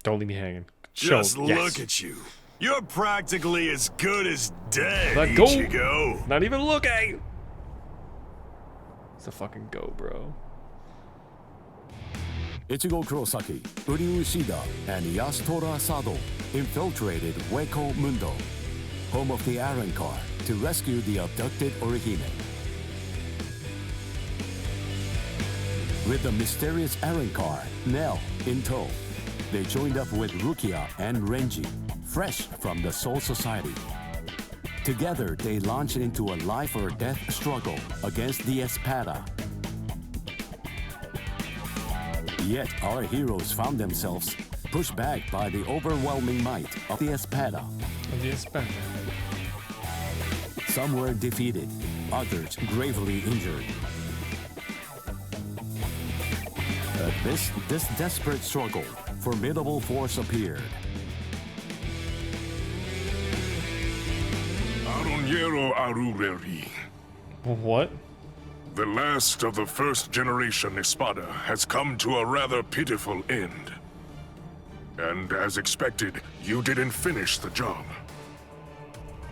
Don't leave me hanging. Just Yes. look at you. You're practically as good as dead, Let go. Ichigo. Not even looking. It's a fucking go, bro. Ichigo Kurosaki, Uryu Ishida, and Yasutora Sado infiltrated Hueco Mundo, home of the Iron Car, to rescue the abducted Orihime. With the mysterious Iron Car, Nell, in tow, they joined up with Rukia and Renji, fresh from the Soul Society. Together, they launched into a life or death struggle against the Espada. Yet our heroes found themselves pushed back by the overwhelming might of the Espada. Some were defeated, others gravely injured. At this desperate struggle, formidable force appeared. Aroniero Arureri. What? The last of the first generation Espada has come to a rather pitiful end. And as expected, you didn't finish the job.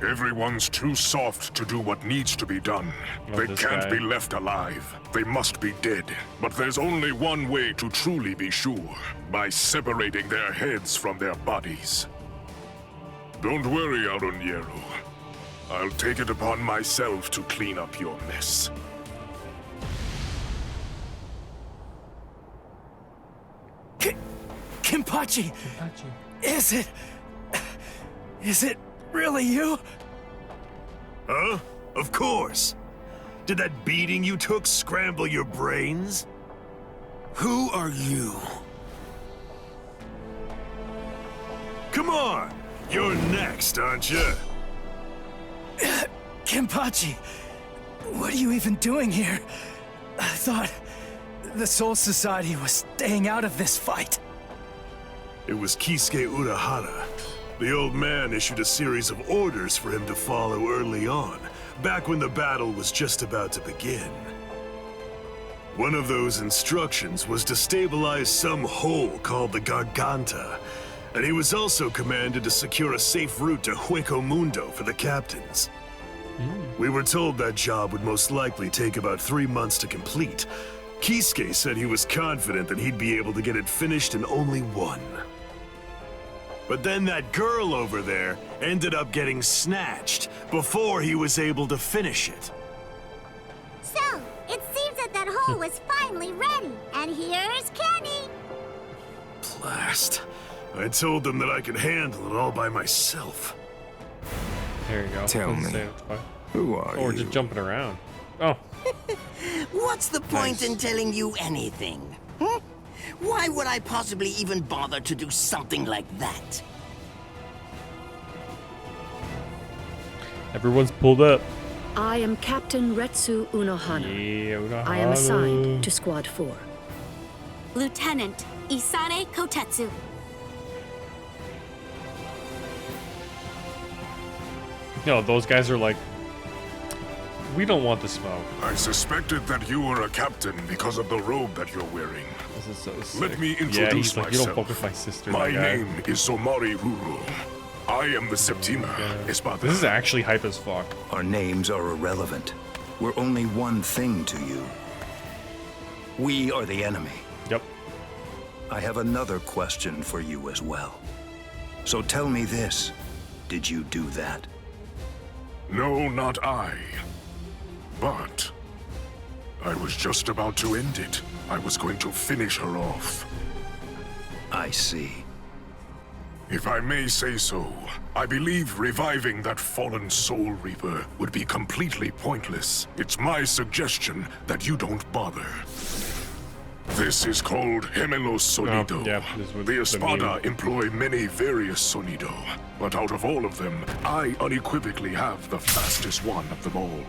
Everyone's too soft to do what needs to be done. They can't be left alive. They must be dead. But there's only one way to truly be sure, by separating their heads from their bodies. Don't worry, Aroniero. I'll take it upon myself to clean up your mess. Kenpachi! Is it really you? Huh? Of course. Did that beating you took scramble your brains? Who are you? Come on! You're next, aren't you? Kenpachi, what are you even doing here? I thought the Soul Society was staying out of this fight. It was Kisuke Urahara. The old man issued a series of orders for him to follow early on, back when the battle was just about to begin. One of those instructions was to stabilize some hole called the Garganta, and he was also commanded to secure a safe route to Hueco Mundo for the captains. We were told that job would most likely take about 3 months to complete. Kisuke said he was confident that he'd be able to get it finished in only 1. But then that girl over there ended up getting snatched before he was able to finish it. So, it seems that hole was finally ready. And here's Kenny. Blast. I told them that I could handle it all by myself. There you go. Tell me, who are or you? just jumping around. Oh. What's the point in telling you anything? Hmm? Why would I possibly even bother to do something like that? Everyone's pulled up. I am Captain Retsu Unohana. Yeah, Unohana. I am assigned to Squad 4. Lieutenant Isare Kotetsu. No, those guys are like, we don't want the smoke. I suspected that you were a captain because of the robe that you're wearing. This is so sick. Let me introduce yeah, he's like, myself. you don't fuck with my sister. My guy. name is Somari Ruru. I am the Septima Espada. This is actually hype as fuck. Our names are irrelevant. We're only one thing to you. We are the enemy. Yep. I have another question for you as well. So tell me this. Did you do that? No, not I. But I was just about to end it. I was going to finish her off. I see. If I may say so, I believe reviving that fallen Soul Reaper would be completely pointless. It's my suggestion that you don't bother. This is called Gemelo Sonido. Oh, yeah, this was the Espada meme. employ many various Sonido, but out of all of them, I unequivocally have the fastest one of them all.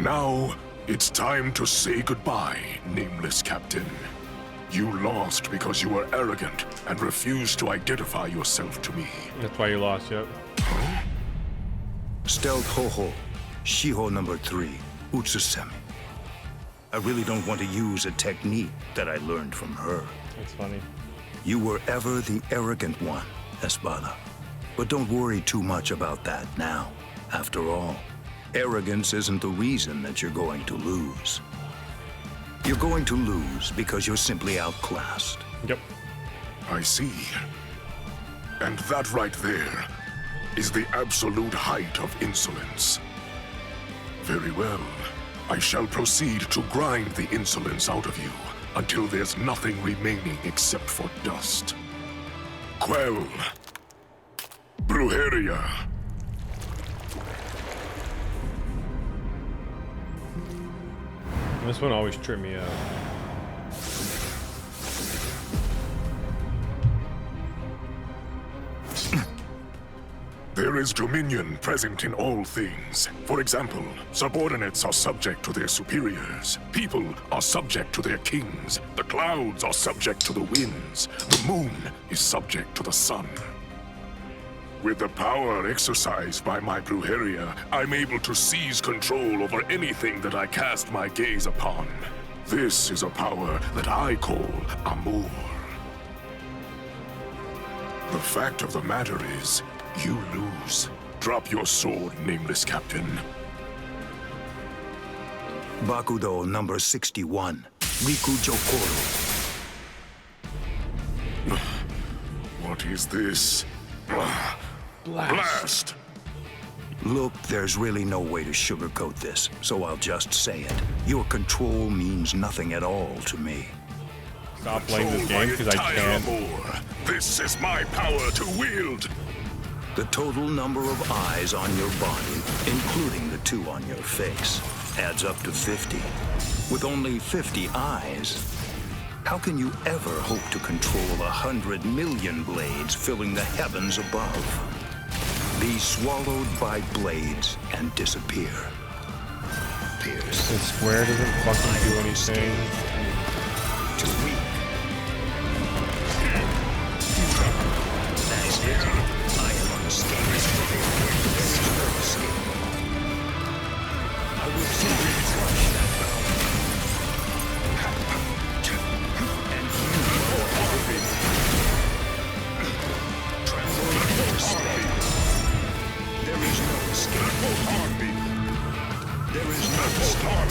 Now, it's time to say goodbye, nameless captain. You lost because you were arrogant and refused to identify yourself to me. That's why you lost, yep. Huh? Stealth Ho-Ho, Shiho number 3, Utsusemi. I really don't want to use a technique that I learned from her. That's funny. You were ever the arrogant one, Espada. But don't worry too much about that now. After all, arrogance isn't the reason that you're going to lose. You're going to lose because you're simply outclassed. Yep. I see. And that right there is the absolute height of insolence. Very well. I shall proceed to grind the insolence out of you until there's nothing remaining except for dust. Quell. Brujeria. This one always tripped me out. There is dominion present in all things. For example, subordinates are subject to their superiors. People are subject to their kings. The clouds are subject to the winds. The moon is subject to the sun. With the power exercised by my Brujeria, I'm able to seize control over anything that I cast my gaze upon. This is a power that I call Amour. The fact of the matter is, you lose. Drop your sword, nameless captain. Bakudo number 61, Riku Jokoro. What is this? Blast! Look, there's really no way to sugarcoat this, so I'll just say it. Your control means nothing at all to me. Stop playing this game because I can't. This is my power to wield. The total number of eyes on your body, including the 2 on your face, adds up to 50. With only 50 eyes, how can you ever hope to control 100 million blades filling the heavens above? Be swallowed by blades and disappear. Pierce. The square doesn't fucking do anything. Too weak. That is it. I am unescapable. There is no escape. I will simply crush that power. And you will forbid. Tremble in despair. There is no escape. There is no escape.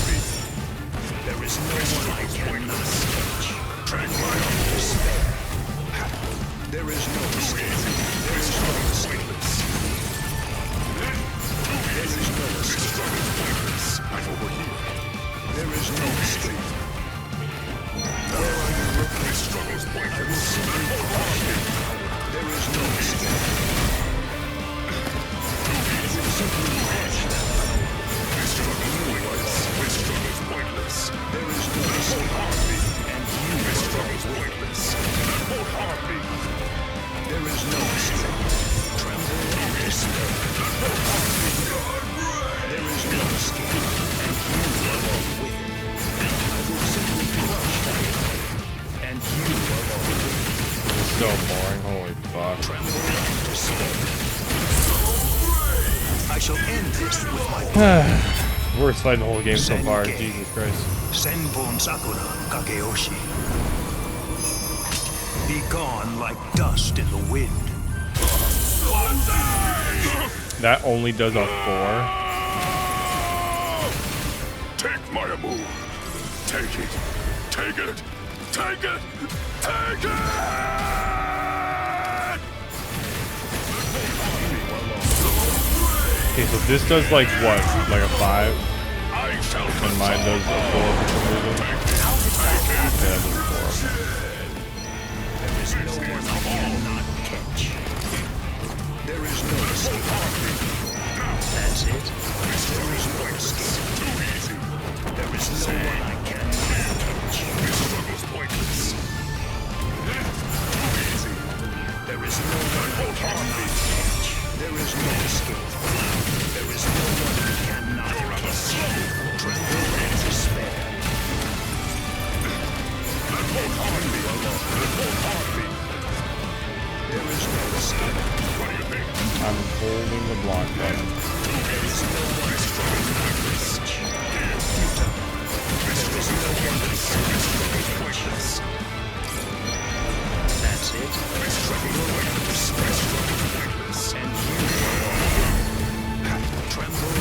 There is no one I cannot touch. Tranquil in despair. There is no escape. There is no escape. There is no escape. I'm over here. There is no escape. Where are you? This struggle's point. I will simply crush it. There is no escape. I will simply crush that power. This struggle's pointless. This struggle's pointless. There is no escape. And you. This struggle's pointless. That won't harm me. There is no escape. Tremble in despair. That won't harm me. There is no escape. And you along with it. I will simply crush that power. And you along with it. So boring, holy fuck. Tremble in despair. I shall end this with my Worst fight in the whole game so far, Jesus Christ. Senpon Sakura Kageyoshi. Be gone like dust in the wind. That only does a 4. Take my Take it! Take it! Take it! Take it! Okay, so this does like what? Like a 5? And mine does a 4 for some reason. Yeah, that does a 4. There is no one I cannot catch. There is no escape. That's it. There is no escape. Too easy. There is no one I cannot catch. This struggle's pointless. Too easy. There is no one I cannot catch. There is no escape. There is no one I cannot catch. Tremble and despair. That won't harm me. That won't harm me. There is no escape. What do you think? I'm holding the block button. There is no one strong like this. There is no one that is pointless. That's it. I struggle pointless. I struggle pointless. And you tremble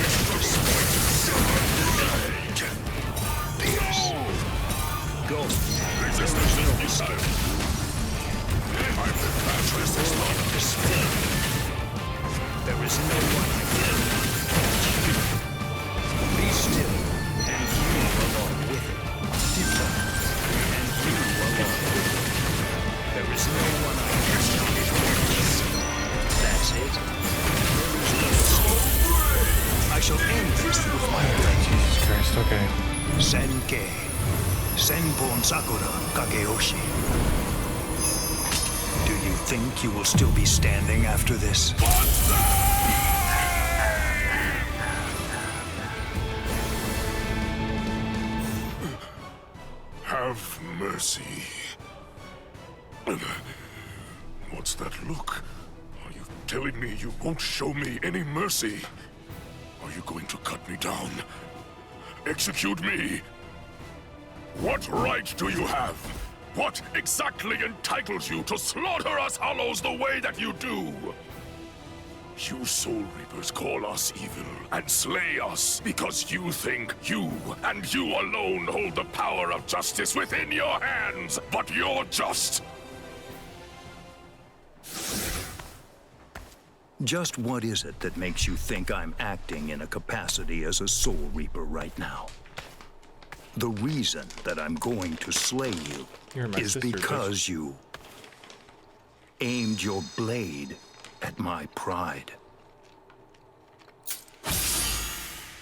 Pierce. Go. There is no escape. I'm the mattress is not despair. There is no one I cannot catch. Be still, and you along with it. And you along with it. There is no one I cannot catch. That's it. There is no escape. I shall end this with my blade. Jesus Christ, okay. Senkei. Senpon Sakura Kageyoshi. Do you think you will still be standing after this? Have mercy. What's that look? Are you telling me you won't show me any mercy? Are you going to cut me down? Execute me? What right do you have? What exactly entitles you to slaughter us Hollows the way that you do? You Soul Reapers call us evil and slay us because you think you and you alone hold the power of justice within your hands, but you're just... Just what is it that makes you think I'm acting in a capacity as a Soul Reaper right now? The reason that I'm going to slay you is because you aimed your blade at my pride.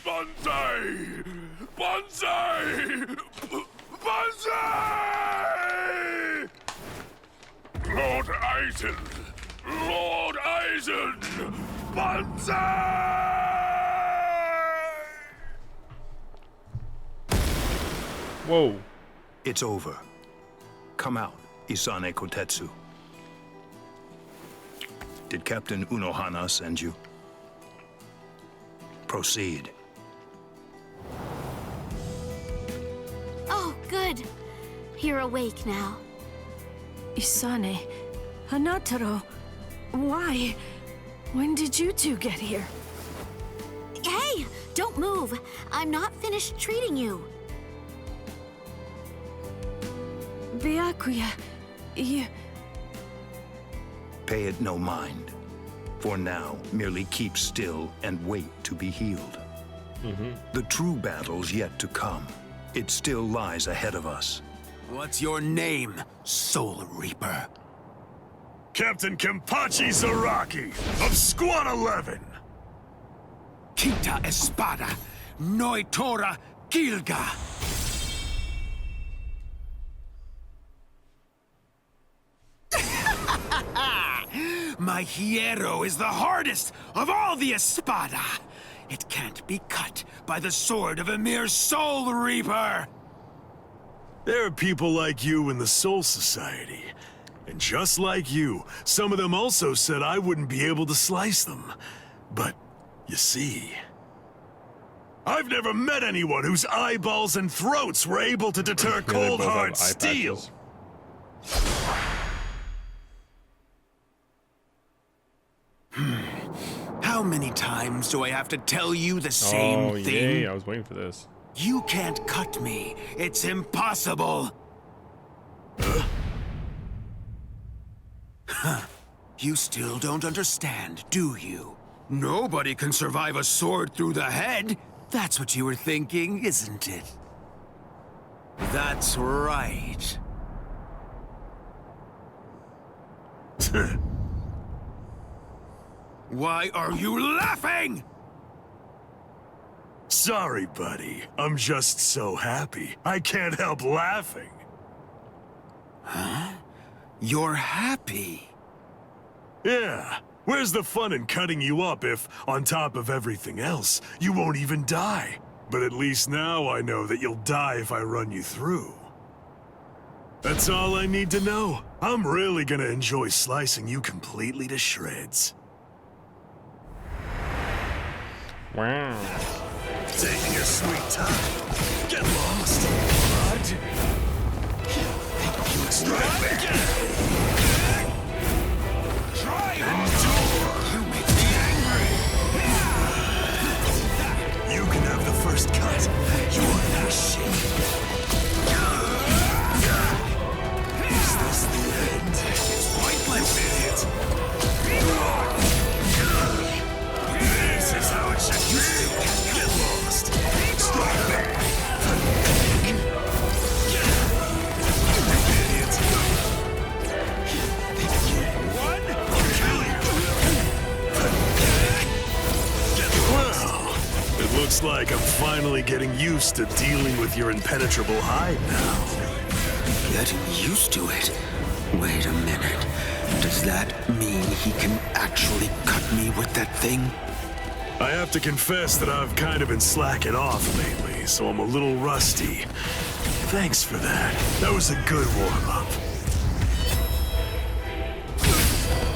Banzai! Banzai! Banzai! Lord Eisen! Lord Eisen! Banzai! Whoa. It's over. Come out, Isane Kotetsu. Did Captain Unohana send you? Proceed. Oh, good. You're awake now. Isane, Hanataro, why? When did you two get here? Hey, don't move. I'm not finished treating you. Byakuya, you... Pay it no mind. For now, merely keep still and wait to be healed. The true battle's yet to come. It still lies ahead of us. What's your name, Soul Reaper? Captain Kenpachi Zaraki of Squad 11. Kita Espada, Noitora Gilga. My hierro is the hardest of all the Espada. It can't be cut by the sword of a mere Soul Reaper. There are people like you in the Soul Society. And just like you, some of them also said I wouldn't be able to slice them. But, you see... I've never met anyone whose eyeballs and throats were able to deter cold hard steel. How many times do I have to tell you the same thing? I was waiting for this. You can't cut me. It's impossible. Huh? You still don't understand, do you? Nobody can survive a sword through the head. That's what you were thinking, isn't it? That's right. Why are you laughing? Sorry, buddy. I'm just so happy. I can't help laughing. Huh? You're happy? Yeah. Where's the fun in cutting you up if, on top of everything else, you won't even die? But at least now I know that you'll die if I run you through. That's all I need to know. I'm really gonna enjoy slicing you completely to shreds. Wow. Taking your sweet time. Get lost. What? Strike back. Try endure. You make me angry. You can have the first cut. You're the shit. Is this the end? It's pointless, idiot. This is how it should be. Get lost. Strike back. Idiot. One. Kill you. Well, it looks like I'm finally getting used to dealing with your impenetrable hide now. Getting used to it? Wait a minute. Does that mean he can actually cut me with that thing? I have to confess that I've kind of been slacking off lately, so I'm a little rusty. Thanks for that. That was a good warm-up.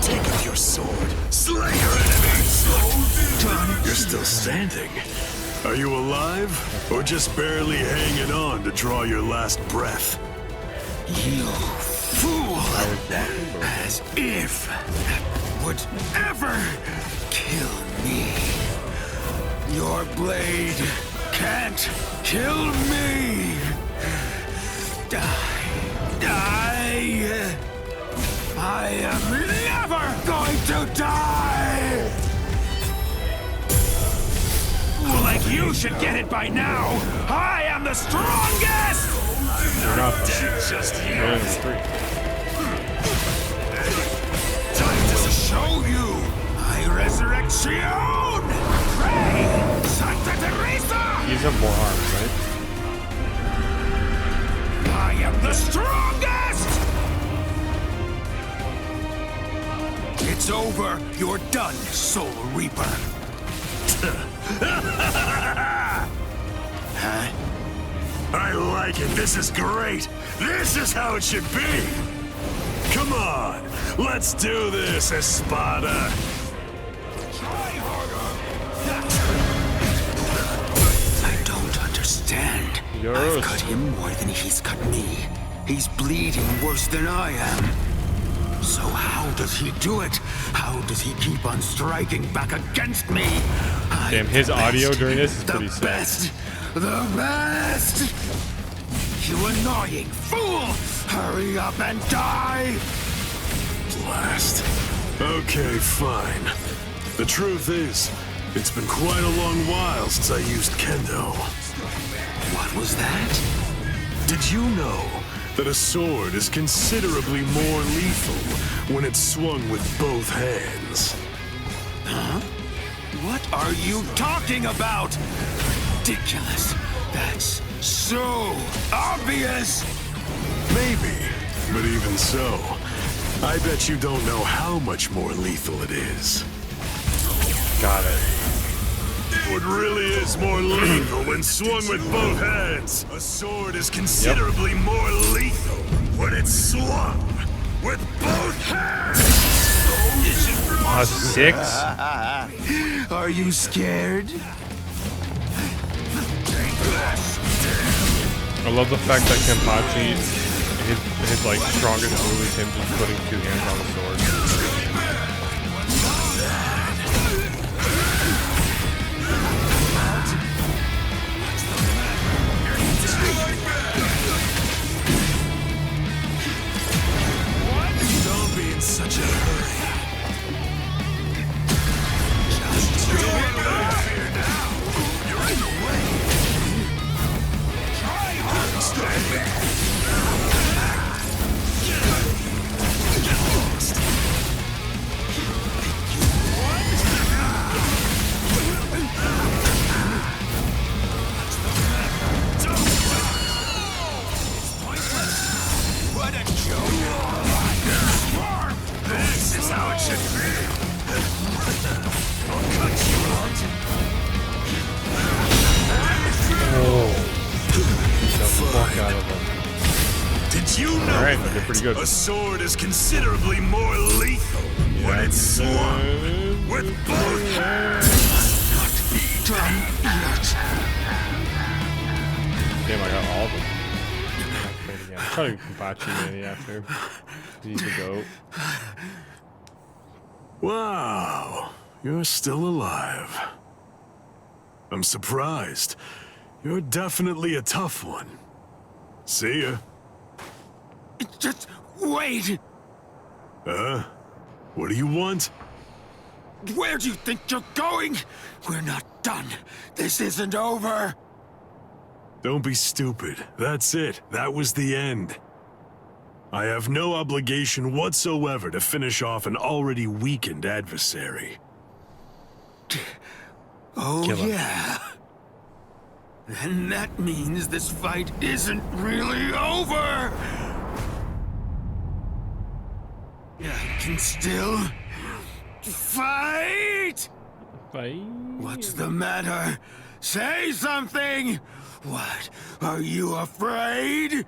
Take up your sword. Slay your enemies! Done. You're still standing. Are you alive? Or just barely hanging on to draw your last breath? You fool! As if that would ever kill me. Your blade can't kill me! Die! Die! I am never going to die! Like you should get it by now! I am the strongest! You're not dead just yet. Time to show you my resurrection! Pray, Santa Teresa! He's have more arms, right? I am the strongest! It's over. You're done, Soul Reaper. Huh? I like it. This is great. This is how it should be. Come on. Let's do this, Espada. I don't understand. Yes. I've cut him more than he's cut me. He's bleeding worse than I am. So how does he do it? How does he keep on striking back against me? Damn, his audio during this is pretty sick. The best! You annoying fool! Hurry up and die! Blast. Okay, fine. The truth is, it's been quite a long while since I used kendo. What was that? Did you know that a sword is considerably more lethal when it's swung with both hands? Huh? What are you talking about? Ridiculous. That's so obvious. Maybe, but even so, I bet you don't know how much more lethal it is. Got it. It really is more lethal when swung with both hands. A sword is considerably more lethal when it's swung with both hands. 6? Are you scared? I love the fact that Kenpachi, his like strongest move is him just putting 2 hands on the sword. But you know they're pretty good. a sword is considerably more lethal when it's swung with both hands. Not be done yet. Damn, I got all of them. I'm trying to Kenpachi maybe after. He's the goat. Wow, you're still alive. I'm surprised. You're definitely a tough one. See ya. Just wait! What do you want? Where do you think you're going? We're not done. This isn't over. Don't be stupid. That's it. That was the end. I have no obligation whatsoever to finish off an already weakened adversary. Oh, yeah. Then that means this fight isn't really over! I can still fight! What's the matter? Say something! What? Are you afraid?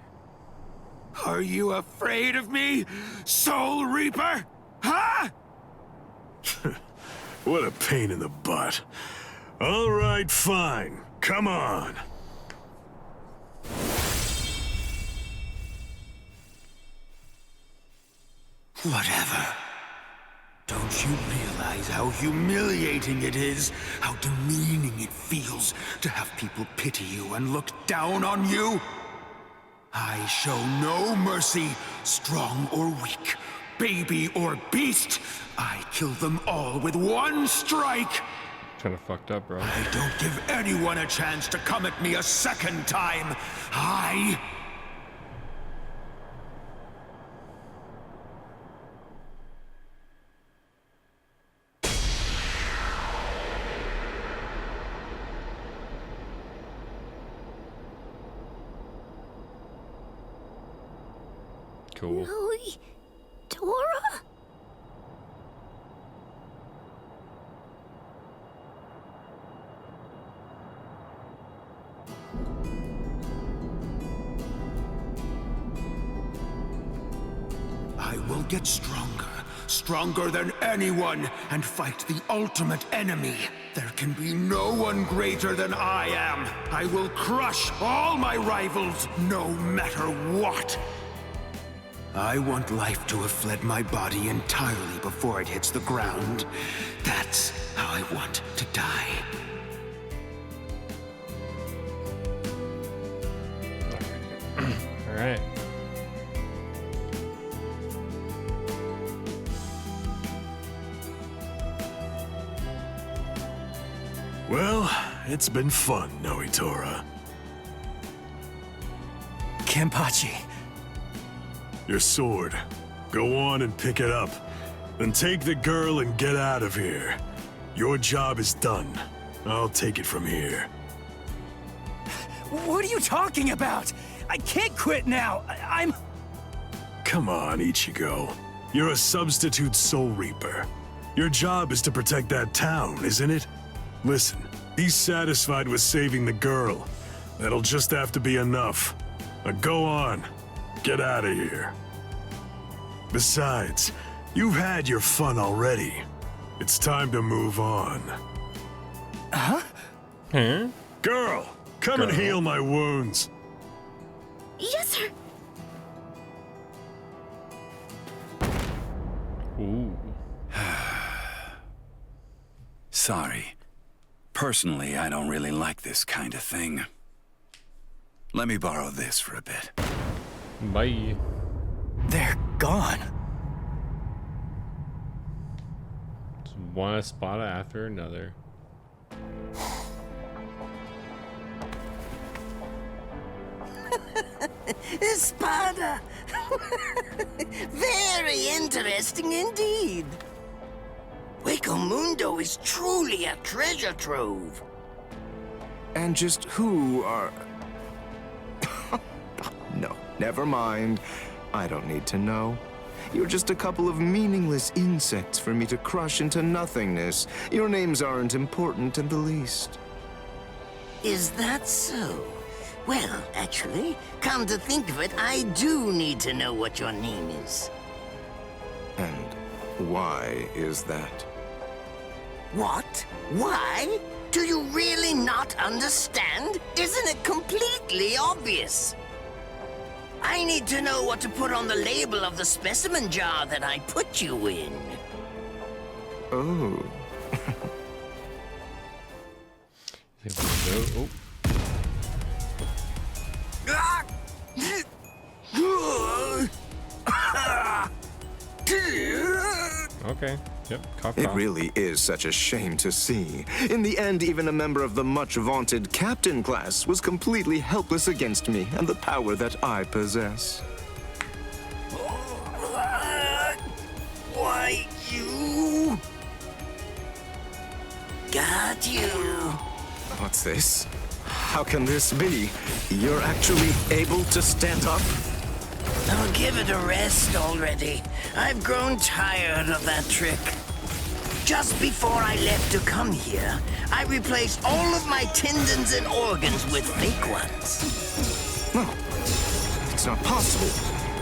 Are you afraid of me, Soul Reaper? Huh? What a pain in the butt. All right, fine. Come on. Whatever. Don't you realize how humiliating it is, how demeaning it feels to have people pity you and look down on you? I show no mercy, strong or weak, baby or beast. I kill them all with one strike. Kind of fucked up, bro. I don't give anyone a chance to come at me a second time. Cool. Tora? I will get stronger, stronger than anyone, and fight the ultimate enemy. There can be no one greater than I am. I will crush all my rivals, no matter what. I want life to have fled my body entirely before it hits the ground. That's how I want to die. All right. Well, it's been fun, Noitora. Kenpachi. Your sword. Go on and pick it up. Then take the girl and get out of here. Your job is done. I'll take it from here. What are you talking about? I can't quit now. I'm... Come on, Ichigo. You're a substitute Soul Reaper. Your job is to protect that town, isn't it? Listen, he's satisfied with saving the girl. That'll just have to be enough. Now go on. Get out of here. Besides, you've had your fun already. It's time to move on. Huh? Girl, come and heal my wounds. Yes, sir. Ooh. Sorry. Personally, I don't really like this kind of thing. Let me borrow this for a bit. Bye. They're gone. Just one spot after another. Espada! Very interesting indeed. Hueco Mundo is truly a treasure trove. And just who are... No, never mind. I don't need to know. You're just a couple of meaningless insects for me to crush into nothingness. Your names aren't important in the least. Is that so? Well, actually, come to think of it, I do need to know what your name is. And why is that? What? Why? Do you really not understand? Isn't it completely obvious? I need to know what to put on the label of the specimen jar that I put you in. Oh. Oh. Okay. Yep. Cough, It cough. really is such a shame to see. In the end, even a member of the much-vaunted captain class was completely helpless against me and the power that I possess. Why, you... Got you. What's this? How can this be? You're actually able to stand up? Oh, give it a rest already. I've grown tired of that trick. Just before I left to come here, I replaced all of my tendons and organs with fake ones. No, it's not possible.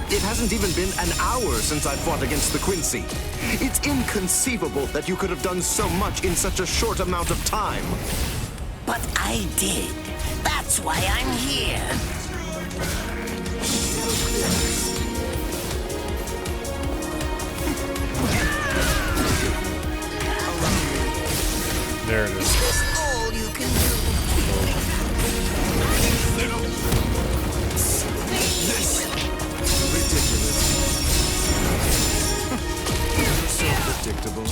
It hasn't even been an hour since I fought against the Quincy. It's inconceivable that you could have done so much in such a short amount of time. But I did. That's why I'm here. There it is. Is this all you can do? Ridiculous. You're so predictable.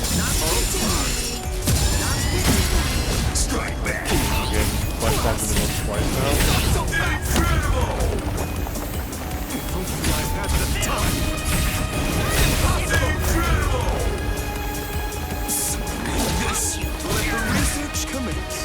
Strike back. Again, flash bomb to the most twice now. Hopefully I've had the time. This, let the research commence.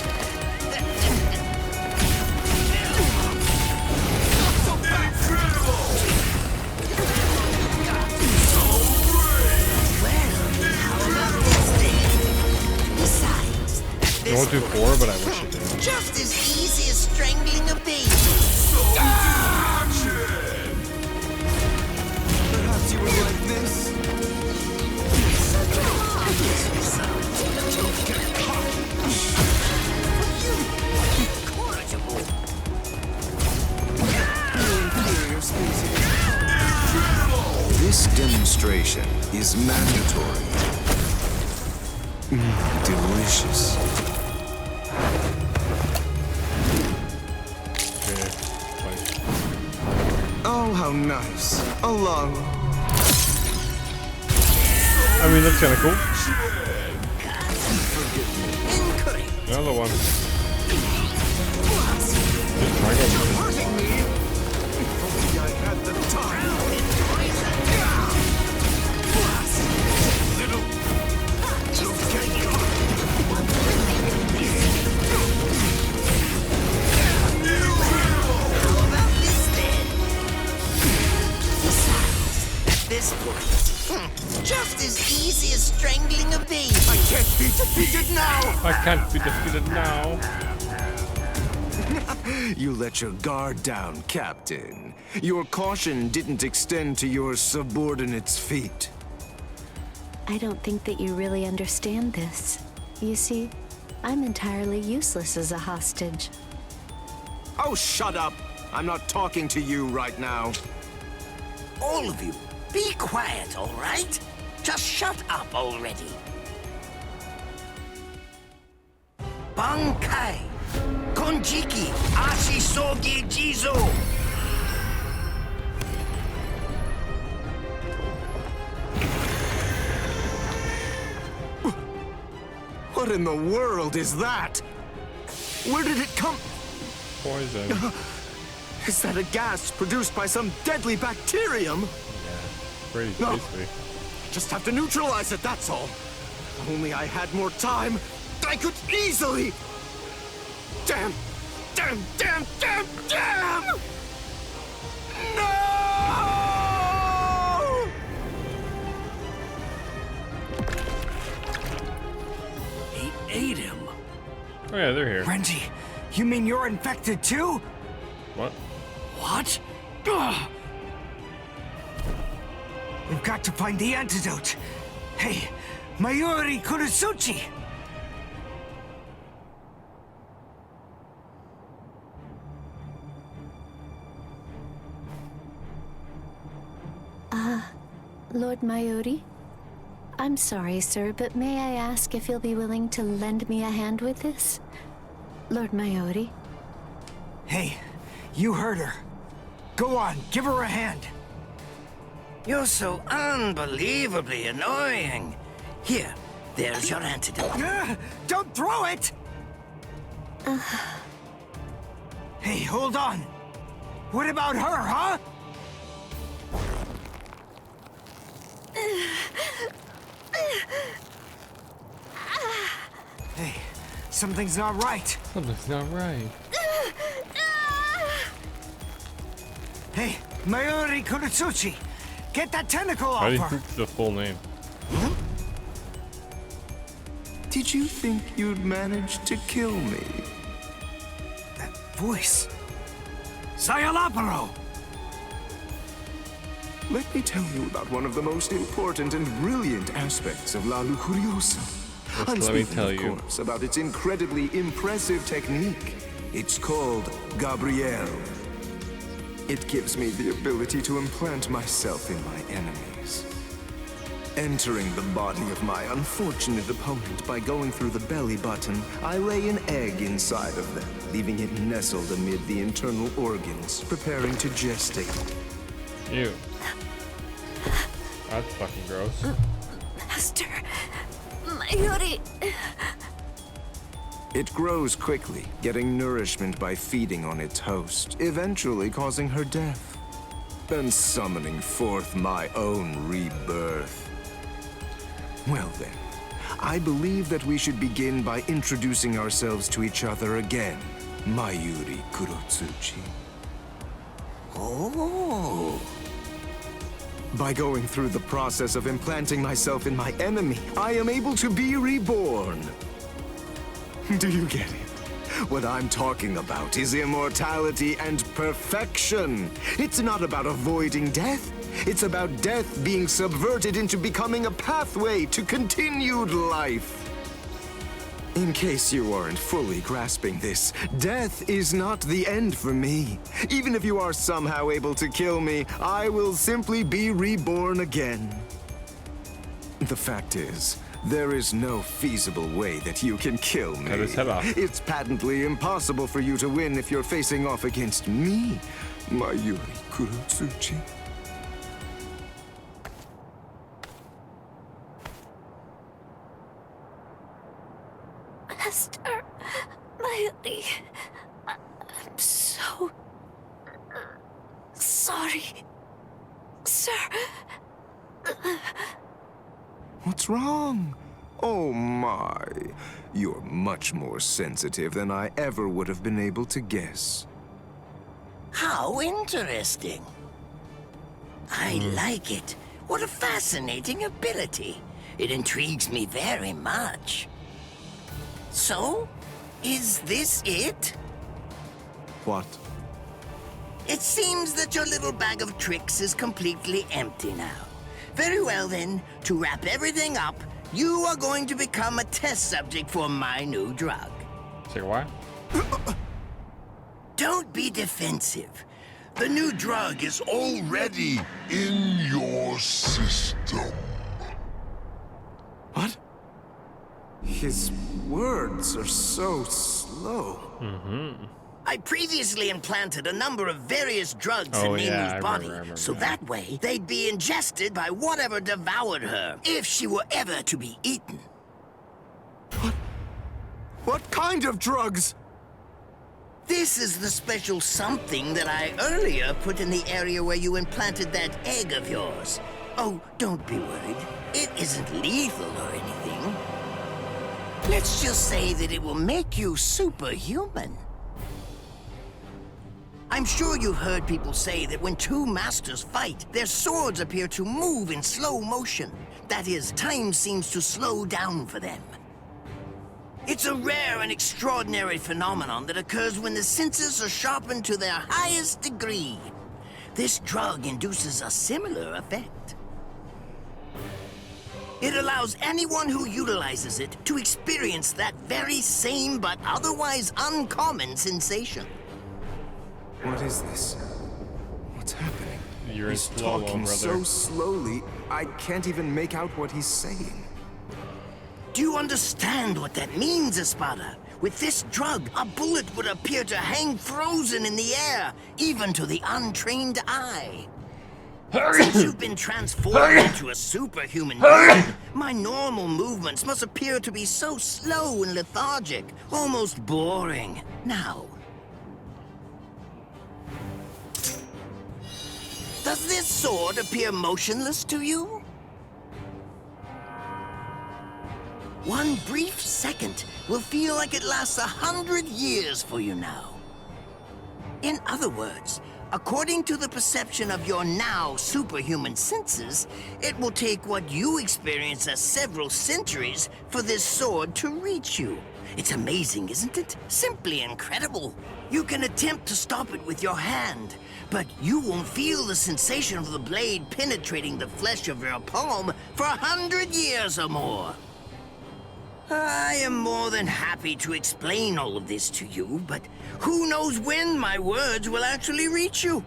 You won't do 4, but I wish you did. Just as easy as strangling a baby. Perhaps you would like this. Don't get caught. Inferior species. This demonstration is mandatory. Delicious. Oh, how nice. A lung. I mean, that's kind of cool. Another one. Just try going. I had the time. This point, just as easy as strangling a baby. I can't be defeated now. I can't be defeated now. You let your guard down, Captain. Your caution didn't extend to your subordinates' feet. I don't think that you really understand this. You see, I'm entirely useless as a hostage. Oh, shut up! I'm not talking to you right now. All of you, be quiet, all right? Just shut up already. Bankai, Konjiki, Ashisogi Jizo. What in the world is that? Where did it come? Poison. Is that a gas produced by some deadly bacterium? Pretty No. tasty. Just have to neutralize it, that's all. If only I had more time, I could easily... Damn! Damn! Damn! Damn! Damn! No! He ate him. Oh yeah, they're here. Renji, you mean you're infected too? What? What? Ugh. We've got to find the antidote. Hey, Mayuri Kurosuchi! Lord Mayuri? I'm sorry, sir, but may I ask if you'll be willing to lend me a hand with this? Lord Mayuri? Hey, you heard her. Go on, give her a hand. You're so unbelievably annoying. Here, there's your antidote. Don't throw it! Hey, hold on. What about her, huh? Hey, something's not right. Something's not right. Hey, Mayuri Kurosuchi, get that tentacle off I her. didn't the full name. Did you think you'd manage to kill me? That voice. Sayalaparo! Let me tell you about one of the most important and brilliant aspects of La Lujuriosa. I'm let me speaking, tell of you. course, about its incredibly impressive technique. It's called Gabrielle. It gives me the ability to implant myself in my enemies. Entering the body of my unfortunate opponent by going through the belly button, I lay an egg inside of them, leaving it nestled amid the internal organs, preparing to gestate. Ew. That's fucking gross. Master, Mayuri. It grows quickly, getting nourishment by feeding on its host, eventually causing her death, and summoning forth my own rebirth. Well then, I believe that we should begin by introducing ourselves to each other again, Mayuri Kurosuchi. Oh. By going through the process of implanting myself in my enemy, I am able to be reborn. Do you get it? What I'm talking about is immortality and perfection. It's not about avoiding death. It's about death being subverted into becoming a pathway to continued life. In case you aren't fully grasping this, death is not the end for me. Even if you are somehow able to kill me, I will simply be reborn again. The fact is, there is no feasible way that you can kill me. Cut his head off. It's patently impossible for you to win if you're facing off against me, Mayuri Kurosuchi. Master, Mayuri, I'm so sorry, sir. What's wrong? Oh my. You're much more sensitive than I ever would have been able to guess. How interesting. I like it. What a fascinating ability. It intrigues me very much. So, is this it? What? It seems that your little bag of tricks is completely empty now. Very well then, to wrap everything up, you are going to become a test subject for my new drug. Say what? Don't be defensive. The new drug is Already in your system. What? His words are so slow. Mm-hmm. I previously implanted a number of various drugs in Nemu's body, so that way they'd be ingested by whatever devoured her, if she were ever to be eaten. What kind of drugs? This is the special something that I earlier put in the area where you implanted that egg of yours. Oh, don't be worried. It isn't lethal or anything. Let's just say that it will make you superhuman. I'm sure you've heard people say that when two masters fight, their swords appear to move in slow motion. That is, time seems to slow down for them. It's a rare and extraordinary phenomenon that occurs when the senses are sharpened to their highest degree. This drug induces a similar effect. It allows anyone who utilizes it to experience that very same but otherwise uncommon sensation. What is this? What's happening? You're he's in slow-mo, talking brother. so slowly, I can't even make out what he's saying. Do you understand what that means, Espada? With this drug, a bullet would appear to hang frozen in the air, even to the untrained eye. Since you've been transformed into a superhuman being, my normal movements must appear to be so slow and lethargic, almost boring. Now, does this sword appear motionless to you? One brief second will feel like it lasts 100 years for you now. In other words, according to the perception of your now superhuman senses, it will take what you experience as several centuries for this sword to reach you. It's amazing, isn't it? Simply incredible. You can attempt to stop it with your hand, but you won't feel the sensation of the blade penetrating the flesh of your palm for 100 years or more. I am more than happy to explain all of this to you, but who knows when my words will actually reach you?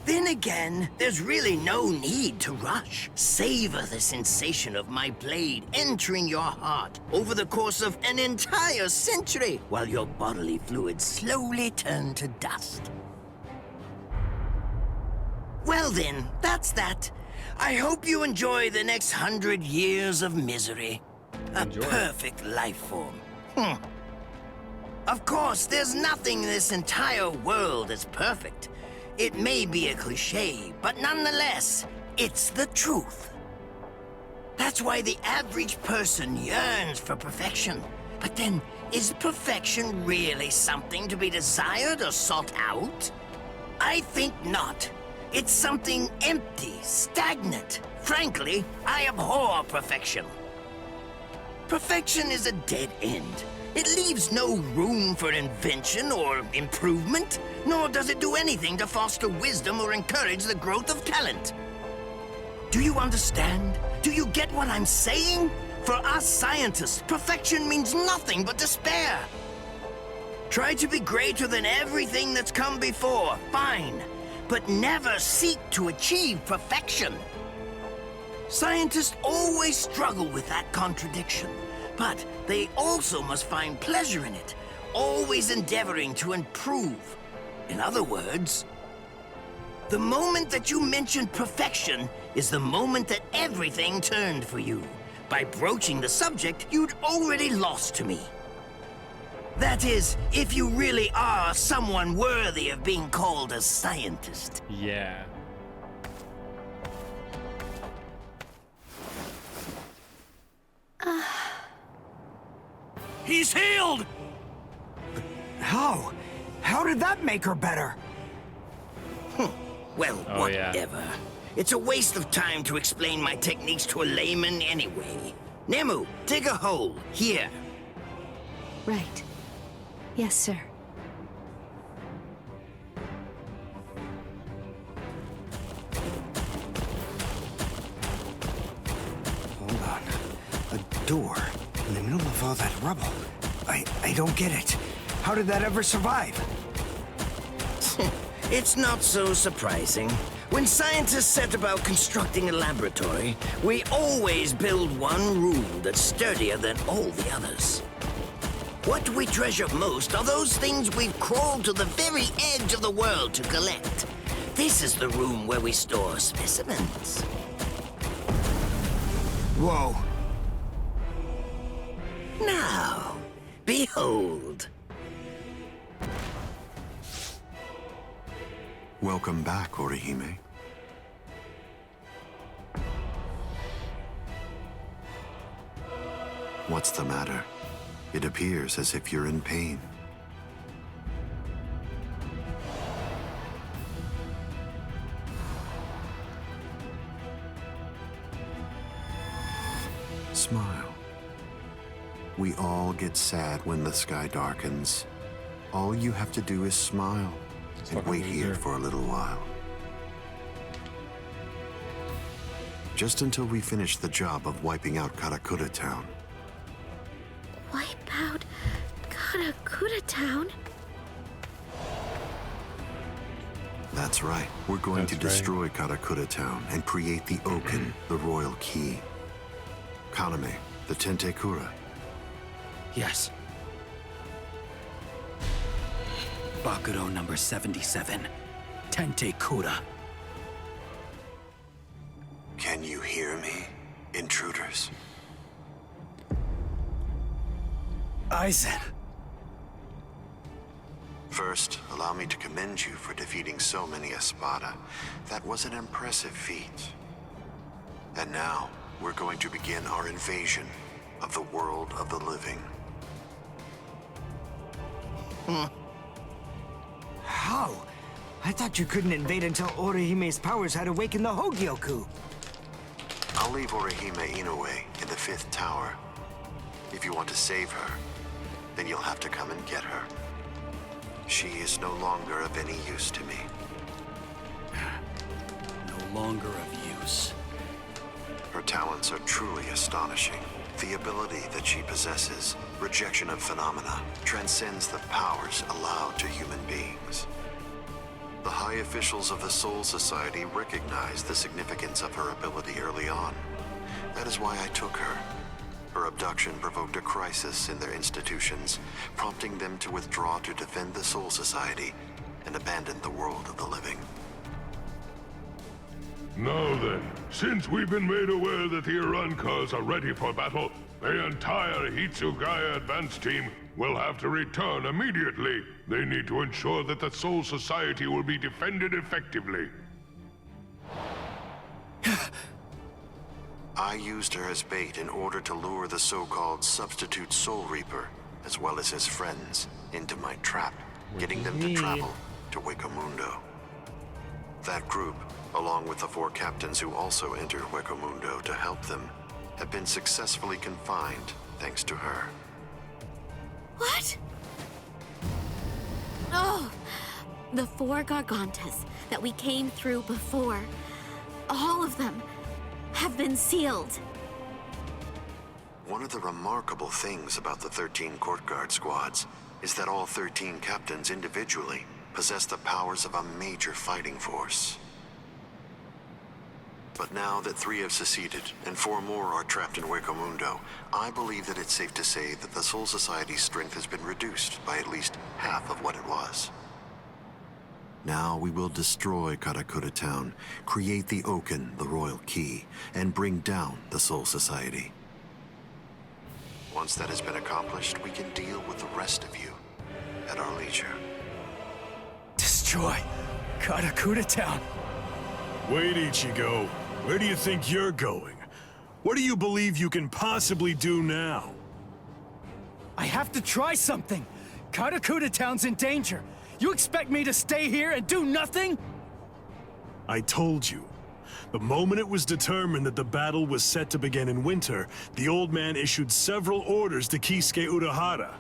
Then again, there's really no need to rush. Savor the sensation of my blade entering your heart over the course of an entire century, while your bodily fluids slowly turn to dust. Well then, that's that. I hope you enjoy the next 100 years of misery. A perfect life form. Of course, there's nothing in this entire world that's perfect. It may be a cliché, but nonetheless, it's the truth. That's why the average person yearns for perfection. But then, is perfection really something to be desired or sought out? I think not. It's something empty, stagnant. Frankly, I abhor perfection. Perfection is a dead end. It leaves no room for invention or improvement, nor does it do anything to foster wisdom or encourage the growth of talent. Do you understand? Do you get what I'm saying? For us scientists, perfection means nothing but despair. Try to be greater than everything that's come before, fine, but never seek to achieve perfection. Scientists always struggle with that contradiction, but they also must find pleasure in it, always endeavoring to improve. In other words, the moment that you mentioned perfection is the moment that everything turned for you. By broaching the subject, you'd already lost to me. That is, if you really are someone worthy of being called a scientist. Yeah. He's healed! How? How did that make her better? Well, whatever. Yeah. It's a waste of time to explain my techniques to a layman anyway. Nemu, dig a hole. Here. Right. Yes, sir. Hold on. A door in the middle of all that rubble. I don't get it. How did that ever survive? It's not so surprising. When scientists set about constructing a laboratory, we always build one room that's sturdier than all the others. What we treasure most are those things we've crawled to the very edge of the world to collect. This is the room where we store specimens. Whoa. Now, behold. Welcome back, Orihime. What's the matter? It appears as if you're in pain. Smile. We all get sad when the sky darkens. All you have to do is smile and wait here for a little while. Just until we finish the job of wiping out Karakura Town. Wipe out Karakura Town? That's right. We're going to destroy Karakura Town and create the Oken, the royal key. Kaname, the Tentekura. Yes. Bakuro number 77. Tentekura. Can you hear me, intruders? Aizen. First, allow me to commend you for defeating so many Espada. That was an impressive feat. And now, we're going to begin our invasion of the world of the living. How? I thought you couldn't invade until Orihime's powers had awakened the Hogyoku. I'll leave Orihime Inoue in the 5th tower. If you want to save her, then you'll have to come and get her. She is no longer of any use to me. No longer of use. Her talents are truly astonishing. The ability that she possesses, rejection of phenomena, transcends the powers allowed to human beings. The high officials of the Soul Society recognized the significance of her ability early on. That is why I took her. Her abduction provoked a crisis in their institutions, prompting them to withdraw to defend the Soul Society and abandon the world of the living. Now then, since we've been made aware that the Urankars are ready for battle, the entire Hitsugaya advance team will have to return immediately. They need to ensure that the Soul Society will be defended effectively. I used her as bait in order to lure the so-called substitute Soul Reaper, as well as his friends, into my trap, getting them to travel to Hueco Mundo. That group, along with the 4 captains who also entered Hueco Mundo to help them, have been successfully confined thanks to her. What? Oh, the 4 Gargantas that we came through before, all of them have been sealed. One of the remarkable things about the 13 Court Guard squads is that all 13 captains individually possess the powers of a major fighting force. But now that 3 have seceded and 4 more are trapped in Hueco Mundo, I believe that it's safe to say that the Soul Society's strength has been reduced by at least half of what it was. Now we will destroy Karakura Town, create the Oken, the royal key, and bring down the Soul Society. Once that has been accomplished, we can deal with the rest of you at our leisure. Destroy Karakura Town. Wait, Ichigo. Where do you think you're going? What do you believe you can possibly do now? I have to try something. Karakura Town's in danger. You expect me to stay here and do nothing? I told you. The moment it was determined that the battle was set to begin in winter, the old man issued several orders to Kisuke Urahara.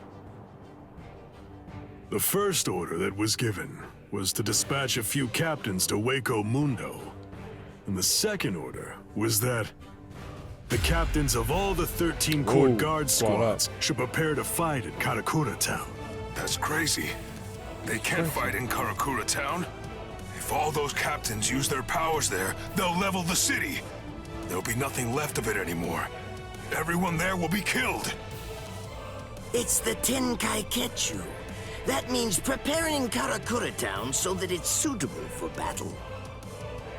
The first order that was given was to dispatch a few captains to Hueco Mundo. And the second order was that the captains of all the 13 Court Guard squads should prepare to fight at Karakura Town. That's crazy. They can't fight in Karakura Town. If all those captains use their powers there, they'll level the city. There'll be nothing left of it anymore. Everyone there will be killed. It's the Tenkai-Ketchu. That means preparing Karakura Town so that it's suitable for battle.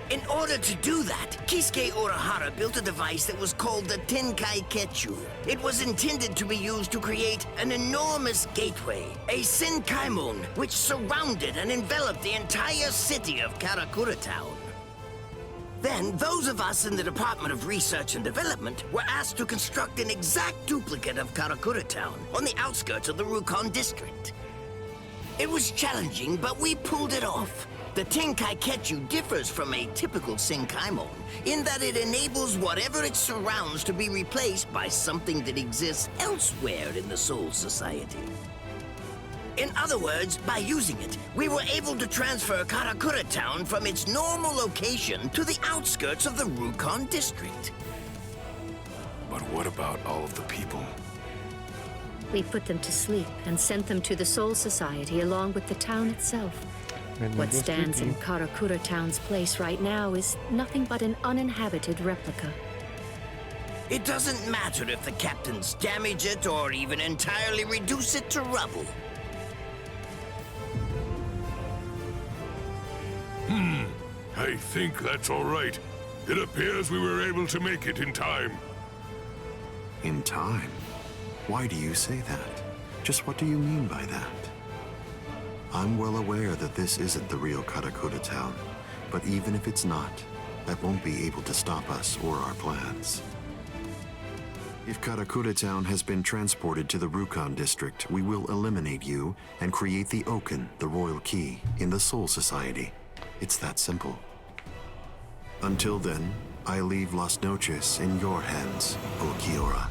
In order to do that, Kisuke Urahara built a device that was called the Tenkai-Ketchu. It was intended to be used to create an enormous gateway, a Senkaimon, which surrounded and enveloped the entire city of Karakura Town. Then, those of us in the Department of Research and Development were asked to construct an exact duplicate of Karakura Town on the outskirts of the Rukon district. It was challenging, but we pulled it off. The Tenkaiketsu differs from a typical Senkaimon in that it enables whatever it surrounds to be replaced by something that exists elsewhere in the Soul Society. In other words, by using it, we were able to transfer Karakura Town from its normal location to the outskirts of the Rukon district. But what about all of the people? We put them to sleep and sent them to the Soul Society along with the town itself. What stands in Karakura Town's place right now is nothing but an uninhabited replica. It doesn't matter if the captains damage it or even entirely reduce it to rubble. I think that's all right. It appears we were able to make it in time. In time? Why do you say that? Just what do you mean by that? I'm well aware that this isn't the real Karakura Town, but even if it's not, that won't be able to stop us or our plans. If Karakura Town has been transported to the Rukon district, we will eliminate you and create the Oken, the royal key, in the Soul Society. It's that simple. Until then, I leave Las Noches in your hands, O Kiora.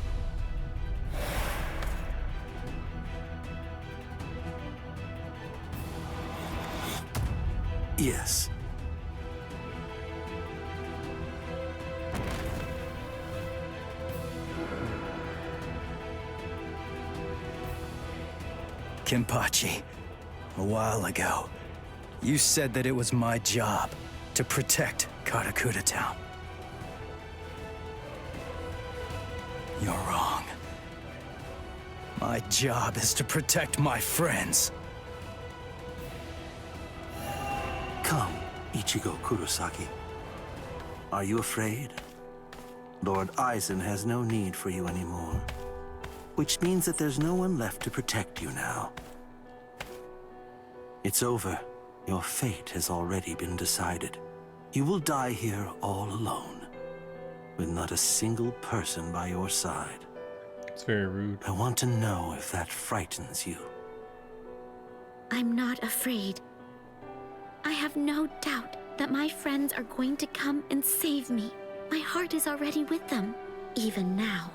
Yes. Kenpachi, a while ago, you said that it was my job to protect Karakura Town. You're wrong. My job is to protect my friends. Come, Ichigo Kurosaki. Are you afraid? Lord Aizen has no need for you anymore. Which means that there's no one left to protect you now. It's over. Your fate has already been decided. You will die here all alone, with not a single person by your side. It's very rude. I want to know if that frightens you. I'm not afraid. I have no doubt that my friends are going to come and save me. My heart is already with them, even now.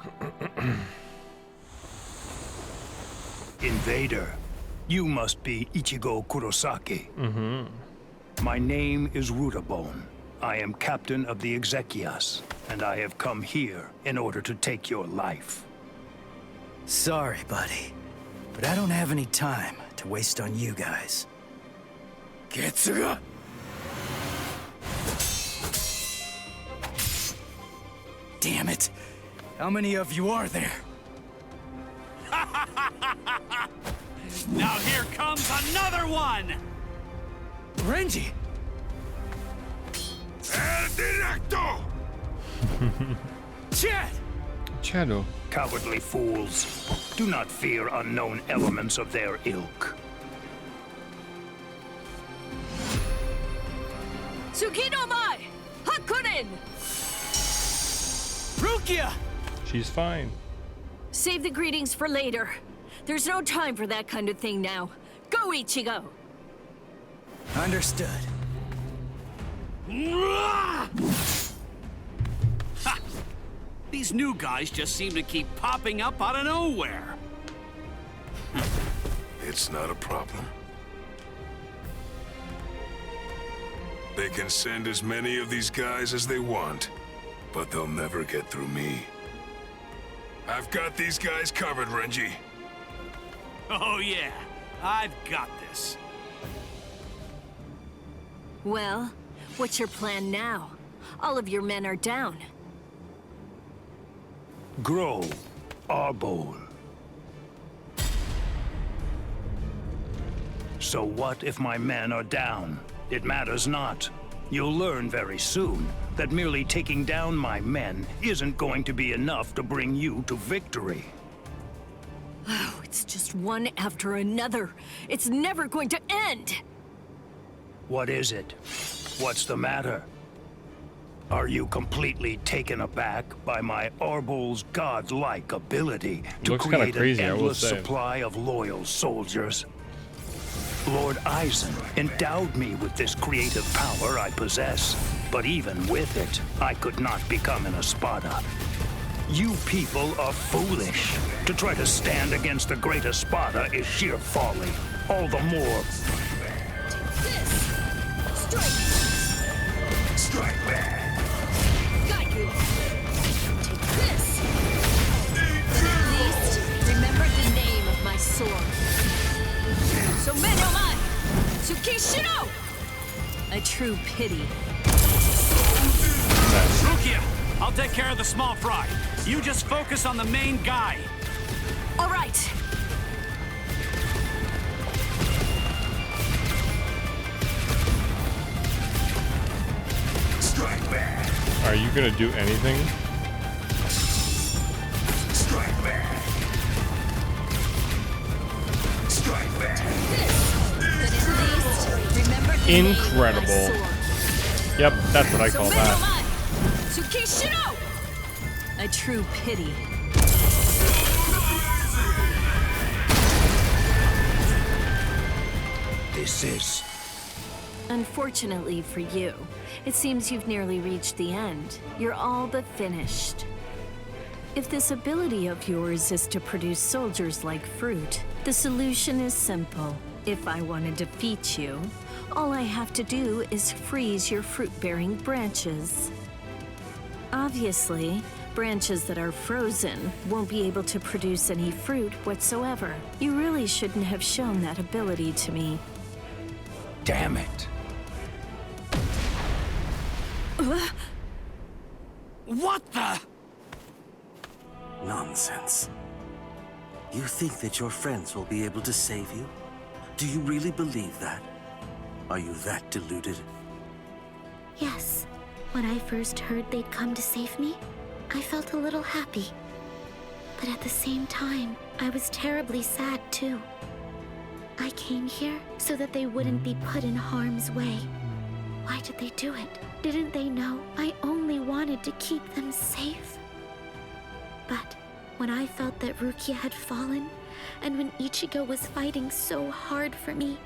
Invader, you must be Ichigo Kurosaki. Mm-hmm. My name is Rutabone. I am captain of the Exekias, and I have come here in order to take your life. Sorry, buddy, but I don't have any time to waste on you guys. Getsuga! Damn it! How many of you are there? Now here comes another one! Renji! El Directo! Chad! Shadow. Cowardly fools. Do not fear unknown elements of their ilk. Tsukinomai! Hakunin! Rukia! She's fine. Save the greetings for later. There's no time for that kind of thing now. Go, Ichigo! Understood. Ha! These new guys just seem to keep popping up out of nowhere. It's not a problem. They can send as many of these guys as they want, but they'll never get through me. I've got these guys covered, Renji. Oh yeah, I've got this. Well, what's your plan now? All of your men are down. Grow, Arbol. So what if my men are down? It matters not. You'll learn very soon that merely taking down my men isn't going to be enough to bring you to victory. Oh, it's just one after another. It's never going to end! What is it? What's the matter? Are you completely taken aback by my Arbol's godlike ability to Looks kinda create crazy, an I will endless say. supply of loyal soldiers? Lord Eisen endowed me with this creative power I possess, but even with it, I could not become an Espada. You people are foolish. To try to stand against the great Espada is sheer folly. All the more. Strike back! Got you! Take this! At least, remember the name of my sword. Somenoman! Tsukishiro! A true pity. Rukia, I'll take care of the small fry. You just focus on the main guy. All right. Strike back! Are you gonna do anything? Strike back! Strike back! Incredible. Yep, that's what I call that. Tsukishiro! A true pity. This is... Unfortunately for you, it seems you've nearly reached the end. You're all but finished. If this ability of yours is to produce soldiers like fruit, the solution is simple. If I want to defeat you, all I have to do is freeze your fruit-bearing branches. Obviously, branches that are frozen won't be able to produce any fruit whatsoever. You really shouldn't have shown that ability to me. Damn it. What the? Nonsense. You think that your friends will be able to save you? Do you really believe that? Are you that deluded? Yes. When I first heard they'd come to save me, I felt a little happy. But at the same time, I was terribly sad too. I came here so that they wouldn't be put in harm's way. Why did they do it? Didn't they know I only wanted to keep them safe? But when I felt that Rukia had fallen, and when Ichigo was fighting so hard for me,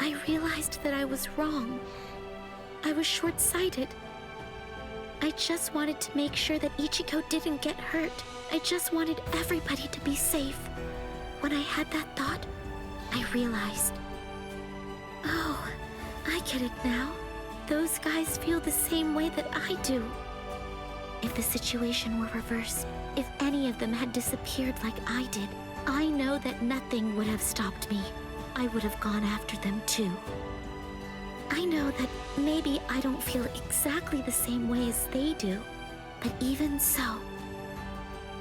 I realized that I was wrong. I was short-sighted. I just wanted to make sure that Ichigo didn't get hurt. I just wanted everybody to be safe. When I had that thought, I realized. Oh, I get it now. Those guys feel the same way that I do. If the situation were reversed, if any of them had disappeared like I did, I know that nothing would have stopped me. I would have gone after them too. I know that maybe I don't feel exactly the same way as they do, but even so,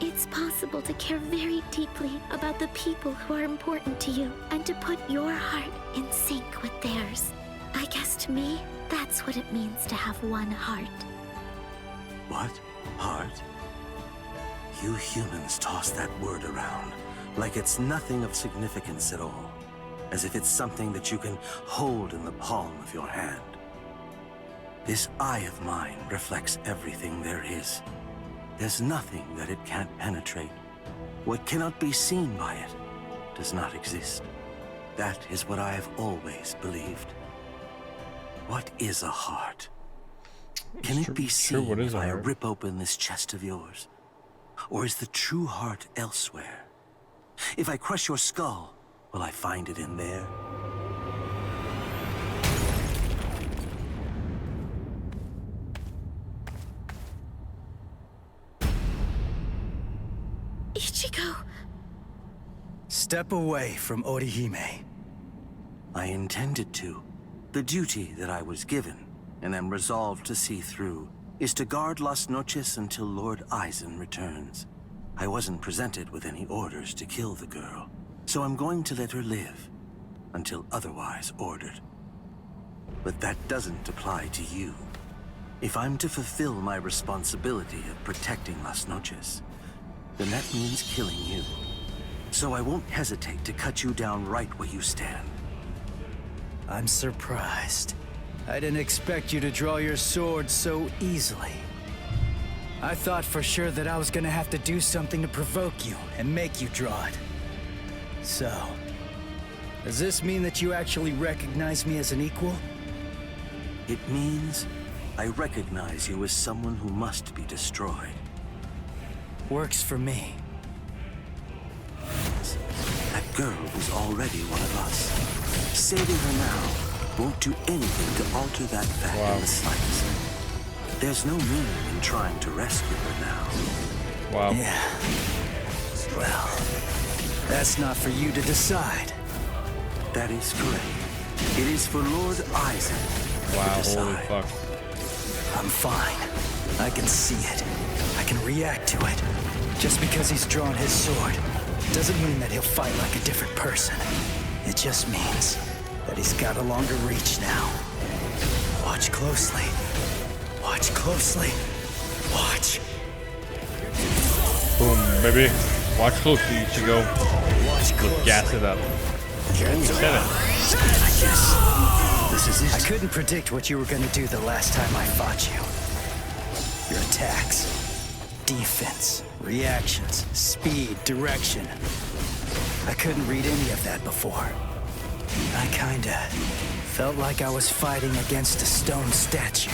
it's possible to care very deeply about the people who are important to you and to put your heart in sync with theirs. I guess to me, that's what it means to have one heart. What? Heart? You humans toss that word around like it's nothing of significance at all. As if it's something that you can hold in the palm of your hand. This eye of mine reflects everything there is. There's nothing that it can't penetrate. What cannot be seen by it does not exist. That is what I have always believed. What is a heart? Can it be seen if I rip open this chest of yours? Or is the true heart elsewhere? If I crush your skull, will I find it in there? Ichigo! Step away from Orihime. I intended to. The duty that I was given, and am resolved to see through, is to guard Las Noches until Lord Eisen returns. I wasn't presented with any orders to kill the girl, so I'm going to let her live, until otherwise ordered. But that doesn't apply to you. If I'm to fulfill my responsibility of protecting Las Noches, then that means killing you. So I won't hesitate to cut you down right where you stand. I'm surprised. I didn't expect you to draw your sword so easily. I thought for sure that I was gonna have to do something to provoke you and make you draw it. So, Does this mean that you actually recognize me as an equal? It means I recognize you as someone who must be destroyed. Works for me. That girl was already one of us. Saving her now won't do anything to alter that fact in the slightest. There's no meaning in trying to rescue her now. Wow. Yeah. Well, that's not for you to decide. That is correct. It is for Lord Eisen to decide. Holy fuck. I'm fine. I can see it. I can react to it. Just because he's drawn his sword doesn't mean that he'll fight like a different person. It just means that he's got a longer reach now. Watch closely. Watch closely. Watch. Boom, baby. Watch closely, Ichigo. Watch closely. Gas it up. Ooh, said it. I guess this is it. I couldn't predict what you were gonna do the last time I fought you. Your attacks, defense, reactions, speed, direction. I couldn't read any of that before. I kinda felt like I was fighting against a stone statue.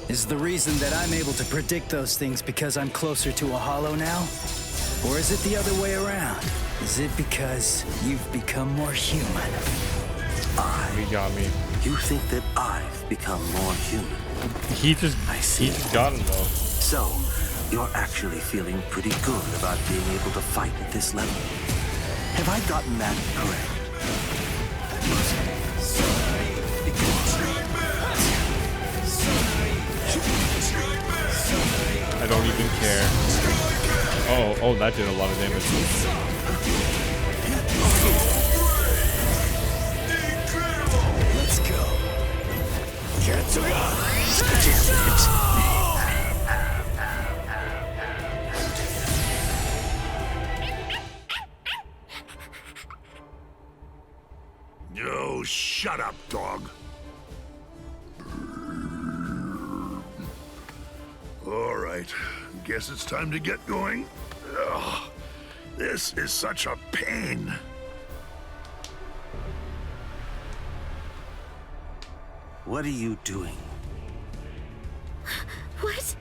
Is the reason that I'm able to predict those things because I'm closer to a hollow now? Or is it the other way around? Is it because you've become more human? You got me. You think that I've become more human? He just got him though. So, you're actually feeling pretty good about being able to fight at this level. Have I gotten that correct? I don't even care. Oh, that did a lot of damage. Let's go. Oh, shut up, dog. All right, guess it's time to get going. Ugh, this is such a pain. What are you doing? What?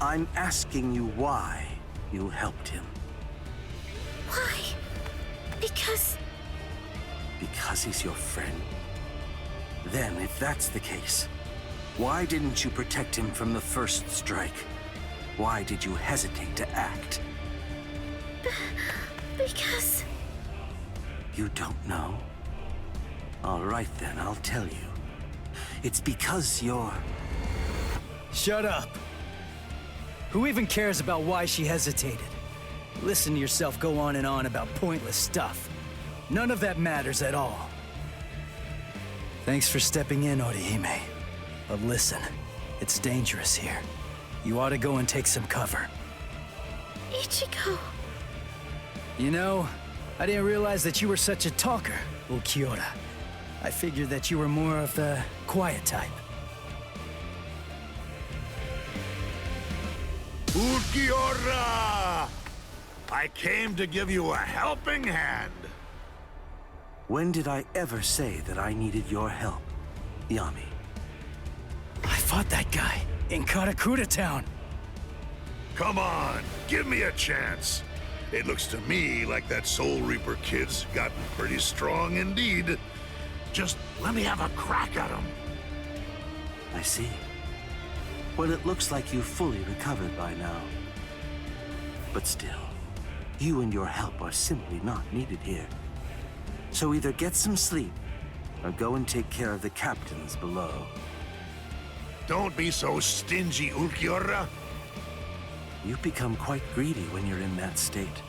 I'm asking you why you helped him. Why? Because he's your friend? Then, if that's the case, why didn't you protect him from the first strike? Why did you hesitate to act? Because... You don't know? All right then, I'll tell you. It's because you're... Shut up. Who even cares about why she hesitated? Listen to yourself go on and on about pointless stuff. None of that matters at all. Thanks for stepping in, Orihime. But listen, it's dangerous here. You ought to go and take some cover. Ichigo... You know, I didn't realize that you were such a talker, Ulquiorra. I figured that you were more of the quiet type. Ulquiorra! I came to give you a helping hand. When did I ever say that I needed your help, Yami? I fought that guy in Karakura Town. Come on, give me a chance. It looks to me like that Soul Reaper kid's gotten pretty strong indeed. Just let me have a crack at him. I see. Well, it looks like you've fully recovered by now. But still, you and your help are simply not needed here. So either get some sleep, or go and take care of the captains below. Don't be so stingy, Ulquiorra. You become quite greedy when you're in that state.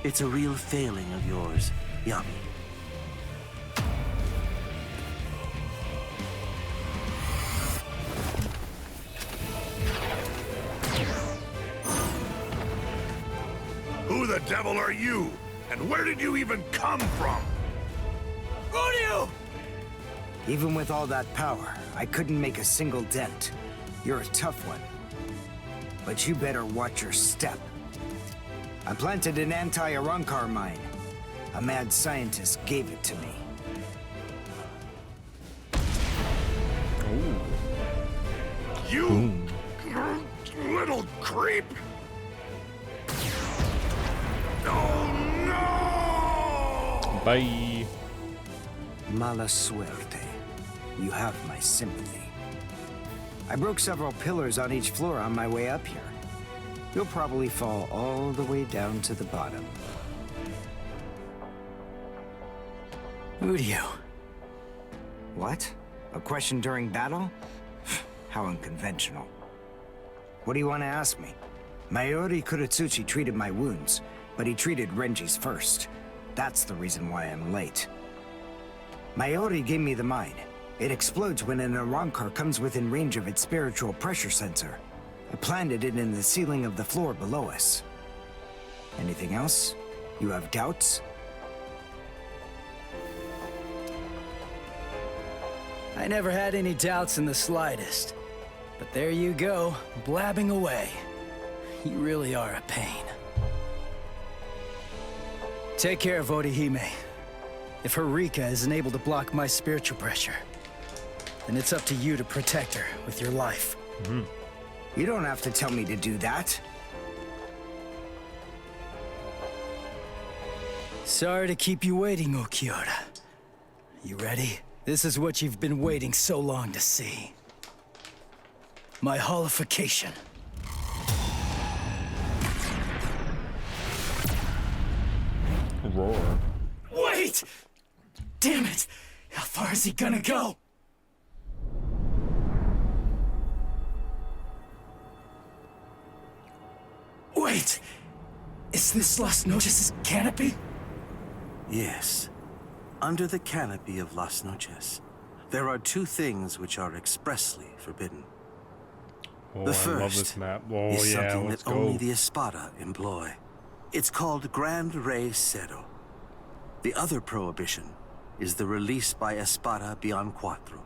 It's a real failing of yours, Yami. Who the devil are you? And where did you even come from? Rodeo! Even with all that power, I couldn't make a single dent. You're a tough one. But you better watch your step. I planted an anti-Arankar mine. A mad scientist gave it to me. You little creep! Oh no! Bye. Mala suerte. You have my sympathy. I broke several pillars on each floor on my way up here. You'll probably fall all the way down to the bottom. Who do you? What? A question during battle? How unconventional. What do you want to ask me? Mayuri Kuratsuchi treated my wounds, but he treated Renji's first. That's the reason why I'm late. Mayuri gave me the mine. It explodes when an Arankar comes within range of its spiritual pressure sensor. I planted it in the ceiling of the floor below us. Anything else? You have doubts? I never had any doubts in the slightest. But there you go, blabbing away. You really are a pain. Take care of Orihime. If her Rika isn't able to block my spiritual pressure, then it's up to you to protect her with your life. You don't have to tell me to do that. Sorry to keep you waiting, Okiura. You ready? This is what you've been waiting so long to see. My holification. Roar. Wait! Damn it! How far is he gonna go? Wait! Is this Las Noches' canopy? Yes. Under the canopy of Las Noches, there are two things which are expressly forbidden. Oh, The I love first this map. Oh, is yeah, something let's that go. only the Espada employ. It's called Grand Rey Cero. The other prohibition is the release by Espada Beyond Cuatro.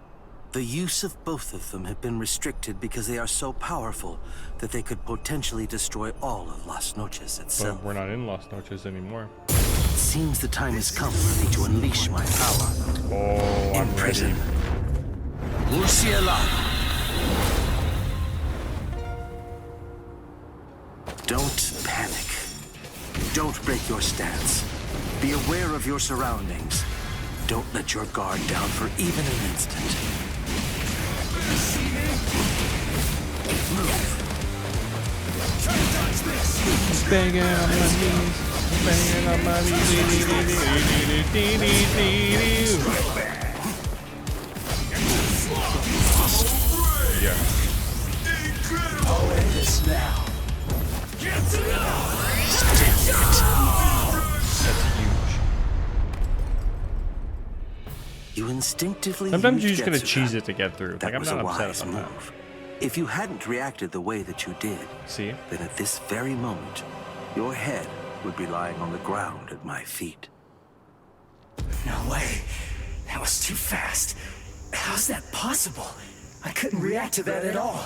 The use of both of them have been restricted because they are so powerful that they could potentially destroy all of Las Noches itself. But we're not in Las Noches anymore. It seems the time has come for me to unleash my power. Oh, I'm in prison. ready. Murcielago. Don't panic. Don't break your stance. Be aware of your surroundings. Don't let your guard down for even an instant. Move. Try to dodge this. Banging on my knees. Banging on my knees. Yeah. I'll end this now. That's huge. You instinctively Sometimes you're used just gonna Getsuga. cheese it to get through. That Like, I'm was not a upset wise about that. move. If you hadn't reacted the way that you did, then at this very moment, your head would be lying on the ground at my feet. No way. That was too fast. How's that possible? I couldn't react to that at all.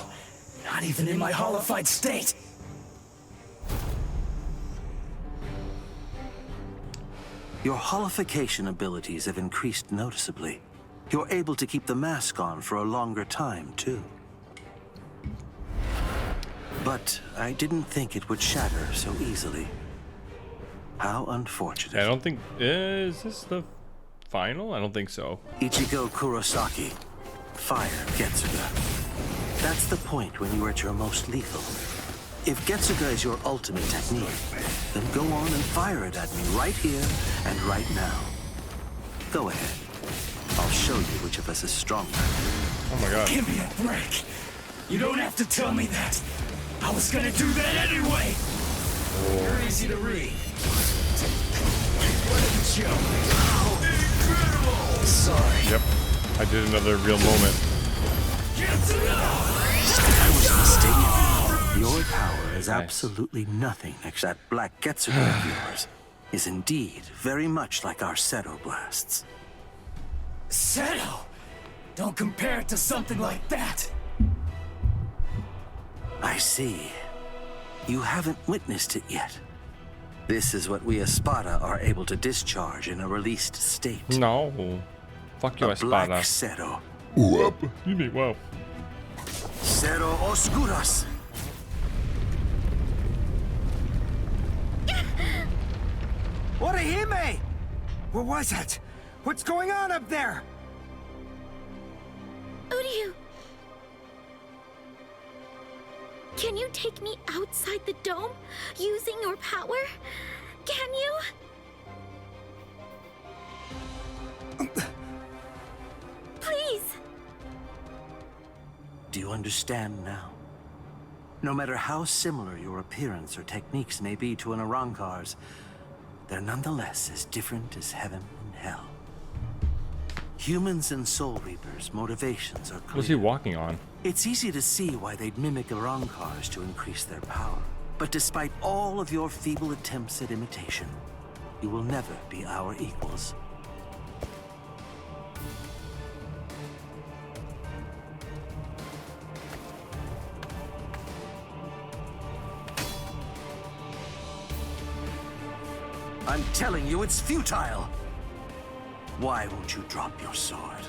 Not even in my holified state. Your holification abilities have increased noticeably. You're able to keep the mask on for a longer time, too. But I didn't think it would shatter so easily. How unfortunate. I don't think... is this the final? I don't think so. Ichigo Kurosaki. Fire Getsuga. That's the point when you are at your most lethal. If Getsuga is your ultimate technique, then go on and fire it at me right here and right now. Go ahead. I'll show you which of us is stronger. Oh my god. Give me a break. You don't have to tell me that. I was gonna do that anyway. You're easy to read. What a joke. Incredible. Sorry. Yep. I did another real moment. I was mistaken. Your power is absolutely nothing except that black Getsuga of yours is indeed very much like our Seto blasts. Seto? Don't compare it to something like that. I see. You haven't witnessed it yet. This is what we Espada are able to discharge in a released state. No. Fuck you, Espada. Black Cero. Whoop. You mean, wow. Cero Oscuras. Orihime! What was it? What's going on up there? Uryu! Can you take me outside the dome using your power? Can you? Please! Do you understand now? No matter how similar your appearance or techniques may be to an Arrancar's, they're nonetheless as different as heaven and hell. Humans and Soul Reapers' motivations are clear. What's he walking on? It's easy to see why they'd mimic Arrancars to increase their power. But despite all of your feeble attempts at imitation, you will never be our equals. I'm telling you, it's futile! Why won't you drop your sword?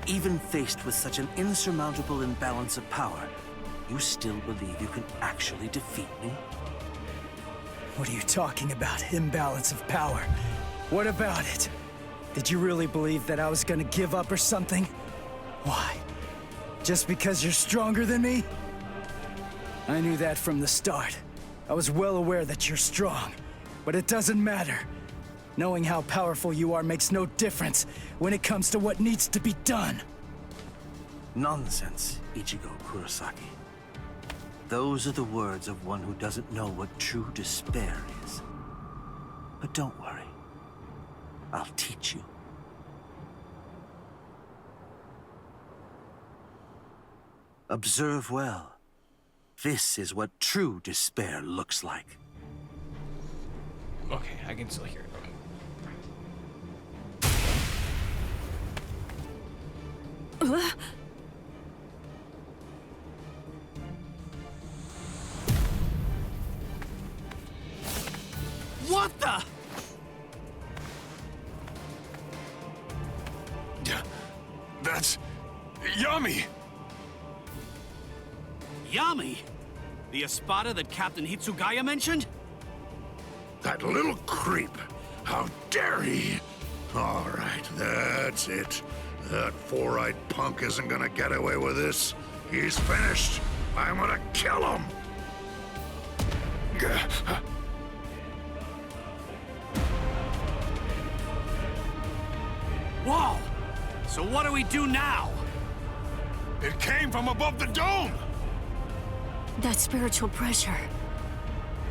Even faced with such an insurmountable imbalance of power, you still believe you can actually defeat me? What are you talking about? Imbalance of power? What about it? Did you really believe that I was gonna give up or something? Why? Just because you're stronger than me? I knew that from the start. I was well aware that you're strong, but it doesn't matter. Knowing how powerful you are makes no difference when it comes to what needs to be done. Nonsense, Ichigo Kurosaki. Those are the words of one who doesn't know what true despair is. But don't worry. I'll teach you. Observe well. This is what true despair looks like. Okay, I can still hear it. What the? That's Yami. Yami? The Espada that Captain Hitsugaya mentioned? That little creep. How dare he? All right, that's it. That four-eyed punk isn't gonna get away with this. He's finished. I'm gonna kill him. Whoa! So what do we do now? It came from above the dome! That spiritual pressure.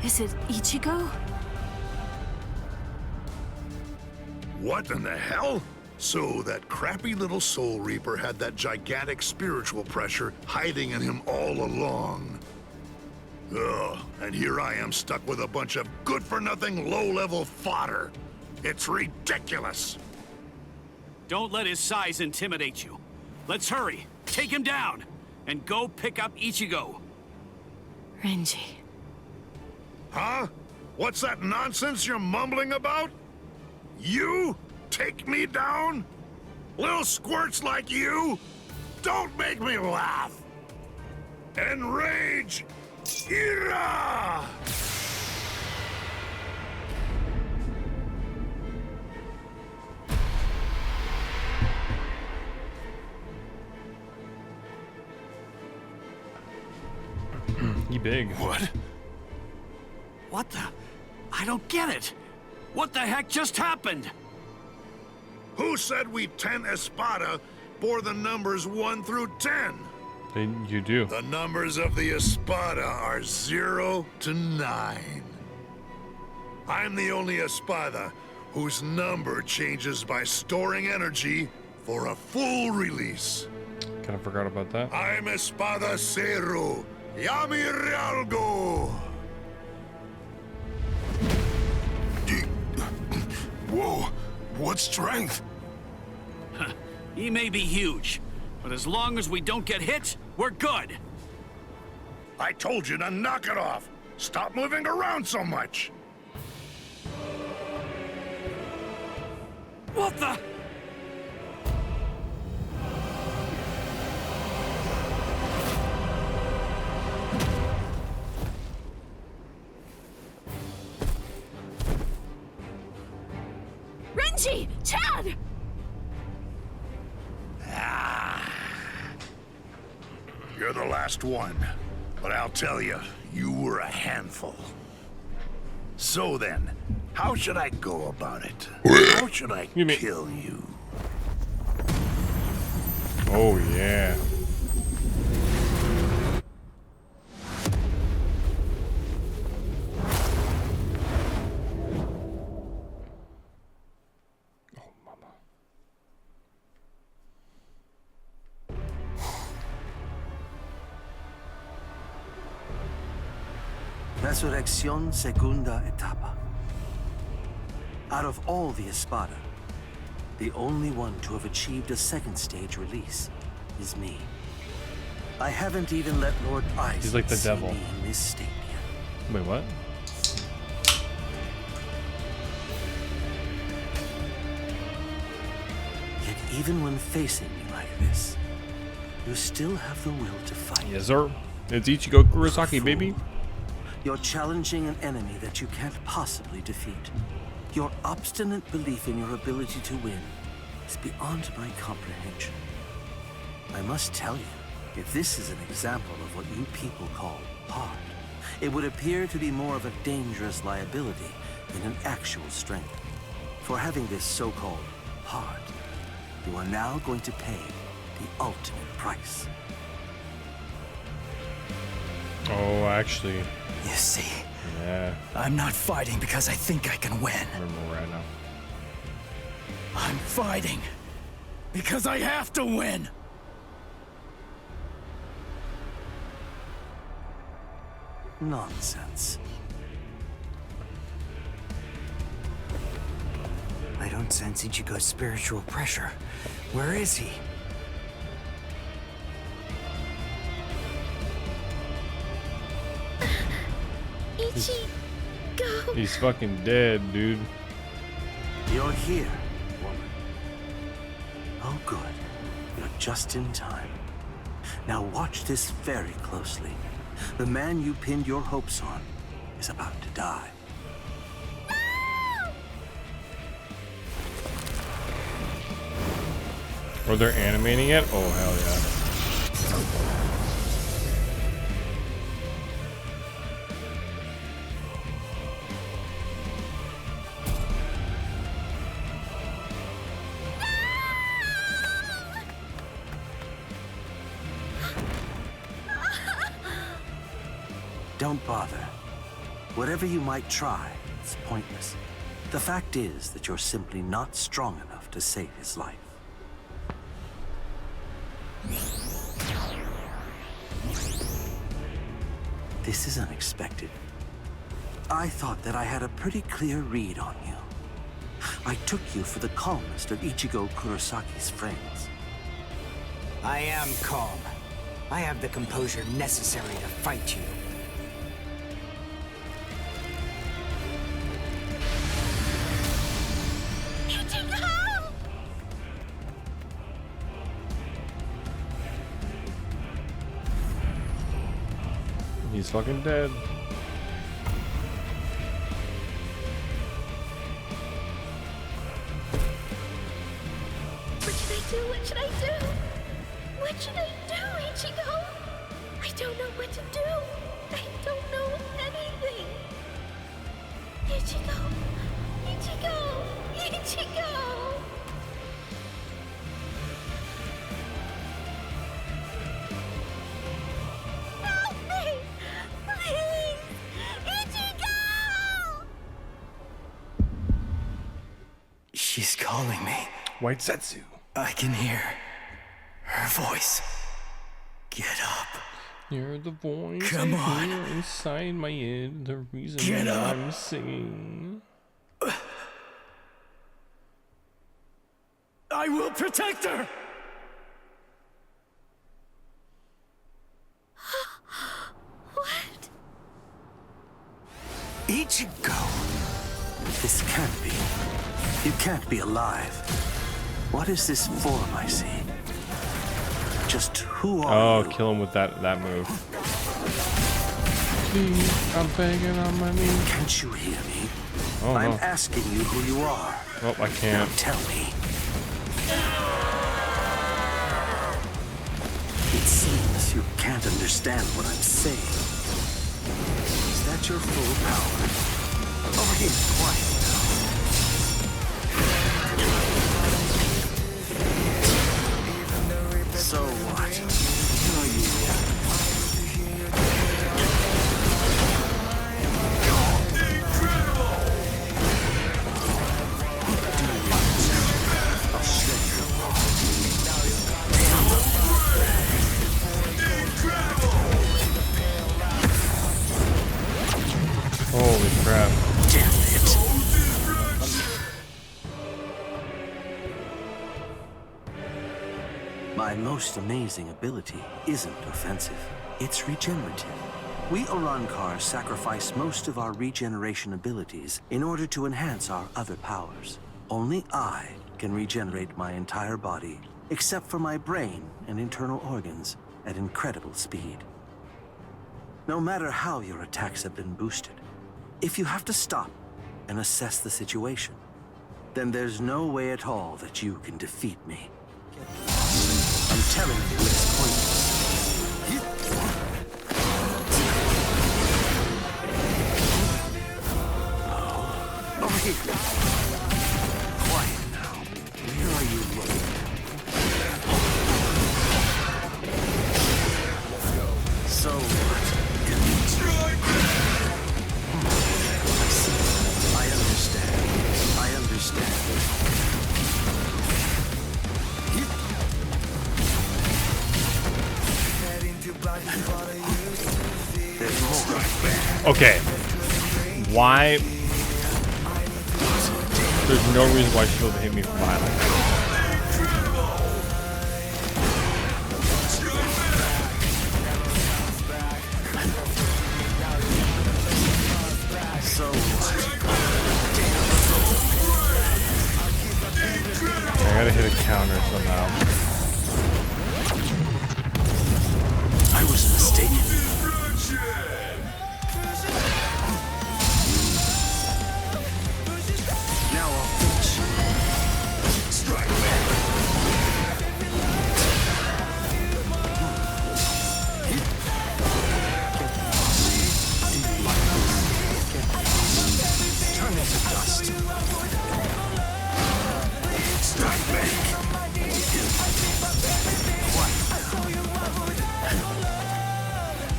Is it Ichigo? What in the hell? So that crappy little Soul Reaper had that gigantic spiritual pressure hiding in him all along. Ugh, and here I am stuck with a bunch of good-for-nothing, low-level fodder. It's ridiculous. Don't let his size intimidate you. Let's hurry, take him down, and go pick up Ichigo. Renji. Huh? What's that nonsense you're mumbling about? You? Take me down? Little squirts like you? Don't make me laugh! Enrage! Ira! You big. What? What the? I don't get it. What the heck just happened? Who said we 10 Espada bore the numbers 1 through 10? Then you do. The numbers of the Espada are 0 to 9. I'm the only Espada whose number changes by storing energy for a full release. Kind of forgot about that. I'm Espada Cero, Yami Realgo. Whoa, what strength? He may be huge, but as long as we don't get hit, we're good. I told you to knock it off. Stop moving around so much. What the? Renji! Chad! You're the last one, but I'll tell you, you were a handful. So then, how should I go about it? How should I kill you? Oh, yeah. Resurrección Segunda Etapa. Out of all the Espada, the only one to have achieved a second stage release is me. I haven't even let Lord Ice He's like the see devil. me in this state yet. Wait, what? Yet even when facing me like this, you still have the will to fight. Yes, sir. It's Ichigo Kurosaki, baby. You're challenging an enemy that you can't possibly defeat. Your obstinate belief in your ability to win is beyond my comprehension. I must tell you, if this is an example of what you people call heart, it would appear to be more of a dangerous liability than an actual strength. For having this so-called heart, you are now going to pay the ultimate price. Oh, actually. You see, yeah. I'm not fighting because I think I can win. I remember right now. I'm fighting because I have to win. Nonsense. I don't sense Ichigo's spiritual pressure. Where is he? Ichigo. He's fucking dead, dude. You're here, woman. Oh, good. You're just in time. Now watch this very closely. The man you pinned your hopes on is about to die. Or they're animating it? Oh, hell yeah. Don't bother. Whatever you might try, it's pointless. The fact is that you're simply not strong enough to save his life. This is unexpected. I thought that I had a pretty clear read on you. I took you for the calmest of Ichigo Kurosaki's friends. I am calm. I have the composure necessary to fight you. He's fucking dead. What should I do? What should I do? What should I do, Ichigo? I don't know what to do. I don't know anything. Ichigo! Ichigo! Ichigo! Help me! Please! Ichigo! She's calling me. White Setsu. I can hear her voice. Get up. You're the voice Come I on. hear inside my head. The reason Get up. I'm singing. I will protect her! What? Ichigo! This can't be. You can't can't be alive. What is this form I see? Just who are you? Oh, kill him with that move. Please, I'm begging on my knees. Can't you hear me? Oh, I'm no. asking you who you are. Oh, I can't. Now tell me. It seems you can't understand what I'm saying. Is that your full power? Over here, quiet now. So what? Who are you? Holy crap. Damn it. My most amazing ability isn't offensive. It's regenerative. We Urankar sacrifice most of our regeneration abilities in order to enhance our other powers. Only I can regenerate my entire body, except for my brain and internal organs, at incredible speed. No matter how your attacks have been boosted, if you have to stop and assess the situation, then there's no way at all that you can defeat me. I'm telling you, it's pointless. Over here. Quiet now. Where are you looking? So what? I understand. I understand. There's more. Okay. Why? There's no reason why she'll hit me from behind. So I gotta hit a counter somehow. I was mistaken. Now I'll finish you. Strike back. Turn into dust. Strike back.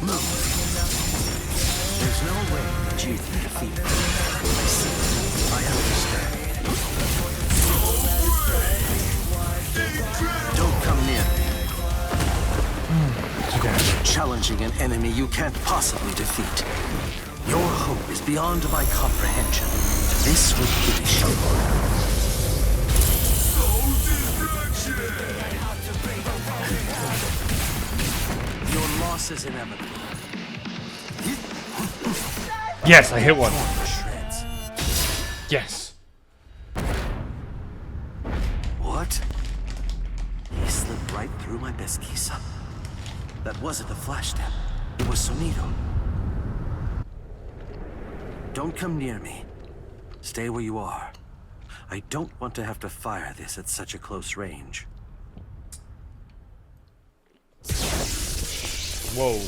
Move. There's no way that you can defeat me. I see. I understand. Don't come near me. You're challenging an enemy you can't possibly defeat. Your hope is beyond my comprehension. This will finish you. Your loss is inevitable. Yes, I hit one. Yes. What? He slipped right through my pesquisa. That wasn't a flash step. It was Sonido. Don't come near me. Stay where you are. I don't want to have to fire this at such a close range. Whoa.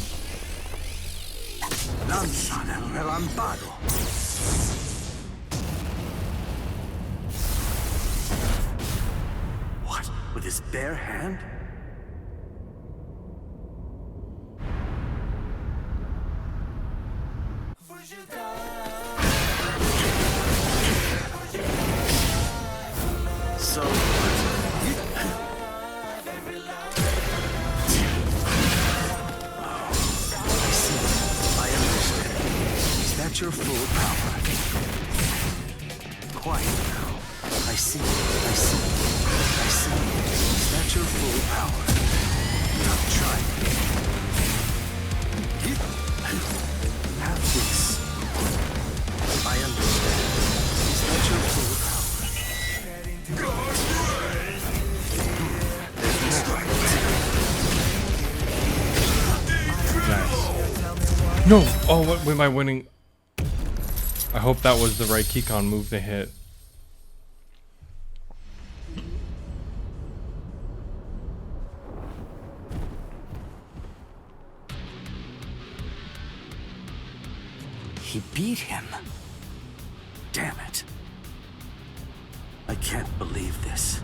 Lanza del relámpago. What? With his bare hand? So your full power. Quiet now. I see. I see. I see. Is that your full power? Not trying. Have this. I understand. Is that your full power? No! Oh, what am I winning? I hope that was the right Keycon move to hit. He beat him. Damn it. I can't believe this.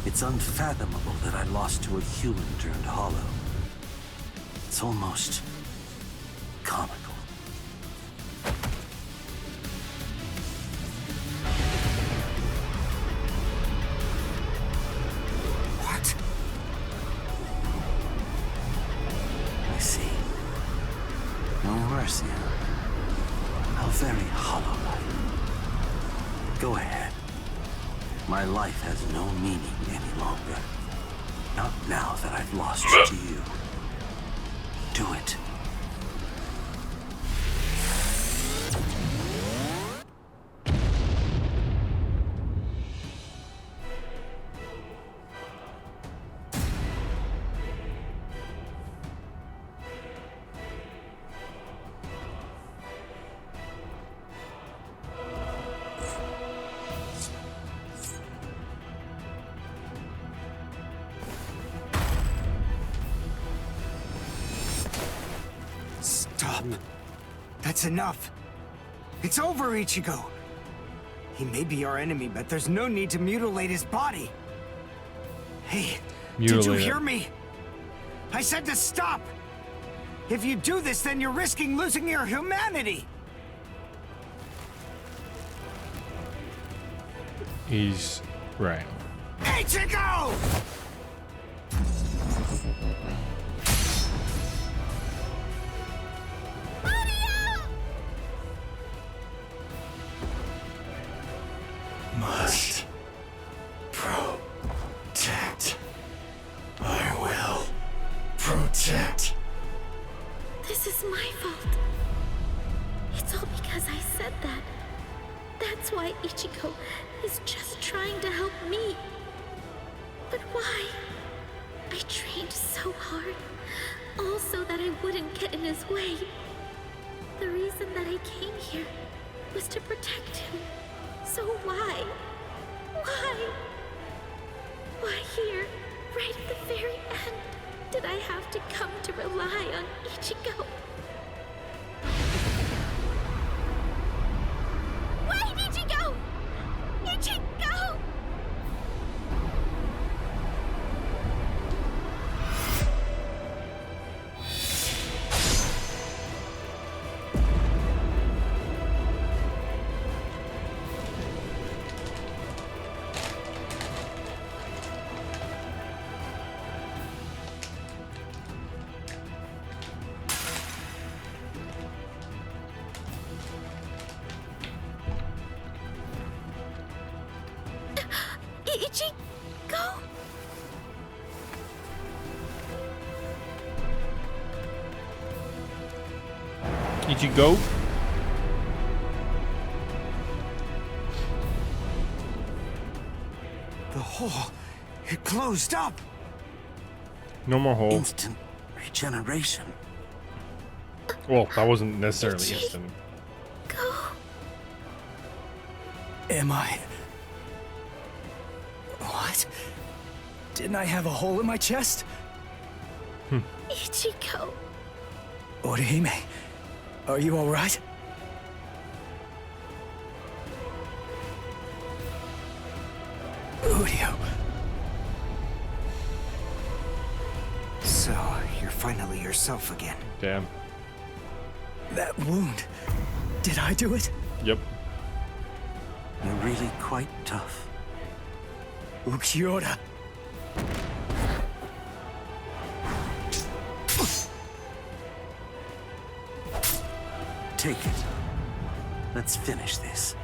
It's unfathomable that I lost to a human turned hollow. It's almost comical. What? I see. No mercy. How very hollow-like. Go ahead. My life has no meaning any longer. Not now that I've lost to you. Do it. Stop. That's enough. It's over, Ichigo. He may be our enemy, but there's no need to mutilate his body. Hey, did you hear me? I said to stop. If you do this, then you're risking losing your humanity. He's right. Ichigo! Must protect. I will protect. This is my fault. It's all because I said that. That's why Ichigo is just trying to help me. But why? I trained so hard, all so that I wouldn't get in his way. The reason that I came here was to protect him. So why? Why? Why here, right at the very end, did I have to come to rely on Ichigo? Wait, Ichigo! Ichigo! Ichigo? Ichigo? The hole, it closed up. No more hole. Instant regeneration. Well, that wasn't necessarily instant. Am I? What? Didn't I have a hole in my chest? Ichigo. Orihime, are you all right? Udio. So, you're finally yourself again. Damn. That wound. Did I do it? Yep. You're really quite tough. Ukiura. Take it. Let's finish this.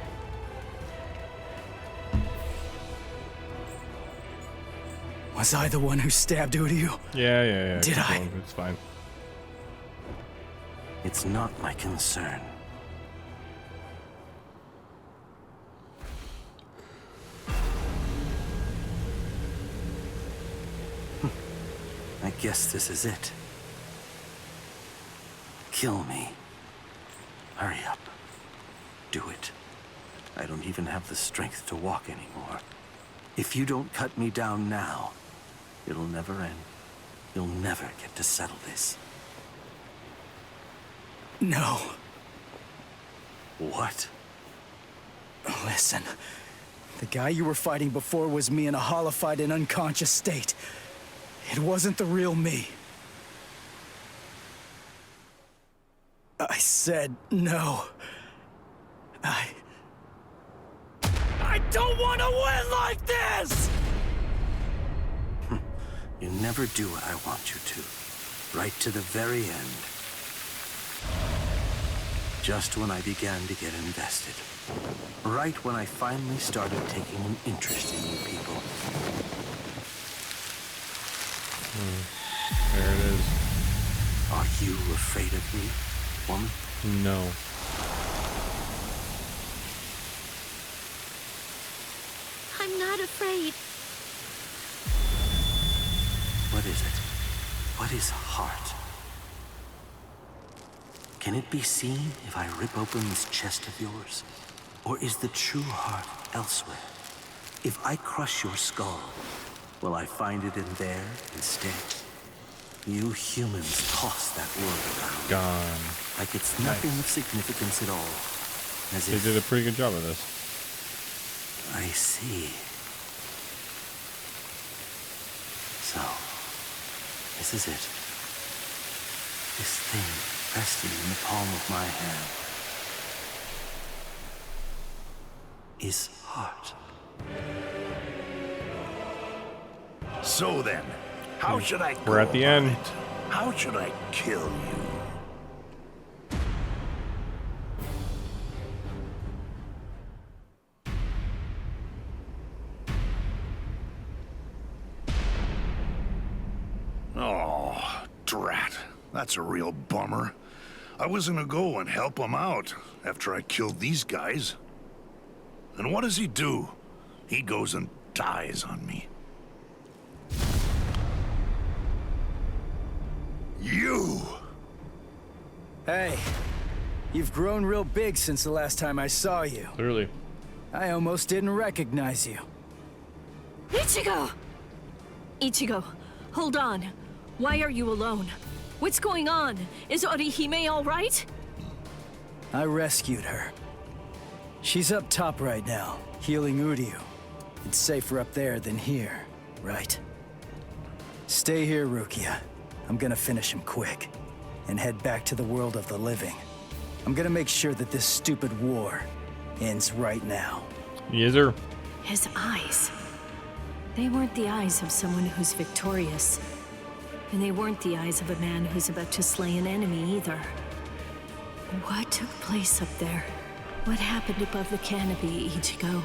Was I the one who stabbed Uryu? Yeah. Did I? It's fine. It's not my concern. I guess this is it. kill me. Hurry up. Do it. I don't even have the strength to walk anymore. If you don't cut me down now, it'll never end. You'll never get to settle this. No. What? Listen. The guy you were fighting before was me in a hollified and unconscious state. It wasn't the real me. I said no. I don't want to win like this! You never do what I want you to. Right to the very end. Just when I began to get invested. Right when I finally started taking an interest in you people. There it is. Are you afraid of me, woman? No. I'm not afraid. What is it? What is heart? Can it be seen if I rip open this chest of yours? Or is the true heart elsewhere? If I crush your skull, will I find it in there instead? You humans toss that word around. Gone. Like it's nothing of significance at all. As They if... did a pretty good job of this. I see. So, this is it. This thing resting in the palm of my hand is heart. So then, how should I go We're at the about end. it? How should I kill you? Oh, drat. That's a real bummer. I was gonna go and help him out after I killed these guys. And what does he do? He goes and dies on me. You! Hey, you've grown real big since the last time I saw you. Clearly. I almost didn't recognize you. Ichigo! Ichigo, hold on. Why are you alone? What's going on? Is Orihime all right? I rescued her. She's up top right now, healing Uryu. It's safer up there than here, right? Stay here, Rukia. I'm gonna finish him quick, and head back to the world of the living. I'm gonna make sure that this stupid war ends right now. Yes, sir. His eyes. They weren't the eyes of someone who's victorious. And they weren't the eyes of a man who's about to slay an enemy either. What took place up there? What happened above the canopy, Ichigo?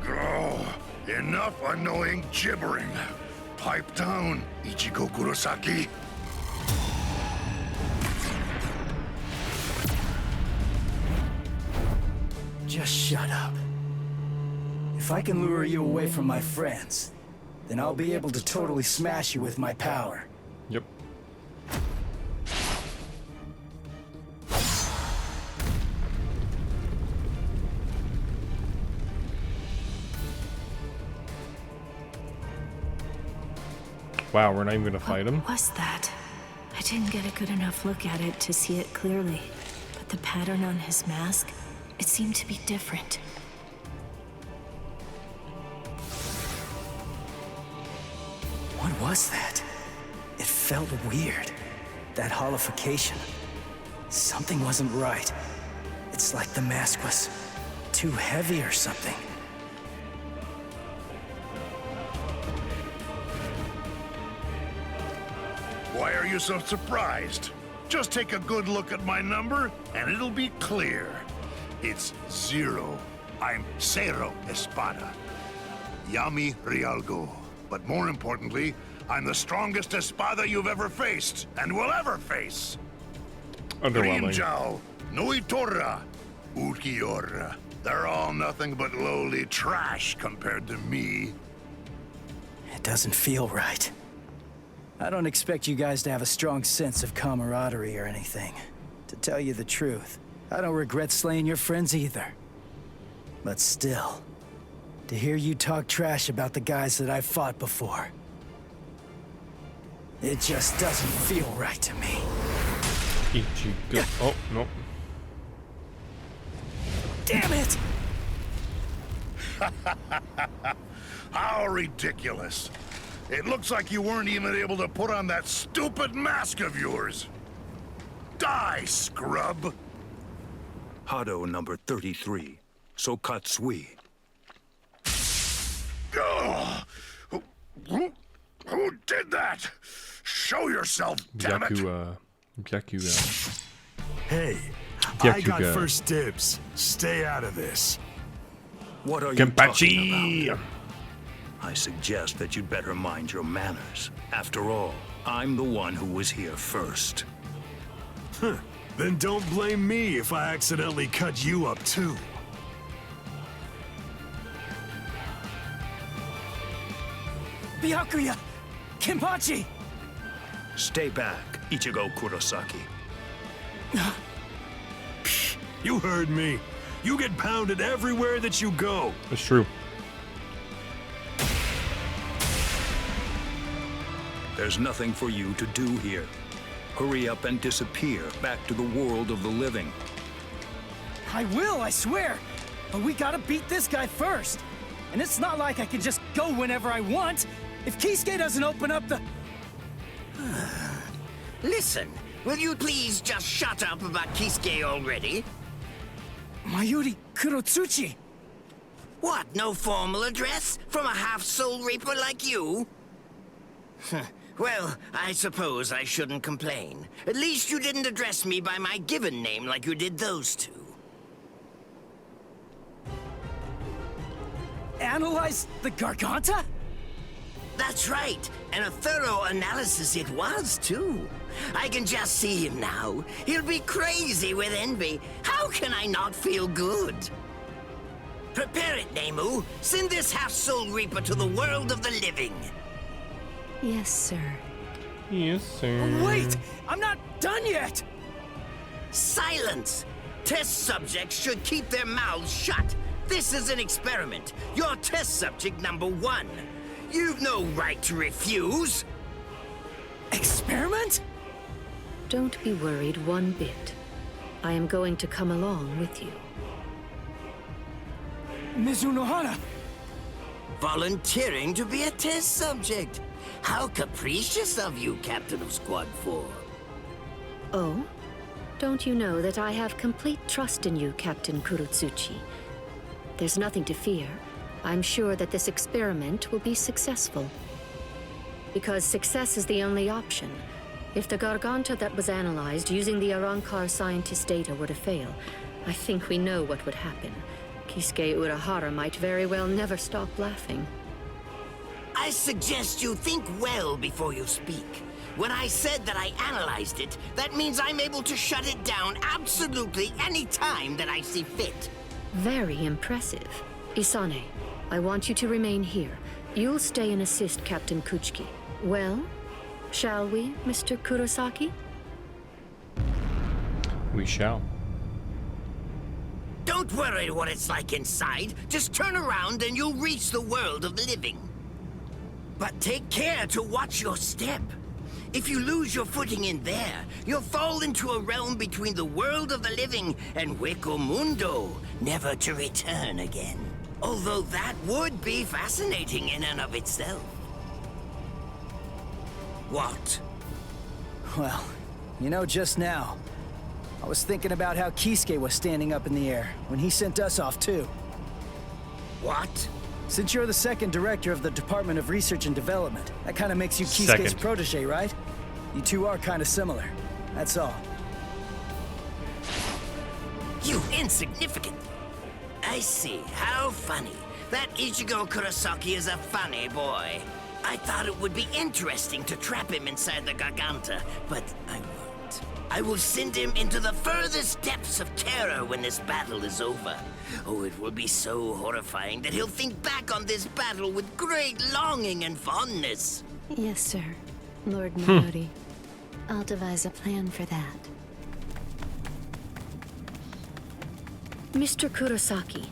Oh, enough annoying gibbering. Pipe down, Ichigo Kurosaki. Just shut up. If I can lure you away from my friends, then I'll be able to totally smash you with my power. Yep. Wow, we're not even gonna fight him? What was that? I didn't get a good enough look at it to see it clearly. But the pattern on his mask, it seemed to be different. What was that? It felt weird. That holification. Something wasn't right. It's like the mask was too heavy or something. Why are you so surprised? Just take a good look at my number, and it'll be clear. It's 0. I'm Cero Espada. Yami Rialgo. But more importantly, I'm the strongest Espada you've ever faced, and will ever face. Underwhelming. Rinjao, Nuitora, Ukiora. They're all nothing but lowly trash compared to me. It doesn't feel right. I don't expect you guys to have a strong sense of camaraderie or anything. To tell you the truth, I don't regret slaying your friends either. But still, to hear you talk trash about the guys that I've fought before, it just doesn't feel right to me. Ichigo. Oh, no. Damn it! How ridiculous. It looks like you weren't even able to put on that stupid mask of yours. Die, scrub! Hado number 33, Sokatsui. Who did that? Show yourself, damn it! Byakuga. Hey, I got first dibs. Stay out of this. What are you talking about? I suggest that you'd better mind your manners. After all, I'm the one who was here first. Huh. Then don't blame me if I accidentally cut you up too. Byakuya! Kenpachi! Stay back, Ichigo Kurosaki. You heard me. You get pounded everywhere that you go. That's true. There's nothing for you to do here. Hurry up and disappear back to the world of the living. I will, I swear! But we gotta beat this guy first. And it's not like I can just go whenever I want. If Kisuke doesn't open up the... Listen, will you please just shut up about Kisuke already? Mayuri Kurotsuchi! What, no formal address? From a half-soul reaper like you? Well, I suppose I shouldn't complain. At least you didn't address me by my given name like you did those two. Analyze the Garganta? That's right, and a thorough analysis it was, too. I can just see him now. He'll be crazy with envy. How can I not feel good? Prepare it, Nemu. Send this half-soul reaper to the world of the living. Yes, sir. Yes, sir. Wait! I'm not done yet! Silence! Test subjects should keep their mouths shut. This is an experiment. You're test subject number 1. You've no right to refuse. Experiment? Don't be worried one bit. I am going to come along with you. Mizunohana! Volunteering to be a test subject. How capricious of you, Captain of Squad 4. Oh? Don't you know that I have complete trust in you, Captain Kurotsuchi? There's nothing to fear. I'm sure that this experiment will be successful. Because success is the only option. If the Garganta that was analyzed using the Arrancar scientist data were to fail, I think we know what would happen. Kisuke Urahara might very well never stop laughing. I suggest you think well before you speak. When I said that I analyzed it, that means I'm able to shut it down absolutely any time that I see fit. Very impressive. Isane, I want you to remain here. You'll stay and assist Captain Kuchiki. Well, shall we, Mr. Kurosaki? We shall. Don't worry what it's like inside. Just turn around and you'll reach the world of the living. But take care to watch your step. If you lose your footing in there, you'll fall into a realm between the world of the living and Hueco Mundo, never to return again. Although that would be fascinating in and of itself. What? Well, you know, just now, I was thinking about how Kisuke was standing up in the air when he sent us off too. What? Since you're the second director of the Department of Research and Development, that kind of makes you Kisuke's protege, right? You two are kind of similar. That's all. You insignificant! I see. How funny. That Ichigo Kurosaki is a funny boy. I thought it would be interesting to trap him inside the Garganta, but I won't. I will send him into the furthest depths of terror when this battle is over. Oh, it will be so horrifying that he'll think back on this battle with great longing and fondness. Yes, sir. Lord Mayuri. I'll devise a plan for that. Mr. Kurosaki,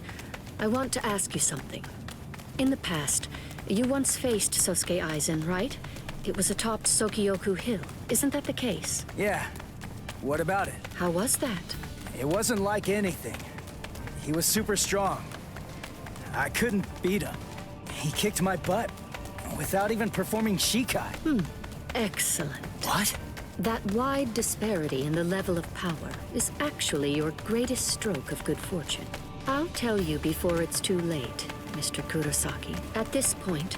I want to ask you something. In the past, you once faced Sosuke Aizen, right? It was atop Sokyoku Hill. Isn't that the case? Yeah. What about it? How was that? It wasn't like anything. He was super strong. I couldn't beat him. He kicked my butt without even performing Shikai. Excellent. What? That wide disparity in the level of power is actually your greatest stroke of good fortune. I'll tell you before it's too late, Mr. Kurosaki. At this point,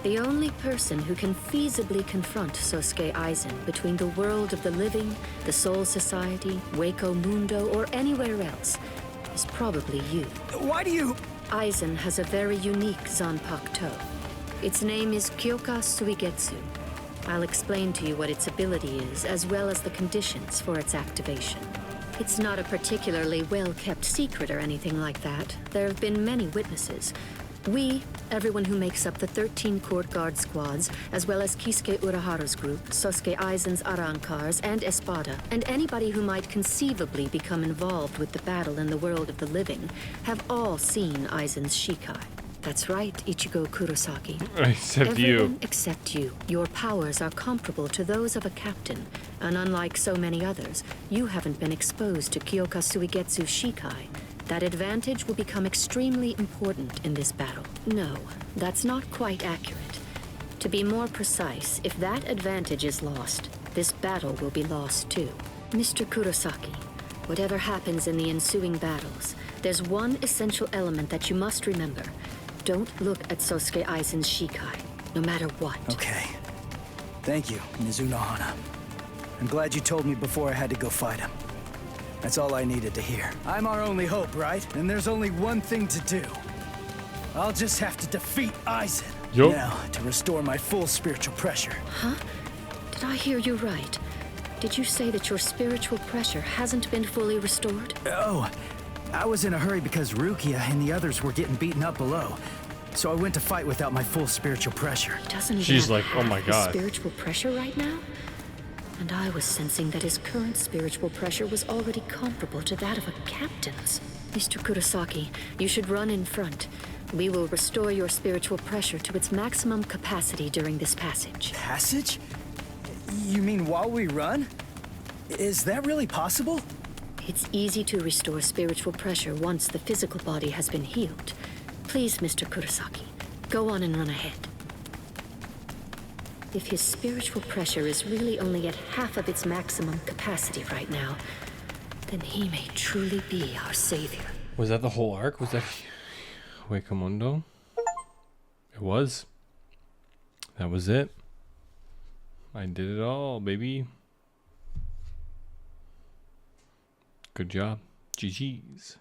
the only person who can feasibly confront Sosuke Aizen between the world of the living, the Soul Society, Hueco Mundo, or anywhere else is probably you. Why do you... Aizen has a very unique Zanpakuto. Its name is Kyoka Suigetsu. I'll explain to you what its ability is, as well as the conditions for its activation. It's not a particularly well-kept secret or anything like that. There have been many witnesses. We, everyone who makes up the 13 court guard squads, as well as Kisuke Uraharu's group, Sosuke Aizen's Arankars, and Espada, and anybody who might conceivably become involved with the battle in the world of the living, have all seen Aizen's Shikai. That's right, Ichigo Kurosaki. Except you. Everyone except you. Your powers are comparable to those of a captain, and unlike so many others, you haven't been exposed to Kyoka Suigetsu's Shikai. That advantage will become extremely important in this battle. No, that's not quite accurate. To be more precise, if that advantage is lost, this battle will be lost too. Mr. Kurosaki, whatever happens in the ensuing battles, there's one essential element that you must remember. Don't look at Sosuke Aizen's Shikai, no matter what. Okay. Thank you, Mizunohana. I'm glad you told me before I had to go fight him. That's all I needed to hear. I'm our only hope, right? And there's only one thing to do. I'll just have to defeat Aizen. Yup. Now, to restore my full spiritual pressure. Huh? Did I hear you right? Did you say that your spiritual pressure hasn't been fully restored? Oh, I was in a hurry because Rukia and the others were getting beaten up below. So I went to fight without my full spiritual pressure. Doesn't he She's have like, oh half my his god. spiritual pressure right now? And I was sensing that his current spiritual pressure was already comparable to that of a captain's. Mr. Kurosaki, you should run in front. We will restore your spiritual pressure to its maximum capacity during this passage. Passage? You mean while we run? Is that really possible? It's easy to restore spiritual pressure once the physical body has been healed. Please, Mr. Kurosaki, go on and run ahead. If his spiritual pressure is really only at half of its maximum capacity right now, then he may truly be our savior. Was that the whole arc? Was that Hueco Mundo? It was. That was it. I did it all, baby. Good job. GG's.